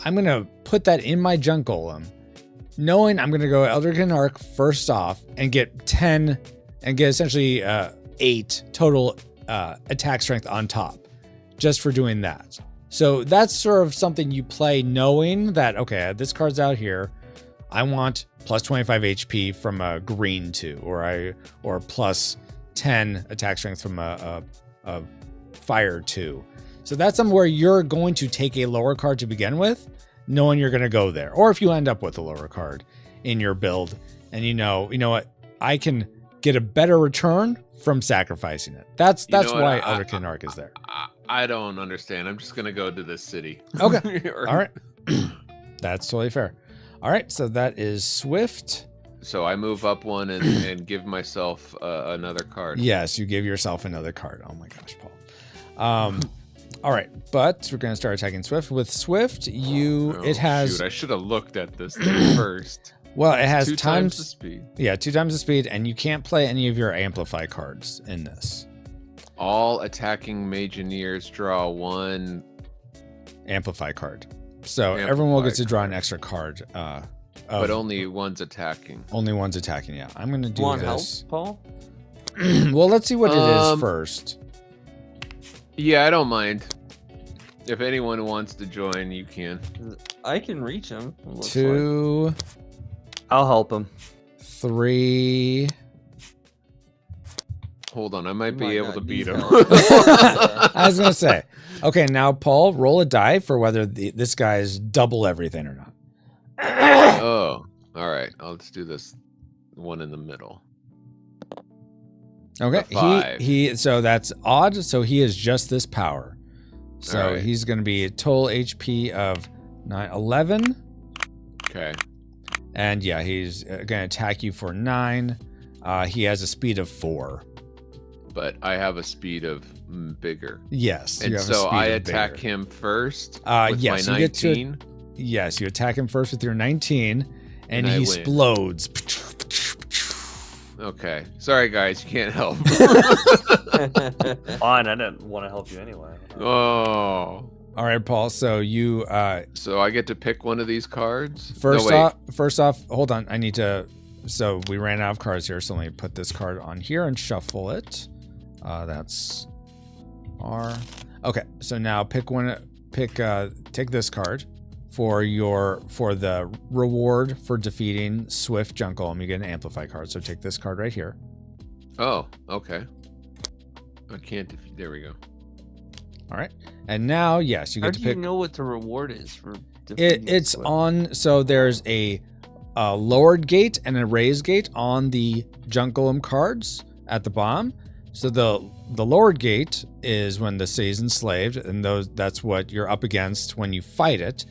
I'm going to put that in my junk golem, knowing I'm going to go Elderkin Arc first off and get 10 and get essentially 8 total attack strength on top just for doing that. So that's sort of something you play knowing that, okay, this card's out here. I want plus 25 HP from a green 2, or plus 10 attack strength from a fire 2. So that's something where you're going to take a lower card to begin with, knowing you're going to go there. Or if you end up with a lower card in your build and you know what, I can get a better return from sacrificing it. That's You know what, why Elderkin Arc is there. I don't understand. I'm just gonna go to this city. Okay. All right. That's totally fair. All right, so that is Swift. So I move up one and give myself another card. Yes, you give yourself another card. Oh my gosh, Paul. All right, but we're gonna start attacking Swift. With Swift, it has. Shoot, I should have looked at this thing first. Well, it has 2 times the speed. Yeah, 2 times the speed, and you can't play any of your amplify cards in this. All attacking Magineers draw one. Amplify card. So everyone will get to draw an card. extra card. But only one's attacking. Only one's attacking, yeah. I'm going to do Want this. help, Paul? Well, let's see what it is first. Yeah, I don't mind. If anyone wants to join, you can. I can reach him. 2, I'll help him. 3. Hold on, I might You be might able not to need beat him. help. I was going to say. Okay, now, Paul, roll a die for whether this guy's double everything or not. Oh, all right. Let's do this one in the middle. Okay, A 5. so that's odd. So he is just this power. So All right. he's going to be a total HP of 11. Okay. And yeah, he's going to attack you for 9. He has a speed of 4. But I have a speed of bigger. Yes. And you have a so speed I of attack bigger. him first with yes, my you get to 19. Yes, you attack him first with your 19, and I he win. explodes. Okay. Sorry, guys. You can't help. Fine, I didn't want to help you anyway. Oh. All right, Paul. So you So I get to pick one of these cards? first no, wait. off, hold on. I need to. So we ran out of cards here, so let me put this card on here and shuffle it. That's R. Okay, so now pick one. Take this card for the reward for defeating Swift Junkolum. You get an amplify card. So take this card right here. Oh, okay. I can't defeat. There we go. All right, and now yes, you How get do to pick. you know what the reward is for defeating It's Swift? on. So there's a lowered gate and a raised gate on the Junkolum cards at the bottom. So the lowered gate is when the city's enslaved, and that's what you're up against when you fight it.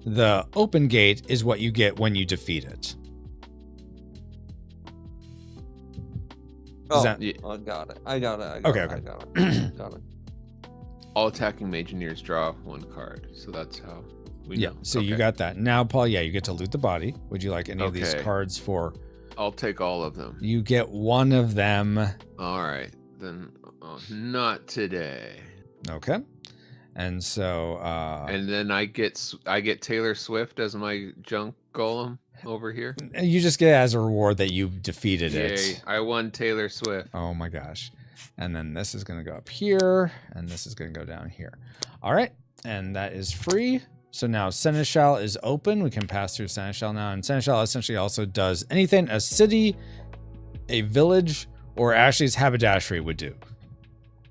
The open gate is what you get when you defeat it. Oh, that- I got it. I got it. Okay. I got it. Got it. All attacking Magineers draw one card. So that's how we Yeah. know. So you Okay. got that. Now, Paul, you get to loot the body. Would you like any of these Okay. cards for? I'll take all of them. You get one of them. All right. Then not today. Okay. And so And then I get Taylor Swift as my junk golem over here. you just get it as a reward that you defeated Yay! it. I won Taylor Swift. Oh my gosh. And then this is going to go up here, and this is going to go down here. All right. And that is free. So now Seneschal is open. We can pass through Seneschal now. And Seneschal essentially also does anything a city, a village, or Ashley's haberdashery would do.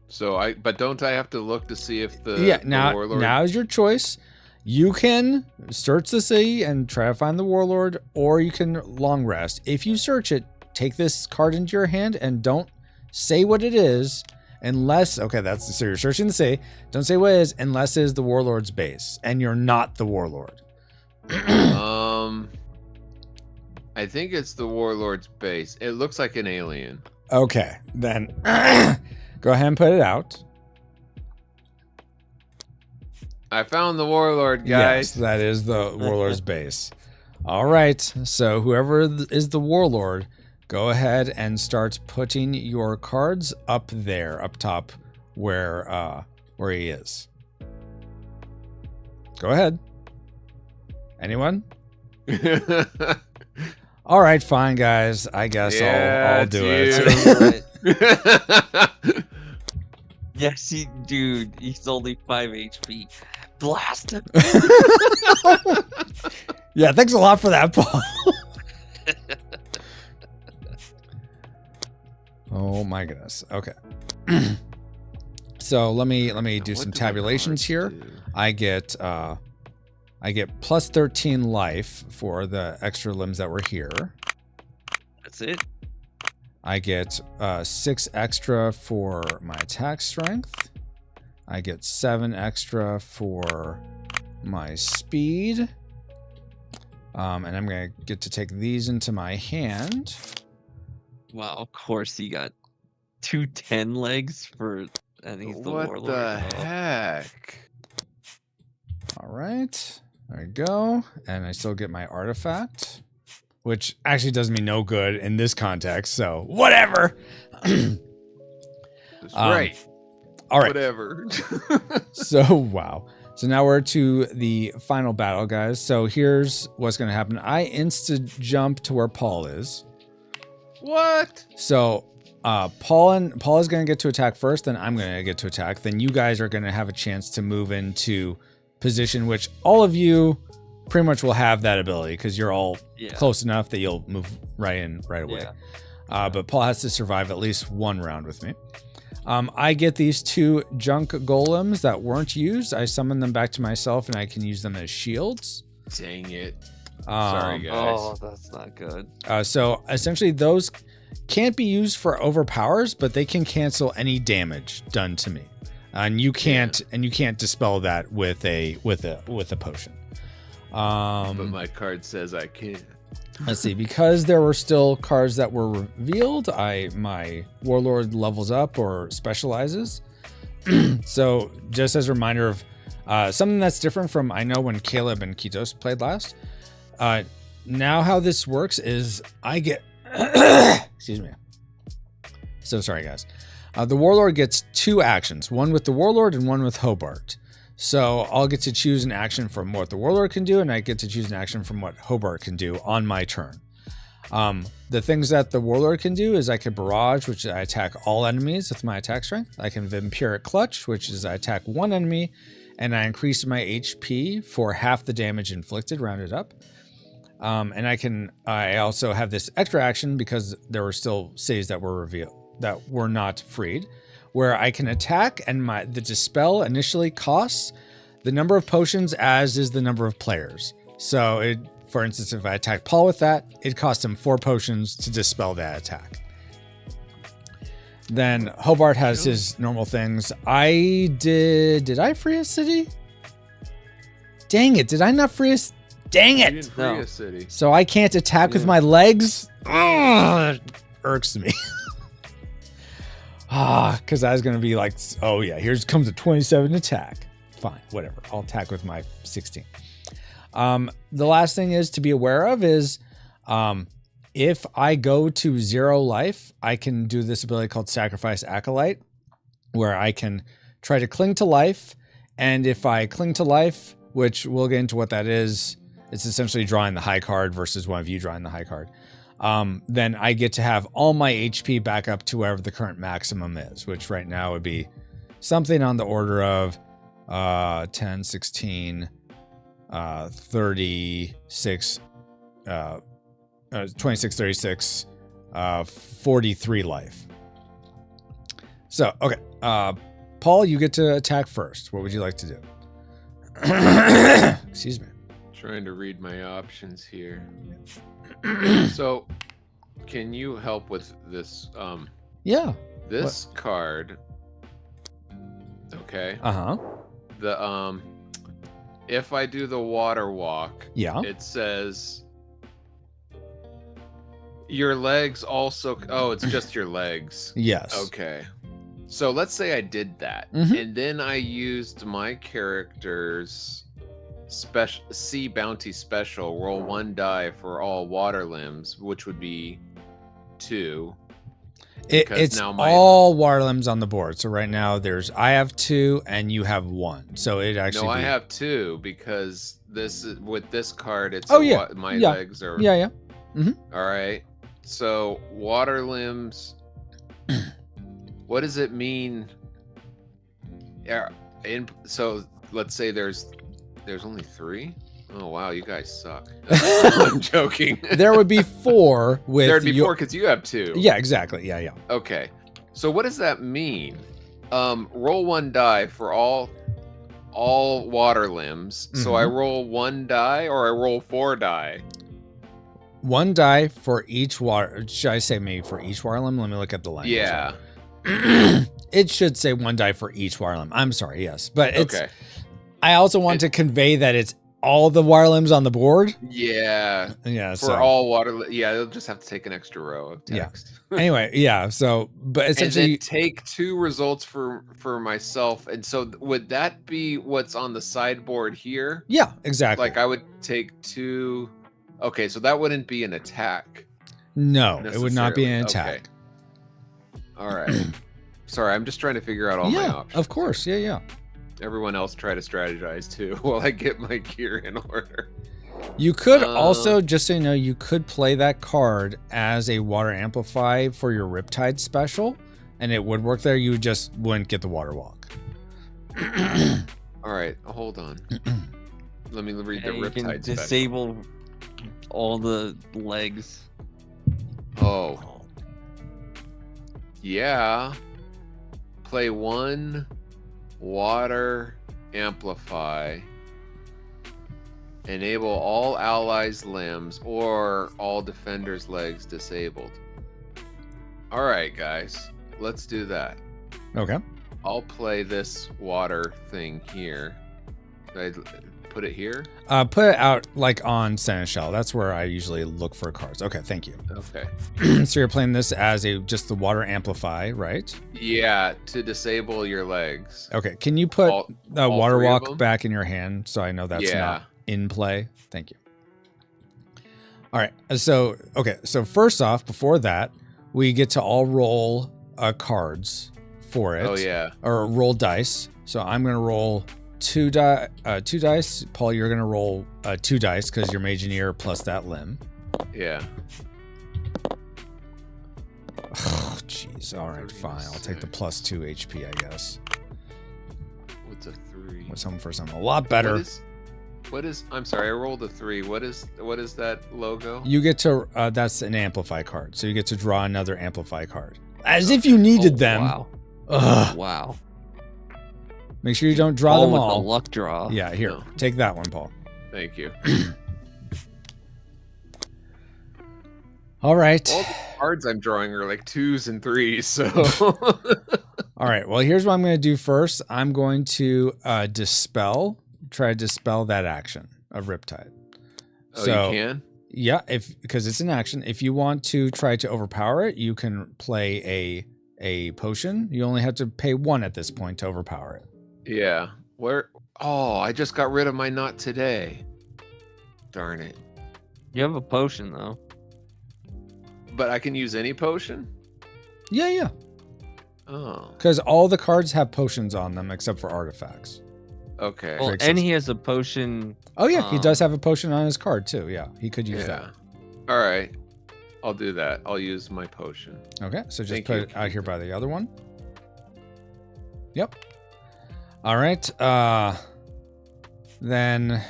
So but don't I have to look to see if the Yeah, the now warlord... is your choice. You can search the city and try to find the warlord, or you can long rest. If you search it, take this card into your hand and don't say what it is unless, so you're searching the city. Don't say what it is unless it is the warlord's base and you're not the warlord. I think it's the warlord's base. It looks like an alien. Okay, then go ahead and put it out. I found the warlord, Yes, guys. that is the warlord's base. All right, so whoever is the warlord, go ahead and start putting your cards up there, up top, where he is. Go ahead. Anyone? All right, fine, guys. I guess I'll do it. it. Yes, dude. He's only 5 HP. Blast him. Yeah, thanks a lot for that, Paul. Oh my goodness. Okay. So let me do some tabulations here. I get plus 13 life for the extra limbs that were here. That's it. I get 6 extra for my attack strength. I get 7 extra for my speed. And I'm gonna get to take these into my hand. Wow, of course he got 2 10 legs for, and he's the What warlord. the Oh. heck? All right, there we go. And I still get my artifact, which actually does me no good in this context. So whatever. That's right. All right. Whatever. So, wow. So now we're to the final battle, guys. So here's what's going to happen. I insta-jump to where Paul is. What? So Paul is going to get to attack first, then I'm going to get to attack. Then you guys are going to have a chance to move into position, which all of you pretty much will have that ability because you're all close enough that you'll move right in right away. But Paul has to survive at least one round with me. I get these 2 junk golems that weren't used. I summon them back to myself and I can use them as shields. Dang it. Sorry, guys. Oh, that's not good. So essentially those can't be used for overpowers, but they can cancel any damage done to me. And you can't dispel that with a potion. But my card says I can't. Let's see, because there were still cards that were revealed, my Warlord levels up or specializes. So just as a reminder of something that's different from, I know when Caleb and Kitos played last, now how this works is I get, excuse me. So sorry guys. The Warlord gets 2 actions, one with the Warlord and one with Hobart. So I'll get to choose an action from what the Warlord can do, and I get to choose an action from what Hobart can do on my turn. The things that the Warlord can do is I can Barrage, which I attack all enemies with my attack strength. I can Vampiric Clutch, which is I attack one enemy, and I increase my HP for half the damage inflicted, rounded up. And I also have this extra action because there were still cities that were revealed that were not freed, where I can attack, and the dispel initially costs the number of potions as is the number of players. So for instance, if I attack Paul with that, it costs him 4 potions to dispel that attack. Then Hobart has his normal things. Did I free a city? Dang it, did I not free a Dang You it! didn't free a city. So I can't attack with my legs? Ugh, irks me. Because I was going to be like, oh yeah, here comes a 27 attack. Fine, whatever. I'll attack with my 16. The last thing is to be aware of is if I go to 0 life, I can do this ability called Sacrifice Acolyte, where I can try to cling to life. And if I cling to life, which we'll get into what that is, it's essentially drawing the high card versus one of you drawing the high card. Then I get to have all my HP back up to wherever the current maximum is, which right now would be something on the order of 10, 16, 36, 26, 36, 43 life. So, okay. Paul, you get to attack first. What would you like to do? Excuse me. Trying to read my options here. So, can you help with this? Yeah. This card. Okay. The if I do the water walk, it says your legs also. Oh, it's just your legs. Yes. Okay. So let's say I did that, and then I used my character's C bounty special, roll 1 die for all water limbs, which would be 2. It's all water limbs on the board. So right now I have 2 and you have 1. So it actually. No, I have 2 because this is with this card. It's my legs are. Yeah. All right. So water limbs. What does it mean? Yeah. So let's say there's only 3. Oh wow, you guys suck. I'm joking. There would be 4 with. There'd be 4 because you have 2. Yeah, exactly. Yeah. Okay. So what does that mean? Roll 1 die for all water limbs. So I roll 1 die or I roll 4 die. 1 die for each water. Should I say maybe for each water limb? Let me look at the language. Yeah. It should say 1 die for each water limb. I'm sorry. Yes, but it's. Okay. I also want to convey that it's all the water limbs on the board. Yeah. Yeah. For all water. Yeah, they'll just have to take an extra row of text. Yeah. Anyway, yeah. So, but essentially, and then take 2 results for myself. And so, would that be what's on the sideboard here? Yeah, exactly. Like I would take 2. Okay, so that wouldn't be an attack. No, it would not be an attack. Okay. All right. Sorry, I'm just trying to figure out all my Yeah, options. of course. Yeah. Everyone else try to strategize too while I get my gear in order. You could also, just so you know, you could play that card as a water amplify for your Riptide special, and it would work there. You just wouldn't get the water walk. All right, hold on. Let me read the You can Riptide special. disable all the legs. Oh. Yeah. Play 1 water amplify. Enable all allies' limbs or all defenders' legs disabled. All right, guys. Let's do that. Okay. I'll play this water thing here. Did I put it here? Put it out like on Seneschal. That's where I usually look for cards. Okay, thank you. Okay. So you're playing this as just the water amplify, right? Yeah, to disable your legs. Okay. Can you put the all water 3 of walk them? back in your hand so I know that's not in play? Thank you. All right. So, okay. So first off, before that, we get to all roll cards for it. Oh yeah. Or roll dice. So I'm going to roll 2 dice. Paul, you're going to roll 2 dice because you're Mageneer plus that limb. Yeah. Oh, jeez. All right, fine. I'll take the plus 2 HP, I guess. What's a 3? What's something for something a lot better. What is I'm sorry, I rolled a 3. What is that logo? You get to that's an amplify card. So you get to draw another amplify card. As if you needed them. Wow. Ugh. Wow. Make sure you don't draw Paul them with all. the luck draw. Yeah, here. No. Take that one, Paul. Thank you. All right. All the cards I'm drawing are like 2s and 3s, so All right. Well, here's what I'm going to do first. I'm going to try to dispel that action of Riptide. Oh, you can? Yeah, because it's an action. If you want to try to overpower it, you can play a potion. You only have to pay 1 at this point to overpower it. Yeah. Where? Oh, I just got rid of my not today. Darn it. You have a potion though. But I can use any potion? Yeah. Oh. Because all the cards have potions on them except for artifacts. Okay. Well, Makes and sense. he has a potion. Oh yeah, he does have a potion on his card too. Yeah, he could use that. All right. I'll do that. I'll use my potion. Okay, so just Thank put you. it out here by the other one. Yep. All right. Then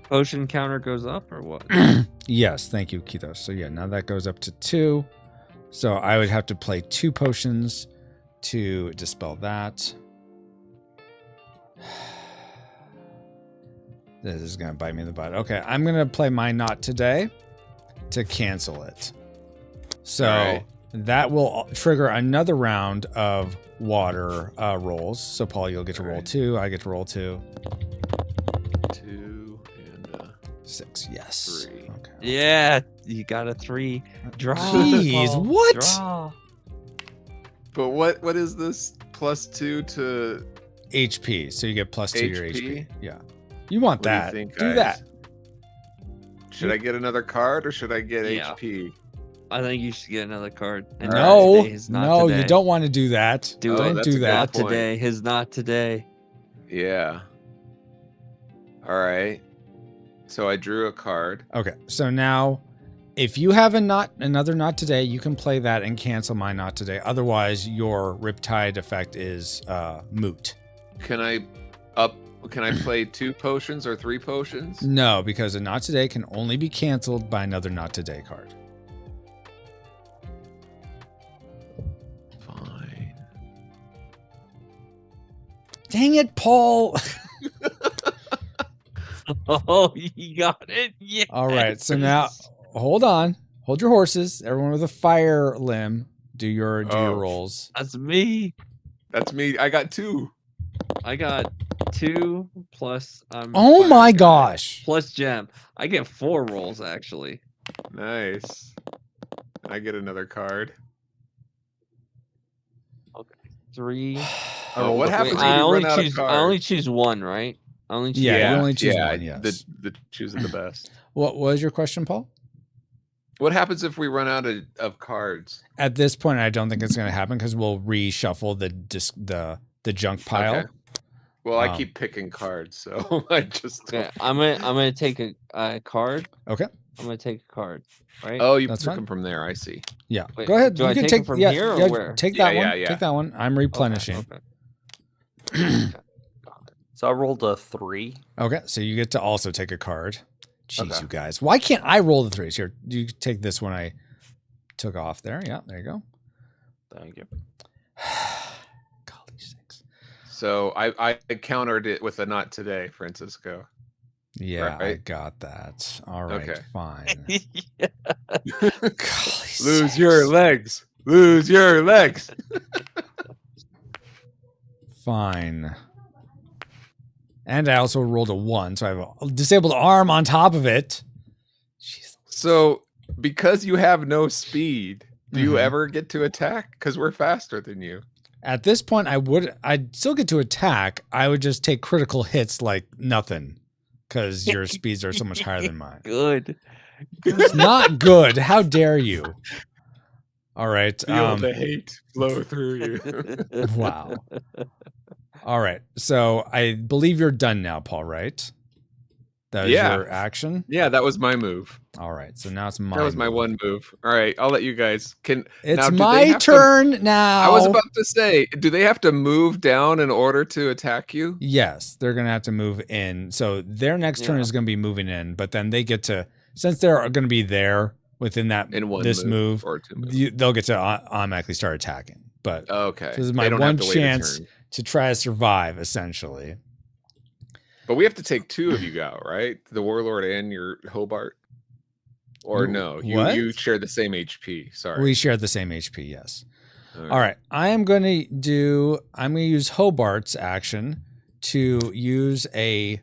Potion counter goes up or what? yes, thank you, Kitos. So yeah, now that goes up to 2. So I would have to play 2 potions to dispel that. This is gonna bite me in the butt. Okay, I'm gonna play my not today to cancel it. So Alright. that will trigger another round of water rolls. So Paul, you'll get to roll Alright. 2. I get to roll 2. 2 and 6. Yes. 3. Okay. Yeah, you got a 3. Draw. Jeez, Paul, what? Draw. But what is this +2 to HP. So you get plus 2 to your HP? HP. Yeah. You want What do you that? think, Do guys? that. Should I get another card or should I get Yeah. HP? I think you should get another card. And No, today is not no, today. you don't want to do that. Do Don't it. that's do a good that. Not point. today. His not today. Yeah. All right. So I drew a card. Okay, so now if you have another not today, you can play that and cancel my not today. Otherwise, your Riptide effect is moot. Can I play 2 potions or 3 potions? No, because a not today can only be canceled by another not today card. Fine. Dang it, Paul. Oh, you got it. Yeah. All right, so now hold on. Hold your horses. Everyone with a fire limb, do your rolls. That's me. That's me. I got 2. I got 2 plus. Oh my gosh. Plus gem. I get 4 rolls actually. Nice. I get another card. 3. Oh, what happens Wait, when I you only run out of choose. I cards? only choose 1, right? I only choose Yeah, one. you only choose one, yes. The choosing the best. What was your question, Paul? What happens if we run out of cards? At this point, I don't think it's going to happen because we'll reshuffle the junk pile. Okay. Well, I keep picking cards, so I just. Okay, I'm gonna take a card. Okay. I'm gonna take a card. Right. Oh, you That's pick fine. them from there. I see. Yeah. Wait, Go ahead. do You I can take take it from yeah, here or yeah, where? Take Yeah, that one. yeah. Take that one. I'm replenishing. Okay. So I rolled a 3. Okay, so you get to also take a card. Jeez, Okay. you guys. Why can't I roll the 3s? Here, you take this one I took off there. Yeah, there you go. Thank you. Golly sakes. So I countered it with a not today, Francisco. Yeah, I Right. got that. All right, Okay. fine. Yeah. Golly Lose sakes. your legs. Lose your legs. Fine. And I also rolled a 1, so I have a disabled arm on top of it. Jeez. So because you have no speed, do you Mhm. ever get to attack? Because we're faster than you. At this point, I'd still get to attack. I would just take critical hits like nothing because your speeds are so much higher than mine. Good. It's not good. How dare you? All right. Feel the hate flow through you. Wow. All right. So I believe you're done now, Paul, right? That was Yeah. your action? Yeah, that was my move. All right. So now it's my That was my move. one move. All right, I'll let you guys. It's now, do they my have to- turn now. I was about to say, do they have to move down in order to attack you? Yes, they're going to have to move in. So their next turn Yeah. is going to be moving in, but then they get to, since they're going to be there within that In one this move, or two moves. they'll get to automatically start attacking. But Okay. this is They my don't have one to wait a chance turn. to try to survive, essentially. But we have to take 2 of you out, right? The Warlord and your Hobart? Or no, What? you share the same HP. Sorry. We share the same HP, yes. All right. I'm going to use Hobart's action to use a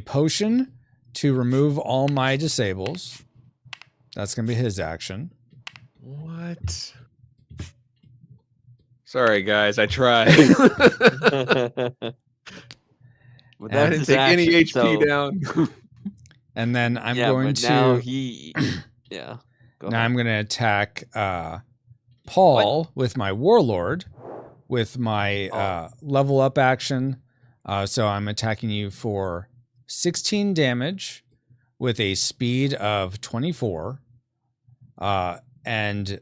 potion to remove all my disables. That's going to be his action. What? Sorry, guys. I tried. But I that's didn't his take any action, HP so- down. And then I'm yeah, going but to now he. Yeah. Go now ahead. I'm going to attack Paul with my Warlord with my level up action. So I'm attacking you for 16 damage with a speed of 24. And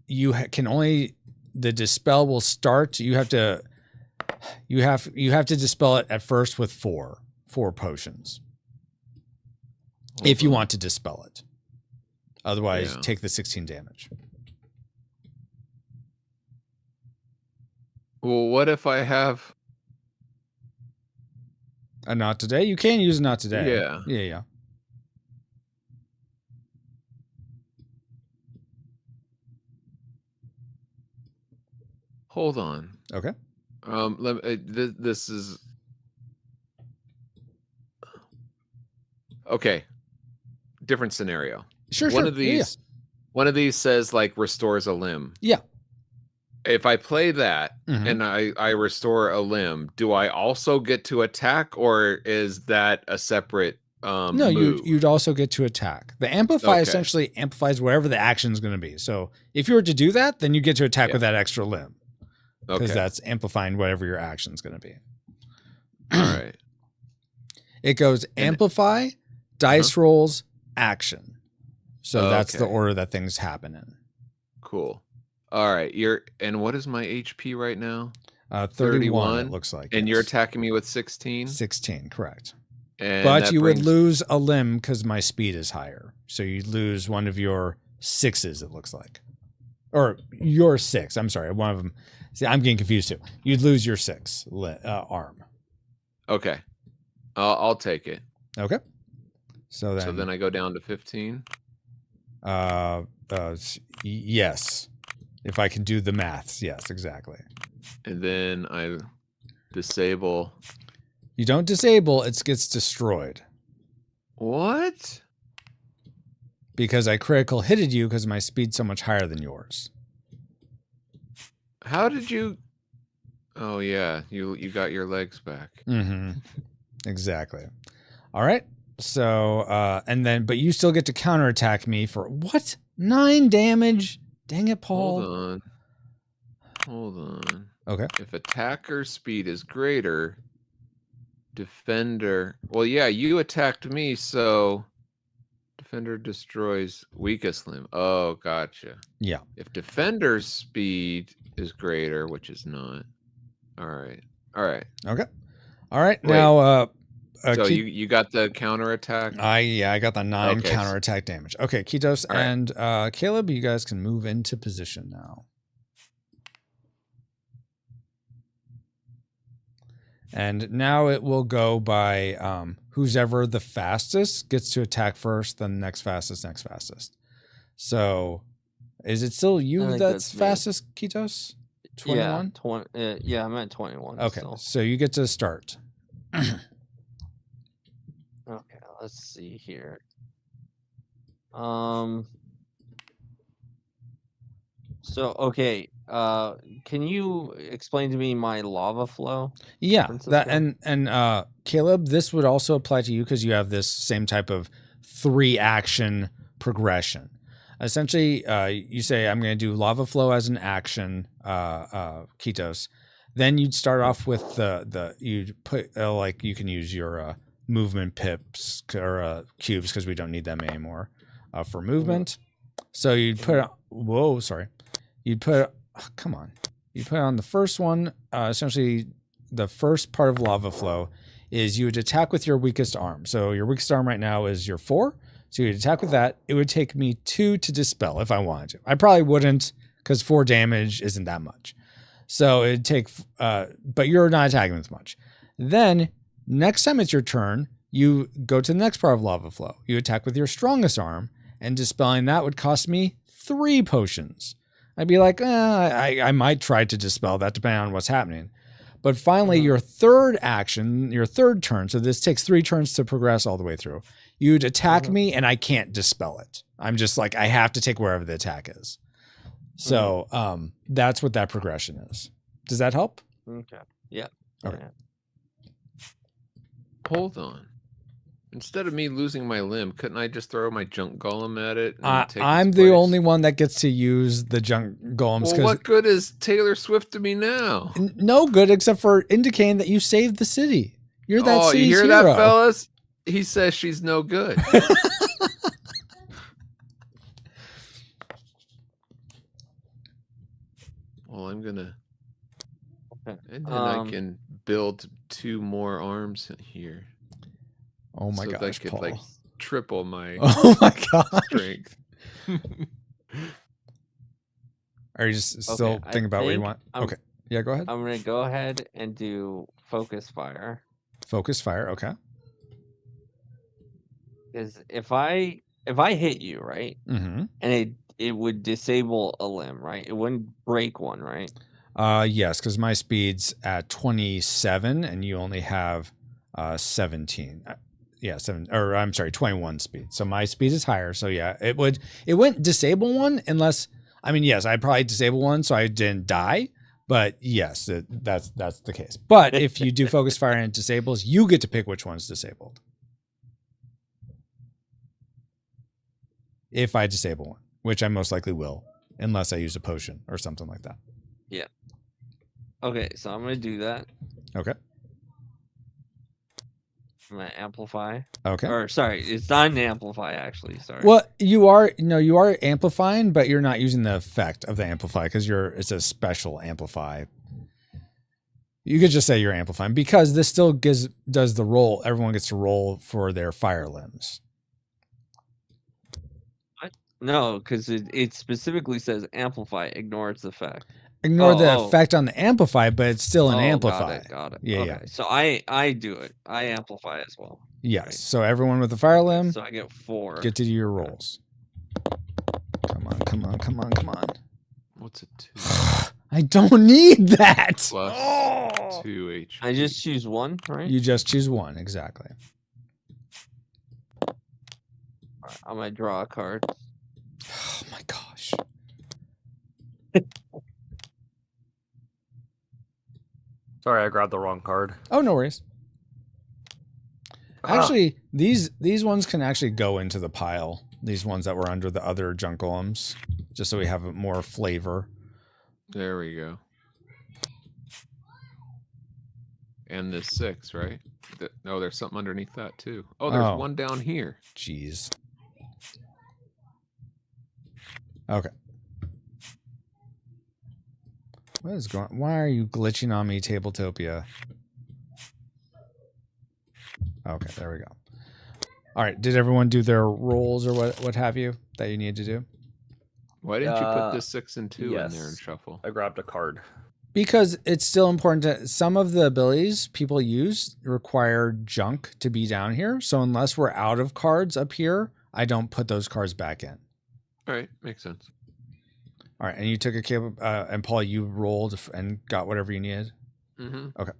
you can only, the dispel will start. You have to dispel it at first with four potions. If you want to dispel it. Otherwise, Yeah. take the 16 damage. Well, what if I have... A not today? You can use a not today. Yeah. Yeah. Hold on. Okay. This is... Okay. Different scenario. Sure. One of these says like restores a limb. Yeah. If I play that Mhm. and I restore a limb, do I also get to attack, or is that a separate No, move? you'd also get to attack. The amplify Okay. essentially amplifies whatever the action is going to be. So if you were to do that, then you get to attack Yeah. with that extra limb because Okay. that's amplifying whatever your action is going to be. All right. It goes amplify, dice rolls, action. So that's the Okay. order that things happen in. Cool. All right. And what is my HP right now? 31, 31, it looks like. And you're yes. attacking me with 16. 16, correct. And But that you would brings- lose a limb because my speed is higher. So you'd lose one of your 6s, it looks like. Or your 6. I'm sorry. One of them. See, I'm getting confused too. You'd lose your 6 arm. Okay. I'll take it. Okay. So then I go down to 15. yes. If I can do the maths. Yes, exactly. And then I disable. You don't disable, it gets destroyed. What? Because I critical hitted you because my speed's so much higher than yours. How did you... Oh, yeah. You got your legs back. Mm-hmm. Exactly. All right. So, and then, but you still get to counterattack me for what? 9 damage? Dang it, Paul. Hold on. Okay. If attacker speed is greater, defender. Well, yeah, you attacked me, so defender destroys weakest limb. Oh, gotcha. Yeah. If defender's speed is greater, which is not. All right. Okay. All right. Wait. Now, So you got the counterattack? I got the 9 Okay. counterattack damage. Okay, Kitos All right. and Caleb, you guys can move into position now. And now it will go by who's ever the fastest gets to attack first, then next fastest. So, is it still I you think that's that's me. fastest, Kitos? 21? Yeah, I'm at 21. Okay, Still. so you get to start. Okay, let's see here. So okay, can you explain to me my lava flow? Yeah, Princess that one? and Caleb, this would also apply to you because you have this same type of 3 action progression. Essentially, you say I'm going to do lava flow as an action, Kitos. Then you'd start off with the you'd put like you can use your movement pips or cubes because we don't need them anymore for movement. So you'd put you'd put you put on the first one. Essentially, the first part of lava flow is you would attack with your weakest arm. So your weakest arm right now is your 4. So you'd attack with that. It would take me 2 to dispel if I wanted to. I probably wouldn't because 4 damage isn't that much. So it'd take, but you're not attacking with much. Then next time it's your turn, you go to the next part of lava flow. You attack with your strongest arm, and dispelling that would cost me 3 potions. I'd be like, I might try to dispel that depending on what's happening. But finally, your third action, your third turn, so this takes 3 turns to progress all the way through. You'd attack me, and I can't dispel it. I'm just like, I have to take wherever the attack is. So that's what that progression is. Does that help? Okay. Yeah. Okay. Yeah. Hold on. Instead of me losing my limb, couldn't I just throw my junk golem at it? And take I'm its the place? only one that gets to use the junk golems. Well, what good is Taylor Swift to me now? No good except for indicating that you saved the city. You're that Oh, you city's hear hero. that, fellas? He says she's no good. Well, I'm gonna, Okay. and then I can build 2 more arms here. Oh my so gosh, that could Paul. like triple my Oh my gosh. strength. Are you just still I thinking about what you think want? I'm- Okay. Yeah, go ahead. I'm gonna go ahead and do focus fire. Focus fire. Okay. Because if I hit you, right, Mm-hmm. and it would disable a limb, right? It wouldn't break one, right? Yes, because my speed's at 27 and you only have 17. Yeah, 21 speed. So my speed is higher. So yeah, it wouldn't disable one unless, I mean, yes, I'd probably disable one so I didn't die. But yes, that's the case. But if you do focus fire and it disables, you get to pick which one's disabled. If I disable one, which I most likely will, unless I use a potion or something like that. Yeah. Okay, so I'm gonna do that. Okay. I'm gonna amplify. Okay. Or sorry, it's not an amplify actually. Sorry. Well, you are amplifying, but you're not using the effect of the amplify because it's a special amplify. You could just say you're amplifying because this still does the roll. Everyone gets to roll for their fire limbs. No, because it specifically says amplify. Ignore its effect. Ignore the effect on the amplify, but it's still an amplify. Got it. Yeah, okay. yeah. So I do it. I amplify as well. Yes. Right. So everyone with a fire limb, So I get 4. get to do your rolls. Come on. What's a 2? I don't need that. Plus 2 HP. I just choose 1, right? You just choose one, exactly. Alright, I'm gonna draw a card. Oh my gosh. Sorry, I grabbed the wrong card. Oh, no worries. Actually, these ones can actually go into the pile. These ones that were under the other junk golems, just so we have more flavor. There we go. And this 6, right? No, there's something underneath that too. Oh, there's one down here. Jeez. Okay. What is going? Why are you glitching on me, Tabletopia? Okay, there we go. All right, did everyone do their rolls or what have you that you needed to do? Why didn't you put this 6 and 2 in there yes. and shuffle? I grabbed a card. Because it's still important to some of the abilities people use require junk to be down here. So unless we're out of cards up here, I don't put those cards back in. All right, makes sense. All right, and you took a cable, and Paul, you rolled and got whatever you needed. Mm-hmm. Okay.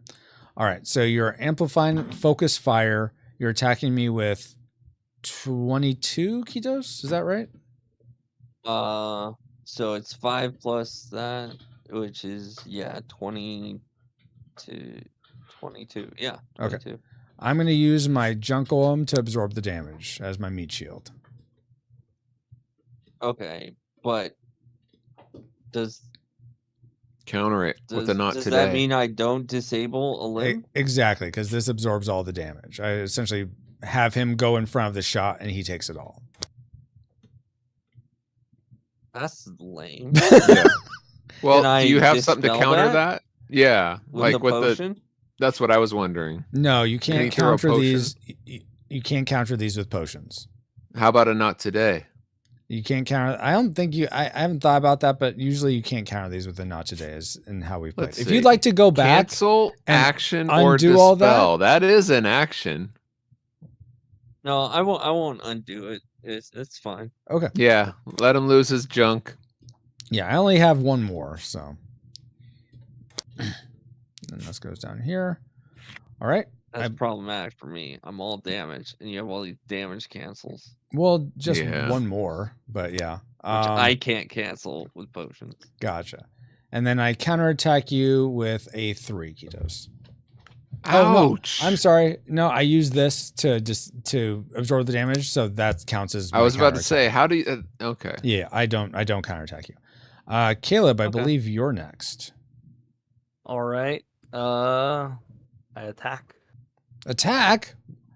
All right, so you're amplifying focus fire. You're attacking me with 22 Kitos. Is that right? So it's 5 plus that, which is 22. Yeah. 22. Okay. I'm going to use my junk golem to absorb the damage as my meat shield. Okay, but does counter it with a not does today? Does that mean I don't disable a limb? Exactly, because this absorbs all the damage. I essentially have him go in front of the shot, and he takes it all. That's lame. Yeah. Well, Can do you I have something to dispel counter that? Yeah, With like the with potion? That's what I was wondering. No, you Can can't you throw a counter potion? these. You can't counter these with potions. How about a not today? You can't counter. I don't think you. I haven't thought about that, but usually you can't counter these with the not today, is in how we play. Let's If see. you'd like to go back, Cancel, and action, or undo dispel. all that? That is an action. No, I won't undo it. It's fine. Okay. Yeah, let him lose his junk. Yeah, I only have one more, so. And this goes down here. All right. That's problematic for me. I'm all damaged, and you have all these damage cancels, Well, just Yeah. one more, but yeah. which I can't cancel with potions. Gotcha. And then I counterattack you with a 3 Kitos. Oh, Ouch! no. I'm sorry. No, I use this to absorb the damage, so that counts as. I was about to counterattack. say, how do you? Okay. Yeah, I don't counterattack you. Caleb, I Okay. believe you're next. All right. I attack. Attack?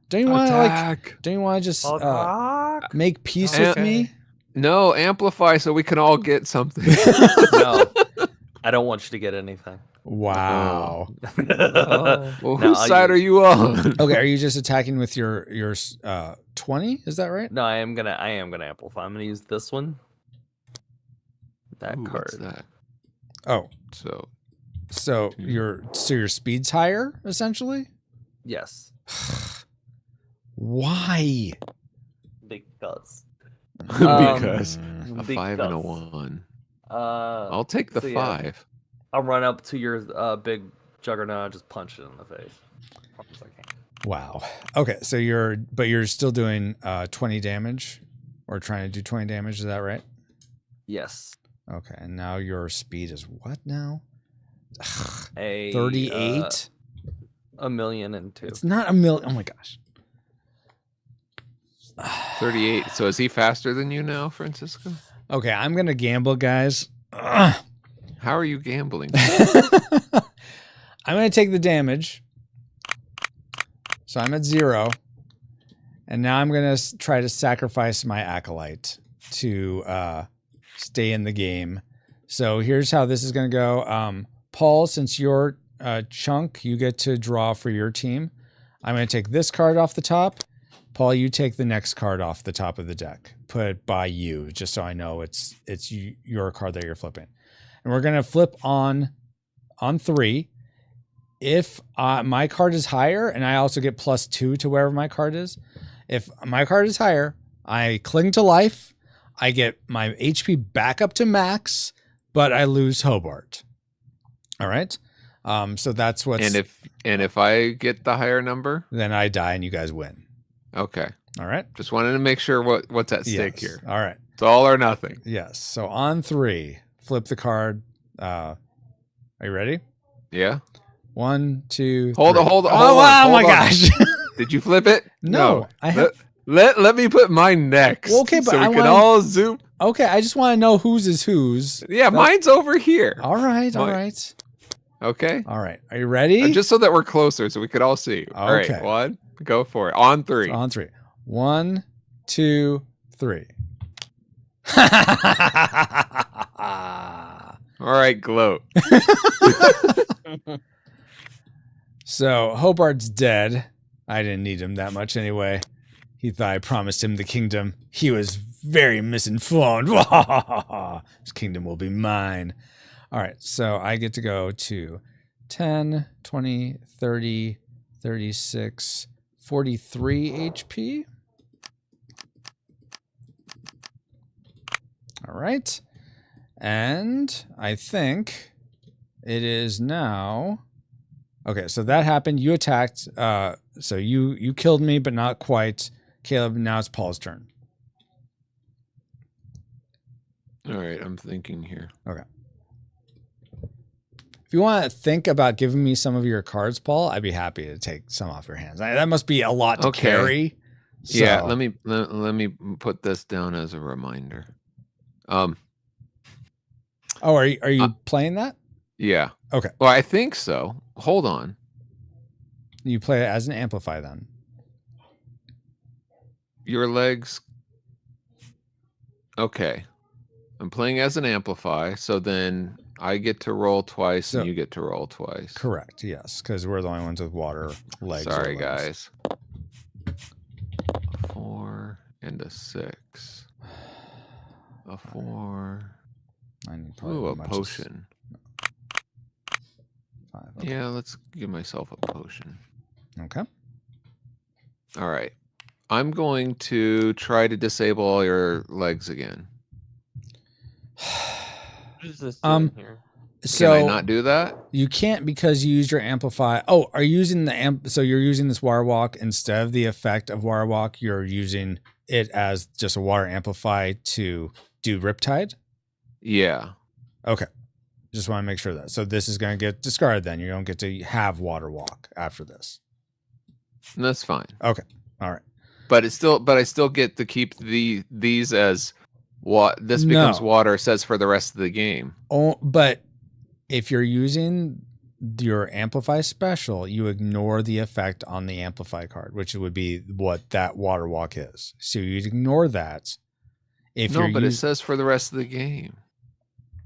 Don't you want to Attack. Don't you want to just Attack. make peace Okay. with me? No, amplify so we can all get something. No, I don't want you to get anything. Wow. Well, No, whose I'll side are use- you on? Okay, are you just attacking with your 20? Is that right? No, I am gonna amplify. I'm gonna use this one. That Ooh, card. what's that? Oh, So your speed's higher essentially. Yes, Why? because. because a 5 and a because. 1. I'll I'll take the so yeah. 5. I'll run up to your big juggernaut and just punch it in the face. As hard as I can. Wow. Okay, so you're still doing 20 damage, or trying to do 20 damage. Is that right? Yes. Okay, and now your speed is what now? A 38. 1,000,002. It's not a million. Oh my gosh. 38. So is he faster than you now, Francisco? Okay, I'm gonna gamble, guys. Ugh. How are you gambling? I'm gonna take the damage. So I'm at 0, and now I'm gonna try to sacrifice my acolyte to stay in the game. So here's how this is gonna go. Paul, since you're chunk, you get to draw for your team. I'm gonna take this card off the top. Paul, you take the next card off the top of the deck. Put it by you, just so I know it's your card that you're flipping. And we're gonna flip on 3. If my card is higher, and I also get +2 to wherever my card is. If my card is higher, I cling to life. I get my HP back up to max, but I lose Hobart. All right. So that's what's. And if I get the higher number, then I die and you guys win. okay. All right. Just wanted to make sure what's at stake Yes. here. All right. It's all or nothing. Yes. So on 3, flip the card. Are you ready? Yeah. 1, 2. Hold 3. on, hold on. Oh, hold wow, on, my hold on. gosh. Did you flip it? No, I have. Let me put mine next. Well, okay, but so we I can wanna- all zoom. Okay, I just want to know whose is whose. Yeah, mine's over here. All right, all Mine- right, Okay. all right. Are you ready? Just so that we're closer, so we could all see. All right, Okay. 1, go for it. On 3. So on 3. 1, 2, 3. All right, gloat. So Hobart's dead. I didn't need him that much anyway. He thought I promised him the kingdom. He was very misinformed. His kingdom will be mine. All right, so I get to go to 10, 20, 30, 36, 43 HP. All right. And I think it is now... Okay, so that happened. You attacked. So you killed me, but not quite. Caleb, now it's Paul's turn. All right, I'm thinking here. Okay. If you want to think about giving me some of your cards, Paul, I'd be happy to take some off your hands. That must be a lot to carry. So. Yeah, let me put this down as a reminder. Oh, are you playing that? Yeah. Okay. Well, I think so. Hold on. You play it as an amplify then. Your legs. Okay. I'm playing as an amplify, so then I get to roll twice and you get to roll twice. Correct, yes, because we're the only ones with water legs. Sorry, guys. A 4 and a 6. A 4. Ooh, a potion. 5, okay. Yeah, let's give myself a potion. Okay. All right. I'm going to try to disable all your legs again. What is this doing here? So can I not do that? You can't because you used your amplify. Oh, are you using the so you're using this wire walk instead of the effect of wire walk? You're using it as just a water amplify to do Riptide? Yeah. Okay. Just want to make sure that. So this is going to get discarded then. You don't get to have water walk after this. That's fine. Okay. All right. But I still get to keep these as what this becomes water says for the rest of the game. Oh, but if you're using your amplify special, you ignore the effect on the amplify card, which would be what that water walk is. So you'd ignore that. If no, but it says for the rest of the game.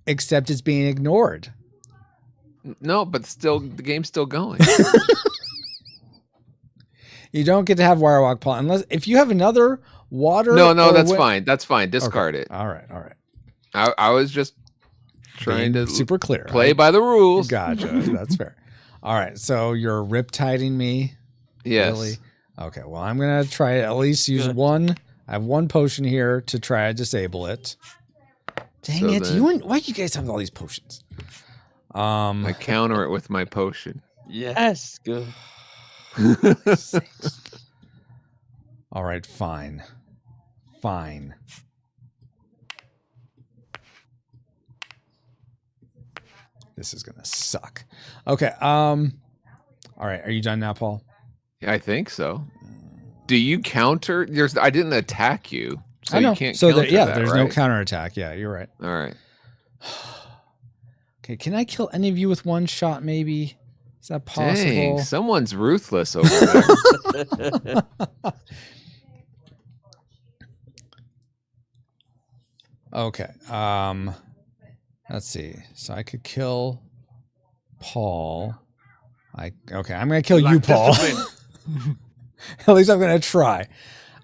Except it's being ignored. No, but still the game's still going. You don't get to have wire walk, Paul, unless if you have another water. No, that's fine. That's fine. Discard it. All right, all right. I was just trying to super clear. Play by the rules. Gotcha. That's fair. All right, so you're rip-tiding me. Yes. Really? Okay. Well, I'm gonna try to at least use one. I have one potion here to try to disable it. Dang it! Why do you guys have all these potions? I counter it with my potion. Yes, good. All right, fine. Fine. This is gonna suck. Okay. All right. Are you done now, Paul? Yeah, I think so. Do you counter? I didn't attack you, so I know. you can't. So counter that, there's right? no counterattack. Yeah, you're right. All right. Okay, can I kill any of you with one shot? Maybe is that possible? Dang, someone's ruthless over there. Okay. Let's see. So I could kill Paul. Okay. I'm gonna kill you, Paul. At least I'm gonna try.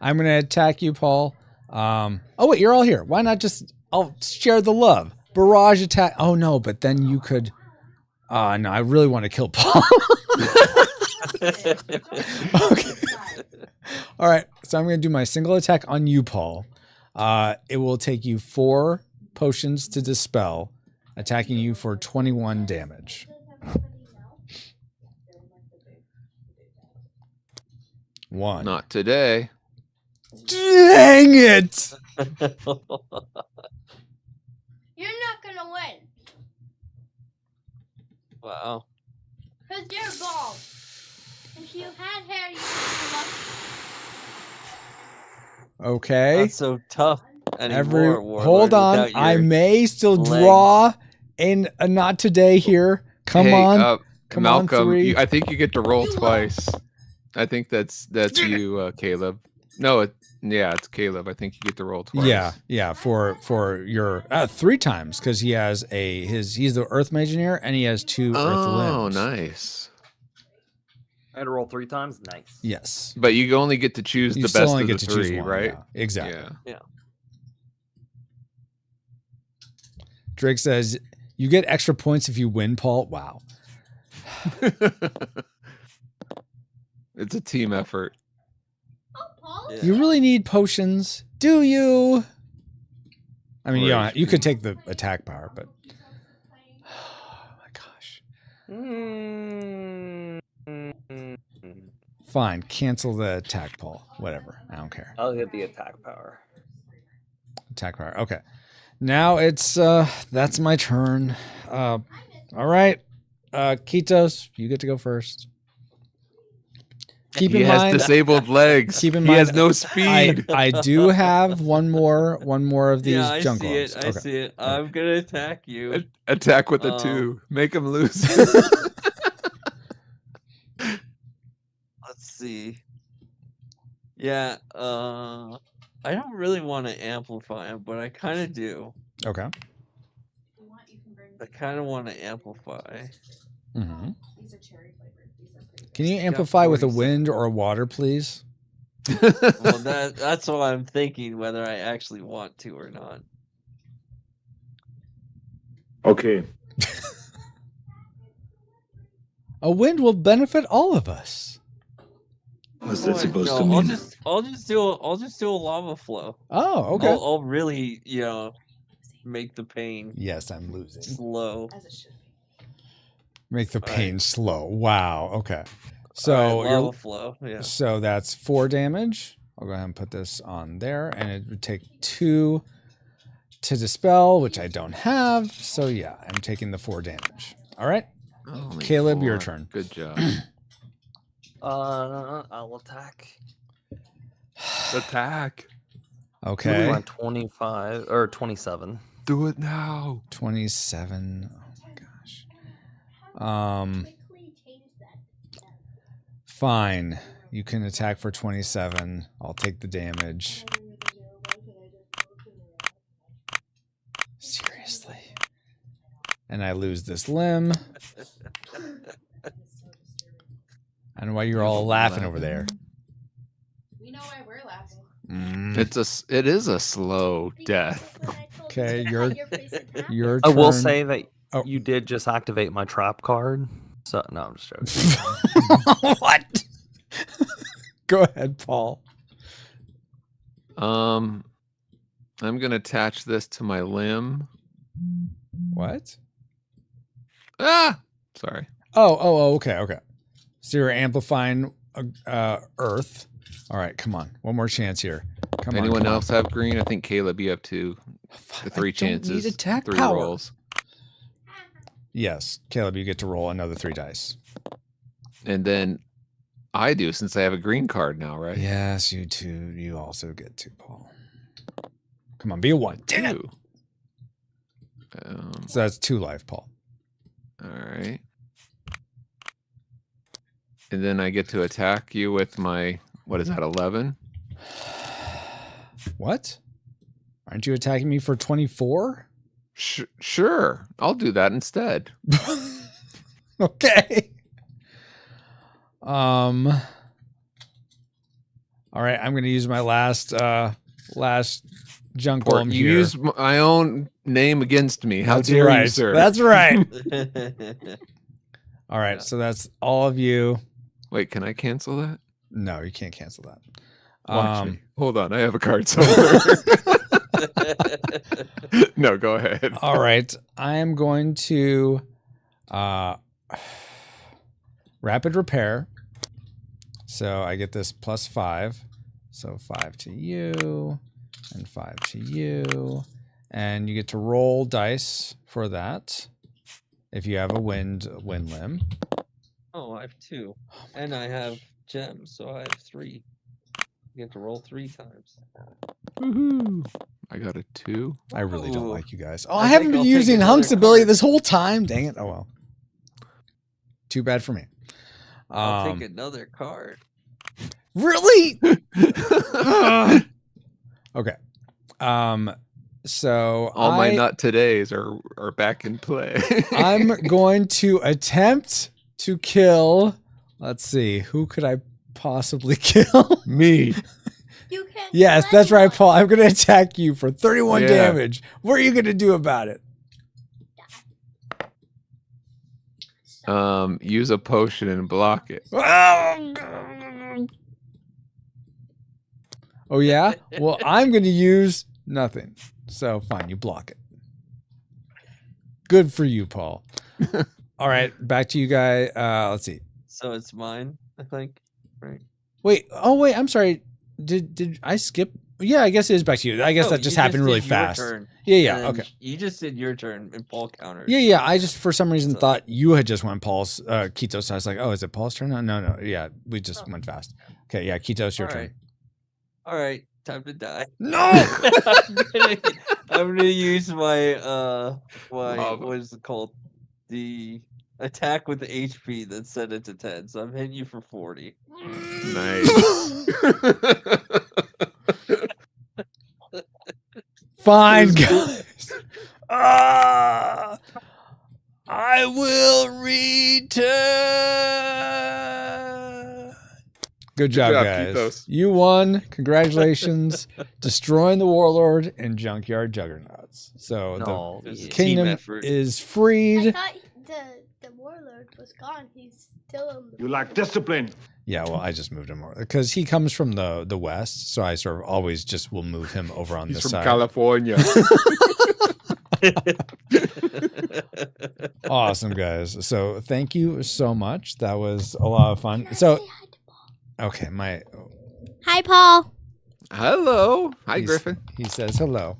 I'm gonna attack you, Paul. Oh wait, you're all here. Why not just? I'll share the love. Barrage attack. Oh no, but then you could. No, I really want to kill Paul. Okay. All right. So I'm gonna do my single attack on you, Paul. It will take you 4 potions to dispel, attacking you for 21 damage. 1. Not today. Dang it! You're not gonna win. Wow. Because you're bald. And If you had hair, you would love Okay. Not so tough anymore, Hold Warlord, on. without I your may still legs. draw in a not today here. Come on. Come Malcolm, on, 3. I think you get to roll You will. twice. I think that's you, Caleb. No, it's Caleb. I think you get to roll twice. Yeah, for your 3 times because he has he's the Earth Mageneer and he has 2 Earth limbs. Oh, nice. I had to roll 3 times. Nice. Yes. But you only get to choose You the still best only of get the to choose 3, one, right? yeah, exactly. Yeah. Drake says you get extra points if you win, Paul. Wow. It's a team effort. Oh, Paul. Yeah. You really need potions, do you? I mean, Or you could HP. take the attack power, but oh my gosh. Fine, cancel the attack, Paul. Whatever, I don't care. I'll hit the attack power. Attack power. Okay. Now it's that's my turn. All right. Kitos, you get to go first. Keep He in has mind disabled legs. keep in He has mind, no speed. I do have one more of these Yeah, I junk see worms. it. I see it. I'm gonna attack you. Attack with the 2. Make him lose. Let's see. Yeah, I don't really want to amplify him, but I kind of do. Okay. I kind of want to amplify. Mm-hmm. These are cherry flavored. These are pretty good. Can you Got amplify with a 47. wind or a water, please? Well, that's what I'm thinking, whether I actually want to or not. Okay. A wind will benefit all of us. What's that supposed No, to mean? I'll just do a lava flow. Oh, okay. I'll really, make the pain Yes, I'm losing. slow. As it should be. Make the All pain right. slow. Wow. Okay. All So right, lava flow. Yeah. so that's 4 damage. I'll go ahead and put this on there, and it would take 2 to dispel, which I don't have. So yeah, I'm taking the 4 damage. All right, Only Caleb, your 4. turn. Good job. I'll attack. Attack. Okay, On 25 or 27. Do it now. 27. Oh my gosh. Quickly change that. Fine. You can attack for 27. I'll take the damage. Seriously. And I lose this limb. I don't know why you're all laughing over there. We know why we're laughing. It is a slow death. Okay, your turn. I will say that Oh. you did just activate my trap card. So no, I'm just joking. What? Go ahead, Paul. I'm gonna attach this to my limb. What? Ah, sorry. Oh, okay. So you're amplifying Earth. All right, come on. One more chance here. Come on. Anyone else have green? I think Caleb, you have 2. The 3 I don't chances. need attack 3 power. rolls. Yes, Caleb, you get to roll another 3 dice. And then I do, since I have a green card now, right? Yes, you too. You also get to, Paul. Come on, be a 1. Dang it. 2. So that's 2 life, Paul. All right. And then I get to attack you with my, what is that, 11? What? Aren't you attacking me for 24? Sure. I'll do that instead. Okay. All right, I'm going to use my last junk Or golem you here. use my own name against me. How That's dare right. you, sir? That's right. All right, Yeah. so that's all of you. Wait, can I cancel that? No, you can't cancel that. Watch me. Hold on, I have a card somewhere. No, go ahead. All right, I am going to rapid repair. So I get this +5. So 5 to you and 5 to you. And you get to roll dice for that if you have a wind limb. Oh, I have 2. And I have gems, so I have 3. You have to roll 3 times. Woohoo! I got a 2. I really don't Ooh. like you guys. Oh, I I haven't think been I'll take using another Hunk's ability card. this whole time. Dang it. Oh, well. Too bad for me. I'll take another card. Really? Ugh. Okay. So All my not todays are back in play. I'm going to attempt to kill. Let's see. Who could I possibly kill? Me. You can't. Yes, kill that's right, anyone. Paul. I'm going to attack you for 31 Yeah. damage. What are you going to do about it? Use a potion and block it. Oh, yeah? Well, I'm going to use nothing. So, fine, you block it. Good for you, Paul. All right, back to you guys. Let's see. So it's mine, I think. Right. Wait. Oh, wait. I'm sorry. Did I skip? Yeah, I guess it is back to you. I guess No, that just you happened really did your fast. turn, Yeah. and Okay. then You just did your turn, and Paul countered. Yeah. I just for some reason So- thought you had just went Paul's Ketos. So I was like, oh, is it Paul's turn? No. Yeah, we just went fast. Okay. Yeah, Ketos, your All turn. right. All right. Time to die. No. I'm gonna use my Love. what is it called? The attack with the HP that set it to 10. So I'm hitting you for 40. Nice. Fine, It was guys. I will return. Good job, job, guys. Ketos. You won. Congratulations. Destroying the Warlord and Junkyard Juggernauts. So No, It's a the team kingdom effort. is I freed. thought the warlord was gone. He's still in the. You lack discipline. Yeah, well, I just moved him over because he comes from the west, so I sort of always just will move him over on He's this from side. California. Awesome, guys. So thank you so much. That was a lot of fun. So okay, Hi, Paul. Hello. Hi, he's- Griffin. He says hello.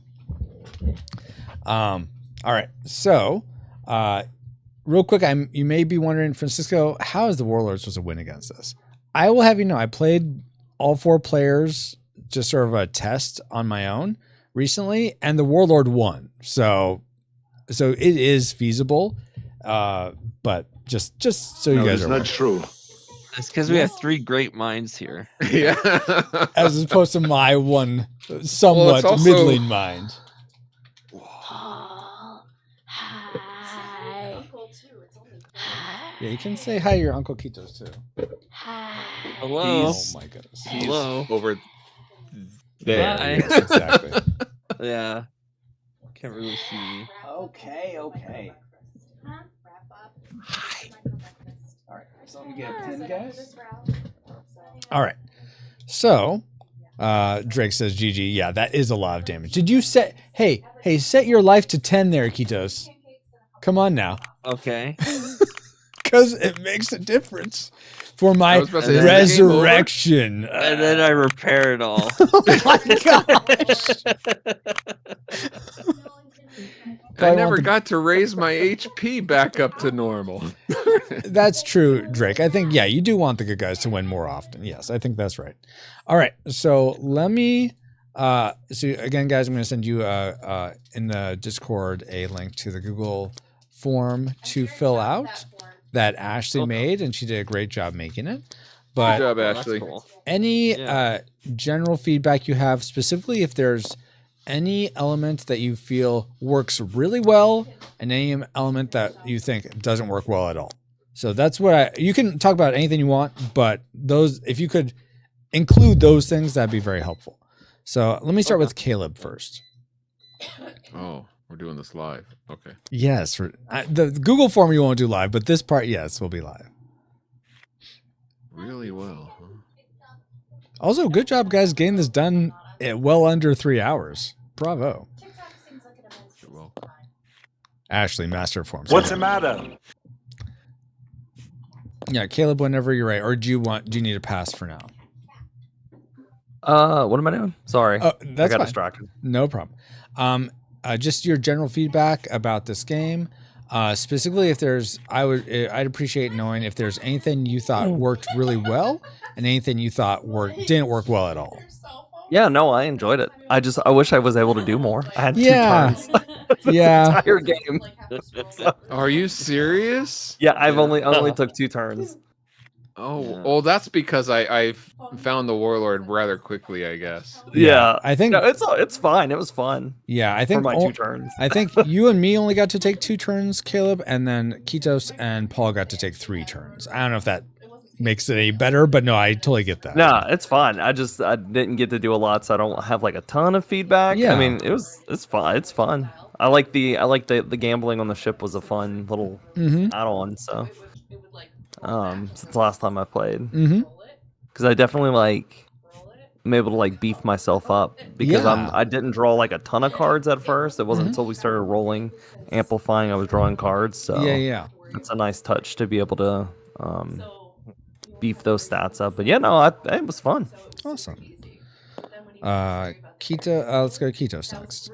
All right. So, real quick, you may be wondering, Francisco, how is the Warlord supposed to win against us? I will have you know, I played all 4 players, just sort of a test on my own recently, and the Warlord won. So it is feasible. But just so you No, guys it's are not aware. true. It's because we have 3 great minds here. Yeah. As opposed to my one somewhat also- middling mind. Paul. Hi. Hi. Yeah, you can say hi to your Uncle Ketos too. Hi. Hello. Oh He's- my goodness. He's Hello. over there. Hi. Yes, exactly. Yeah. Can't really see. Okay. Huh? Hi. All right. So let me get a pen, guys. All right. So, Drake says, GG. Yeah, that is a lot of damage. Did you set? Hey, set your life to 10 there, Ketos. Come on now, Okay. because it makes a difference for I my was about to say, is the game over? resurrection. And then I repair it all. Oh my gosh. I I never want the- got to raise my HP back up to normal. That's true, Drake. I think, yeah, you do want the good guys to win more often. Yes, I think that's right. All right. So let me, so again, guys, I'm going to send you in the Discord a link to the Google form to fill out that Ashley made, and she did a great job making it. But Good job, That's Ashley. cool. any Yeah. general feedback you have, specifically if there's any element that you feel works really well and any element that you think doesn't work well at all. So that's what you can talk about anything you want, but those, if you could include those things, that'd be very helpful. So let me start with Caleb first. Oh, we're doing this live. Okay. Yes. The Google form you won't do live, but this part, yes, will be live. Really well. Huh? Also, good job, guys, getting this done in well under 3 hours. Bravo. You're welcome. Ashley, master of forms. What's the matter? Yeah, Caleb, whenever you're ready. Or do you need a pass for now? What am I doing? Sorry. Oh, I that's got fine. distracted. No problem. Just your general feedback about this game. Specifically, if I'd appreciate knowing if there's anything you thought worked really well and anything you thought didn't work well at all. Yeah, no, I enjoyed it. I wish I was able to do more. I had 2 turns. Yeah. Entire game. Are you serious? Yeah, I've only took 2 turns. Oh, Yeah. well, that's because I found the warlord rather quickly, I guess. Yeah, I think no, it's fine. It was fun. Yeah, I For think my 2 turns. I think you and me only got to take 2 turns, Caleb, and then Kitos and Paul got to take 3 turns. I don't know if that makes it any better, but no, I totally get that. No, it's fine. I didn't get to do a lot, so I don't have like a ton of feedback. Yeah. I mean, it's fun. It's fun. I like the gambling on the ship was a fun little add-on. So, since the last time I played, because I definitely I'm able to beef myself up because Yeah. I didn't draw like a ton of cards at first. It wasn't until we started rolling, amplifying, I was drawing cards. So Yeah. it's a nice touch to be able to beef those stats up. But yeah, no, it was fun. Awesome. Let's go to Kitos next.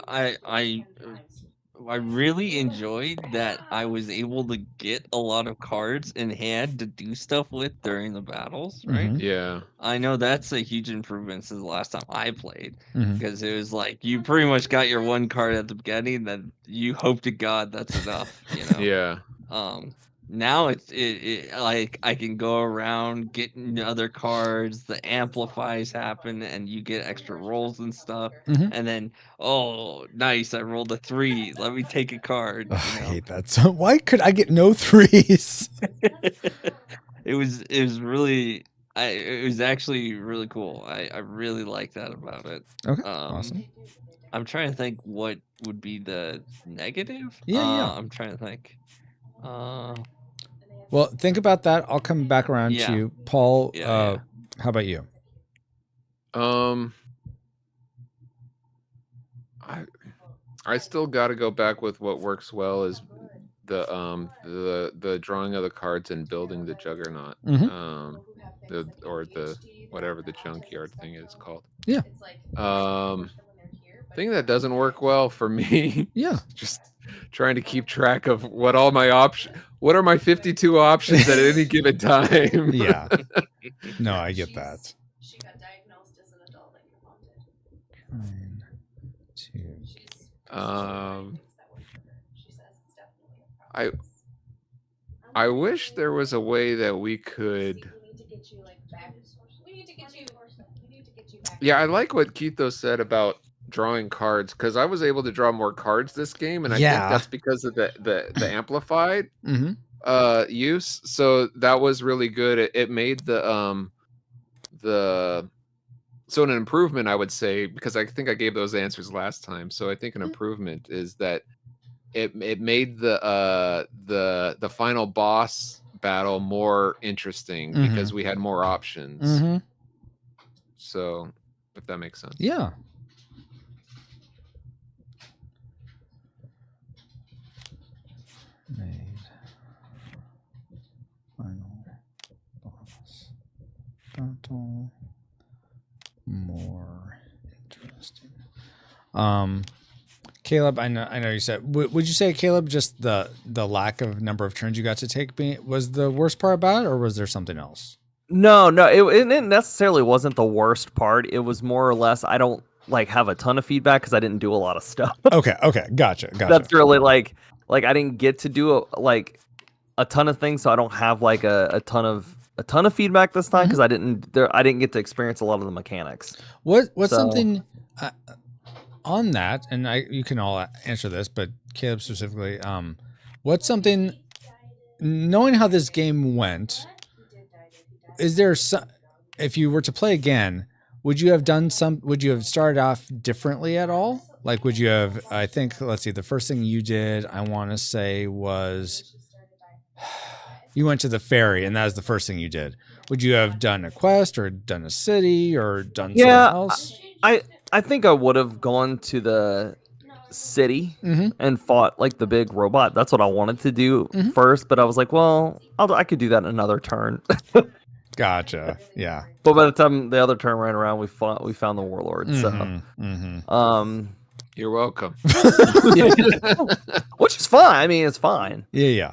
I really enjoyed that I was able to get a lot of cards in hand to do stuff with during the battles, right? Mhm. Yeah. I know that's a huge improvement since the last time I played, Mhm. because it was like you pretty much got your 1 card at the beginning, then you hope to God that's enough, you know. Yeah. Now it like I can go around getting other cards, the amplifies happen, and you get extra rolls and stuff. Mhm. And then, oh, nice! I rolled a 3. Let me take a card. Ugh, I hate that. So why could I get no 3s? It was really. It was actually really cool. I really like that about it. Okay, awesome. I'm trying to think what would be the negative. Yeah. I'm trying to think. Well, think about that. I'll come back around Yeah. to you, Paul. Yeah. How about you? I still got to go back with what works well is the drawing of the cards and building the juggernaut. The whatever the junkyard thing is called. Yeah. Thing that doesn't work well for me. Yeah. Just trying to keep track of what all my what are my 52 options at any given time. Yeah. No, I get that. She got diagnosed as an adult like your mom did. I wish there was a way that we could. Yeah, I like what Keito said about drawing cards because I was able to draw more cards this game, and I think that's because of the amplified use. So that was really good. It made an improvement, I would say, because I think I gave those answers last time. So I think an improvement is that it made the final boss battle more interesting because we had more options. So if that makes sense. Yeah. Made final boss battle more interesting. Caleb, I know you said. Would you say, Caleb, just the lack of number of turns you got to take was the worst part about it, or was there something else? No, it necessarily wasn't the worst part. It was more or less I don't have a ton of feedback because I didn't do a lot of stuff. Okay, gotcha. That's really like I didn't get to do a ton of things, so I don't have a ton of feedback this time because I didn't get to experience a lot of the mechanics. What's something on that, and you can all answer this, but Caleb specifically, what's something, knowing how this game went, is there if you were to play again, would you have started off differently at all? Like, would you have, I think, let's see, the first thing you did, I want to say was you went to the ferry, and that was the first thing you did. Would you have done a quest or done a city or done something else? I think I would have gone to the city and fought the big robot. That's what I wanted to do first, but I was like, well, I could do that in another turn. Gotcha. Yeah. But by the time the other turn ran around, we found the warlord. So, You're welcome. Which is fine. I mean, it's fine. Yeah.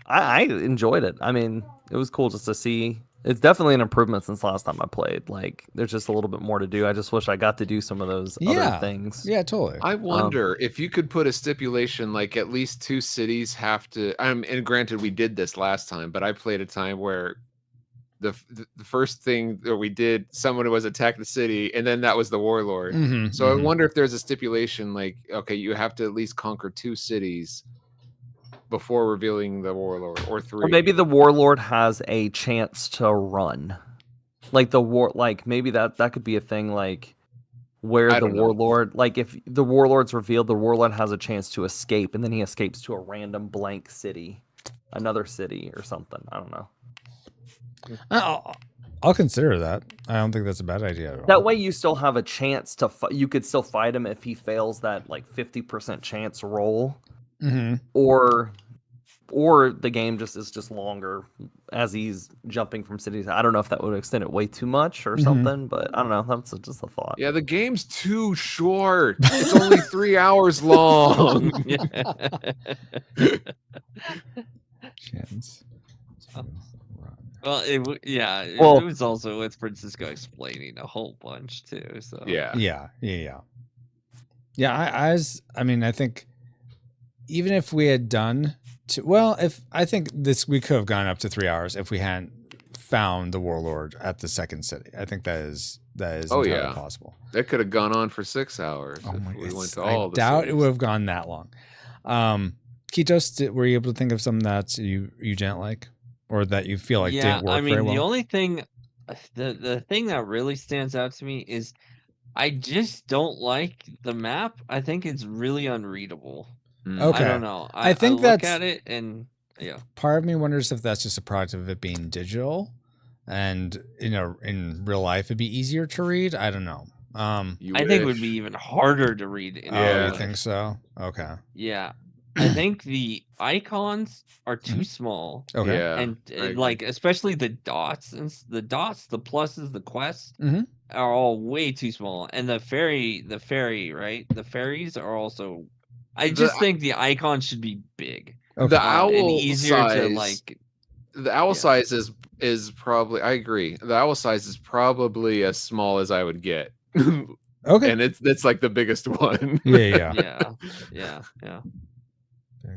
I enjoyed it. I mean, it was cool just to see. It's definitely an improvement since last time I played. Like, there's just a little bit more to do. I just wish I got to do some of those other things. Yeah, totally. I wonder if you could put a stipulation like at least 2 cities have to. And granted, we did this last time, but I played a time where the first thing that we did, someone was attack the city, and then that was the warlord. So I wonder if there's a stipulation like, okay, you have to at least conquer 2 cities before revealing the warlord, or 3. Or maybe the warlord has a chance to run. Like maybe that could be a thing, like where the warlord, like if the warlord's revealed, the warlord has a chance to escape, and then he escapes to a random blank city, another city or something. I don't know. I'll consider that. I don't think that's a bad idea at all. That way you still have a chance to you could still fight him if he fails that like 50% chance roll. Or the game is just longer as he's jumping from cities. I don't know if that would extend it way too much or something, but I don't know. That's just a thought. Yeah, the game's too short. It's only 3 hours long. Chance. Well, it was also with Francisco explaining a whole bunch too. So Yeah. I mean, I think even if we had done I think we could have gone up to 3 hours if we hadn't found the warlord at the second city. I think that is entirely possible. That could have gone on for 6 hours if we went to all the doubt cities. it would have gone that long. Kitos, were you able to think of something that you didn't like, or that you feel like didn't work very well? The only thing, the thing that really stands out to me is I just don't like the map. I think it's really unreadable. Okay. I don't know. I think I look at it and part of me wonders if that's just a product of it being digital, and in real life it'd be easier to read. I don't know. I think it would be even harder to read. You think so? Okay. Yeah. I think the icons are too small. Okay. Yeah, and like especially the dots, the pluses, the quests are all way too small. And the ferry, right? The ferries are also. I just think the icon should be big. The owl and easier size, to like. The owl size is probably. I agree. The owl size is probably as small as I would get. Okay. And it's like the biggest one. Yeah.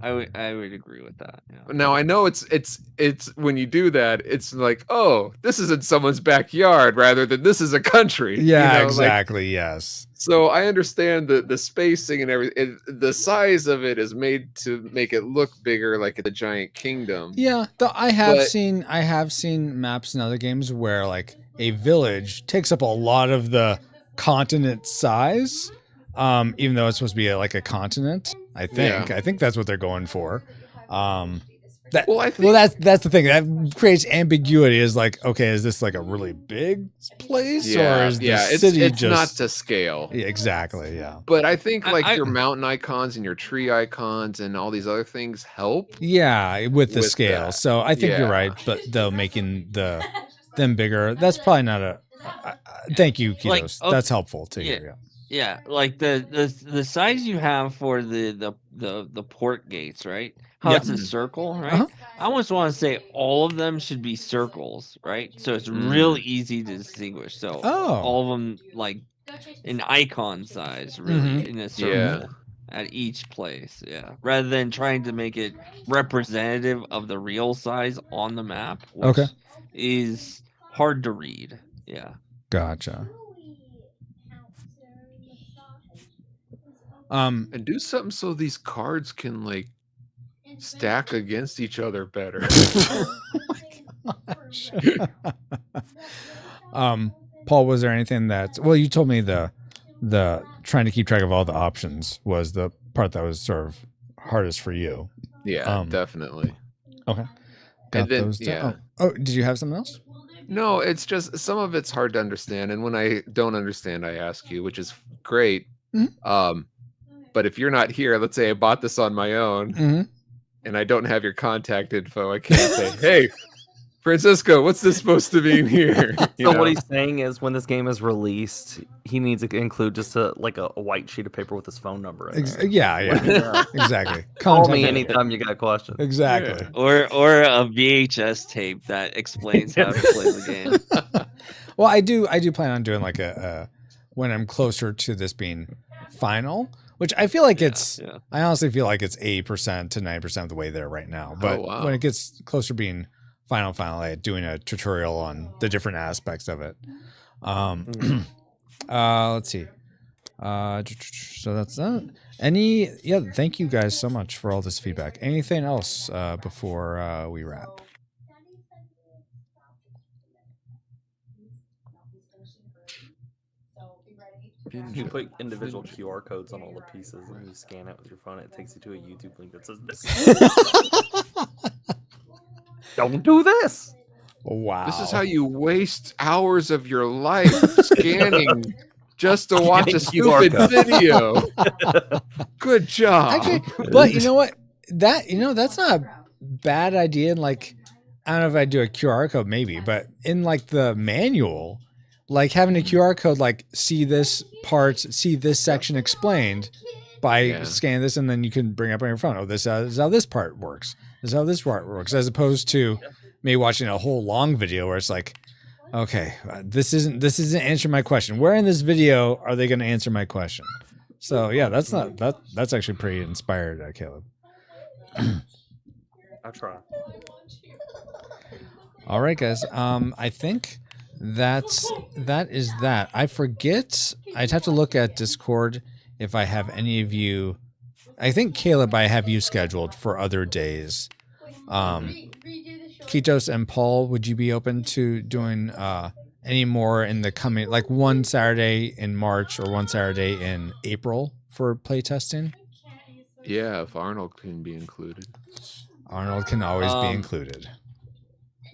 I would agree with that. Yeah. Now I know it's when you do that, it's like, oh, this is in someone's backyard rather than this is a country. Yeah, exactly. Yes. So I understand the spacing and everything. The size of it is made to make it look bigger, like a giant kingdom. Yeah, though I have seen maps in other games where like a village takes up a lot of the continent size, even though it's supposed to be like a continent. I think that's what they're going for. That's the thing that creates ambiguity. Is like, okay, is this like a really big place, or is the city it's just not to scale? Yeah, exactly. Yeah, but I think like your mountain icons and your tree icons and all these other things help. Yeah, with the scale. That. So I think you're right, but though making them bigger, that's probably not a. Thank you, Kitos. Like, that's helpful too. Yeah, like the size you have for the port gates, right? How it's a circle, right? I almost want to say all of them should be circles, right? So it's real easy to distinguish. So all of them like an icon size, really, in a circle at each place. Yeah, rather than trying to make it representative of the real size on the map, which is hard to read. Yeah. Gotcha. And do something so these cards can like stack against each other better. Paul, was there anything that? Well, you told me the trying to keep track of all the options was the part that was sort of hardest for you. Yeah, definitely. Okay. Got those down. Oh, did you have something else? No, it's just some of it's hard to understand, and when I don't understand, I ask you, which is great. But if you're not here, let's say I bought this on my own, and I don't have your contact info, I can't say, "Hey, Francisco, what's this supposed to mean here? You So know? what he's saying is, when this game is released, he needs to include just a white sheet of paper with his phone number in there. Yeah, Yeah. exactly. Call Contact me info. anytime you got questions. Exactly. Or a VHS tape that explains how to play the game. Well, I do plan on doing like a when I'm closer to this being final, which I feel like it's. Yeah. I honestly feel like it's 8% to 9% of the way there right now. But wow. when it gets closer to being final, like doing a tutorial on the different aspects of it. Let's see. So that's that. Thank you guys so much for all this feedback. Anything else before we wrap? You put individual QR codes on all the pieces and you scan it with your phone. It takes you to a YouTube link that says this. Don't do this. Wow. This is how you waste hours of your life scanning just to watch a QR stupid code. video. Good job. Actually, but you know what? That's not a bad idea. And like, I don't know if I do a QR code, maybe, but in like the manual, like having a QR code, like see this part, see this section explained by scanning this, and then you can bring up on your phone. Oh, this is how this part works. This is how this part works, as opposed to me watching a whole long video where it's like, okay, this isn't answering my question. Where in this video are they going to answer my question? So yeah, that's actually pretty inspired, Caleb. I'll try. All right, guys. I think that is that. I forget. I'd have to look at Discord if I have any of you. I think Caleb, I have you scheduled for other days. Kitos and Paul, would you be open to doing any more in the coming, like one Saturday in March or one Saturday in April for playtesting? Yeah, if Arnold can be included. Arnold can always be included.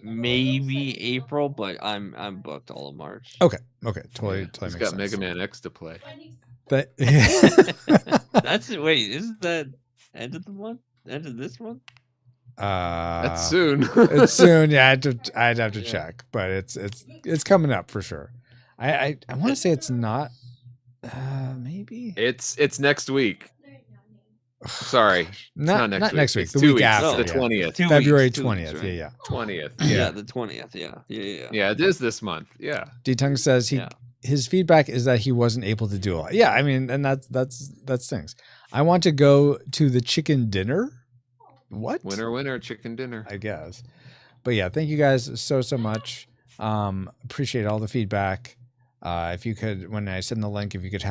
Maybe April, but I'm booked all of March. Okay, totally He's makes got sense. Mega Man X to play. But Wait, isn't that end of the month? End of this month? That's soon. It's soon. Yeah, I'd have to check, but it's coming up for sure. I want to say it's not. Maybe It's next week. Sorry, not next week. It's The 2 week weeks. after, The yeah. 20th. February 2 weeks, 20th. right? Yeah. 20th. Yeah, the 20th. Yeah. Yeah, it is this month. Yeah. D-Tung says his feedback is that he wasn't able to do it. Yeah, I mean, and that's things. I want to go to the chicken dinner. What? Winner, chicken dinner. I guess. But yeah, thank you guys so much. Appreciate all the feedback. If you could, when I send the link, if you could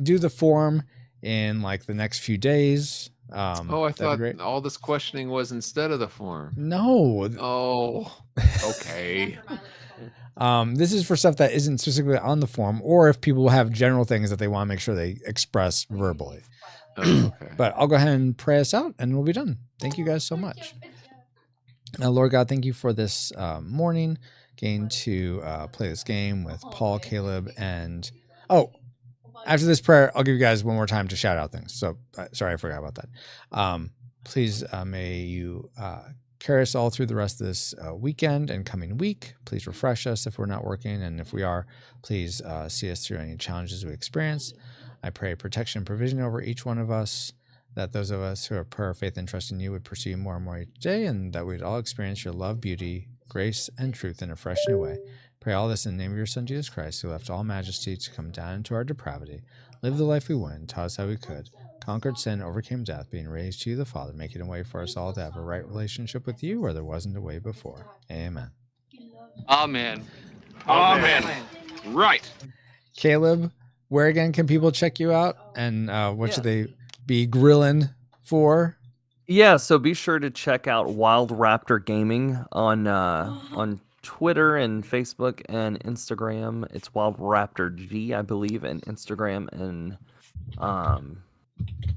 do the form in like the next few days. I thought all this questioning was instead of the form. No. Oh, okay. This is for stuff that isn't specifically on the form, or if people have general things that they want to make sure they express verbally. Okay. But I'll go ahead and pray us out and we'll be done. Thank you guys so much. Now, Lord God, thank you for this morning, getting to play this game with Paul, Caleb, and after this prayer, I'll give you guys one more time to shout out things. So sorry, I forgot about that. Please, may you carry us all through the rest of this weekend and coming week. Please refresh us if we're not working. And if we are, please see us through any challenges we experience. I pray protection and provision over each one of us, that those of us who have prayer, faith, and trust in you would pursue you more and more each day, and that we'd all experience your love, beauty, grace, and truth in a fresh new way. Pray all this in the name of your Son, Jesus Christ, who left all majesty to come down into our depravity, live the life we went, taught us how we could, conquered sin, overcame death, being raised to you, the Father, making a way for us all to have a right relationship with you where there wasn't a way before. Amen. Amen. Amen. Right. Caleb, where again can people check you out, and what should they be grilling for? Yeah, so be sure to check out Wild Raptor Gaming on Twitter and Facebook and Instagram. It's Wild Raptor G, I believe, and Instagram and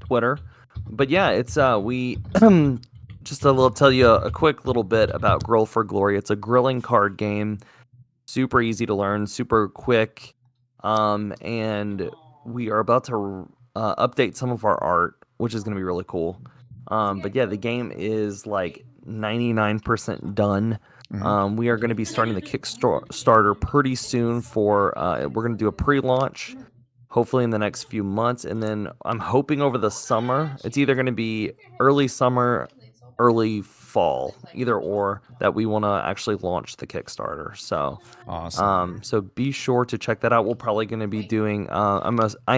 Twitter. But yeah, it's we just tell you a quick little bit about Grill for Glory. It's a grilling card game, super easy to learn, super quick, and we are about to update some of our art, which is going to be really cool. But yeah, the game is like 99% done. Mhm. We are going to be starting the Kickstarter pretty soon for, we're going to do a pre-launch, hopefully in the next few months. And then I'm hoping over the summer, it's either going to be early summer, early fall, either or, that we want to actually launch the Kickstarter. So, Awesome. so be sure to check that out. We're probably going to be doing, I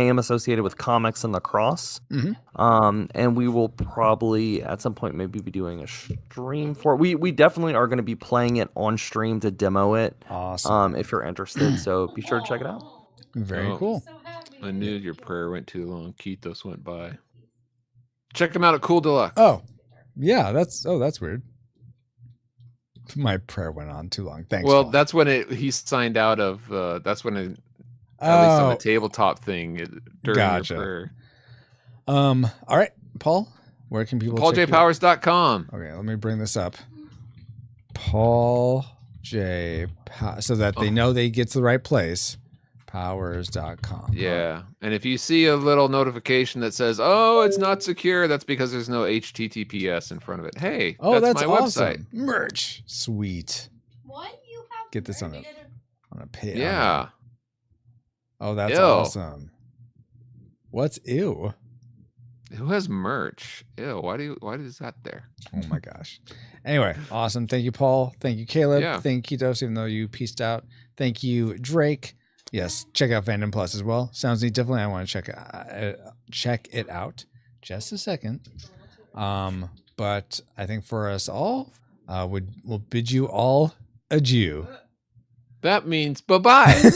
am associated with Comics and Lacrosse. And we will probably at some point maybe be doing a stream for it. We definitely are going to be playing it on stream to demo it. Awesome. If you're interested, so be sure to check it out. Very Oh. cool. I knew your prayer went too long. Ketos went by. Check them out at Cool Deluxe. Oh, yeah. That's weird. My prayer went on too long. Thanks. Well, Paul. that's when he signed out of. That's when at least on the tabletop thing during Gotcha. your prayer. All right, Paul. Where can people? check you out? PaulJPowers.com. Okay, let me bring this up. Paul J. So that they know they get to the right place. Powers.com. Yeah, and if you see a little notification that says, "Oh, it's not secure," that's because there's no HTTPS in front of it. Hey, that's my awesome. website. Merch. Sweet. What you have? Get this on a pay. Yeah. Oh, that's Ew. awesome. What's ew? Who has merch? Ew. Why is that there? Oh my gosh. Anyway, awesome. Thank you, Paul. Thank you, Caleb. Yeah. Thank you, Ketos, even though you pieced out. Thank you, Drake. Yes, check out Fandom Plus as well. Sounds neat. Definitely, I want to check it out. Just a second. But I think for us all, we'll bid you all adieu. That means bye-bye.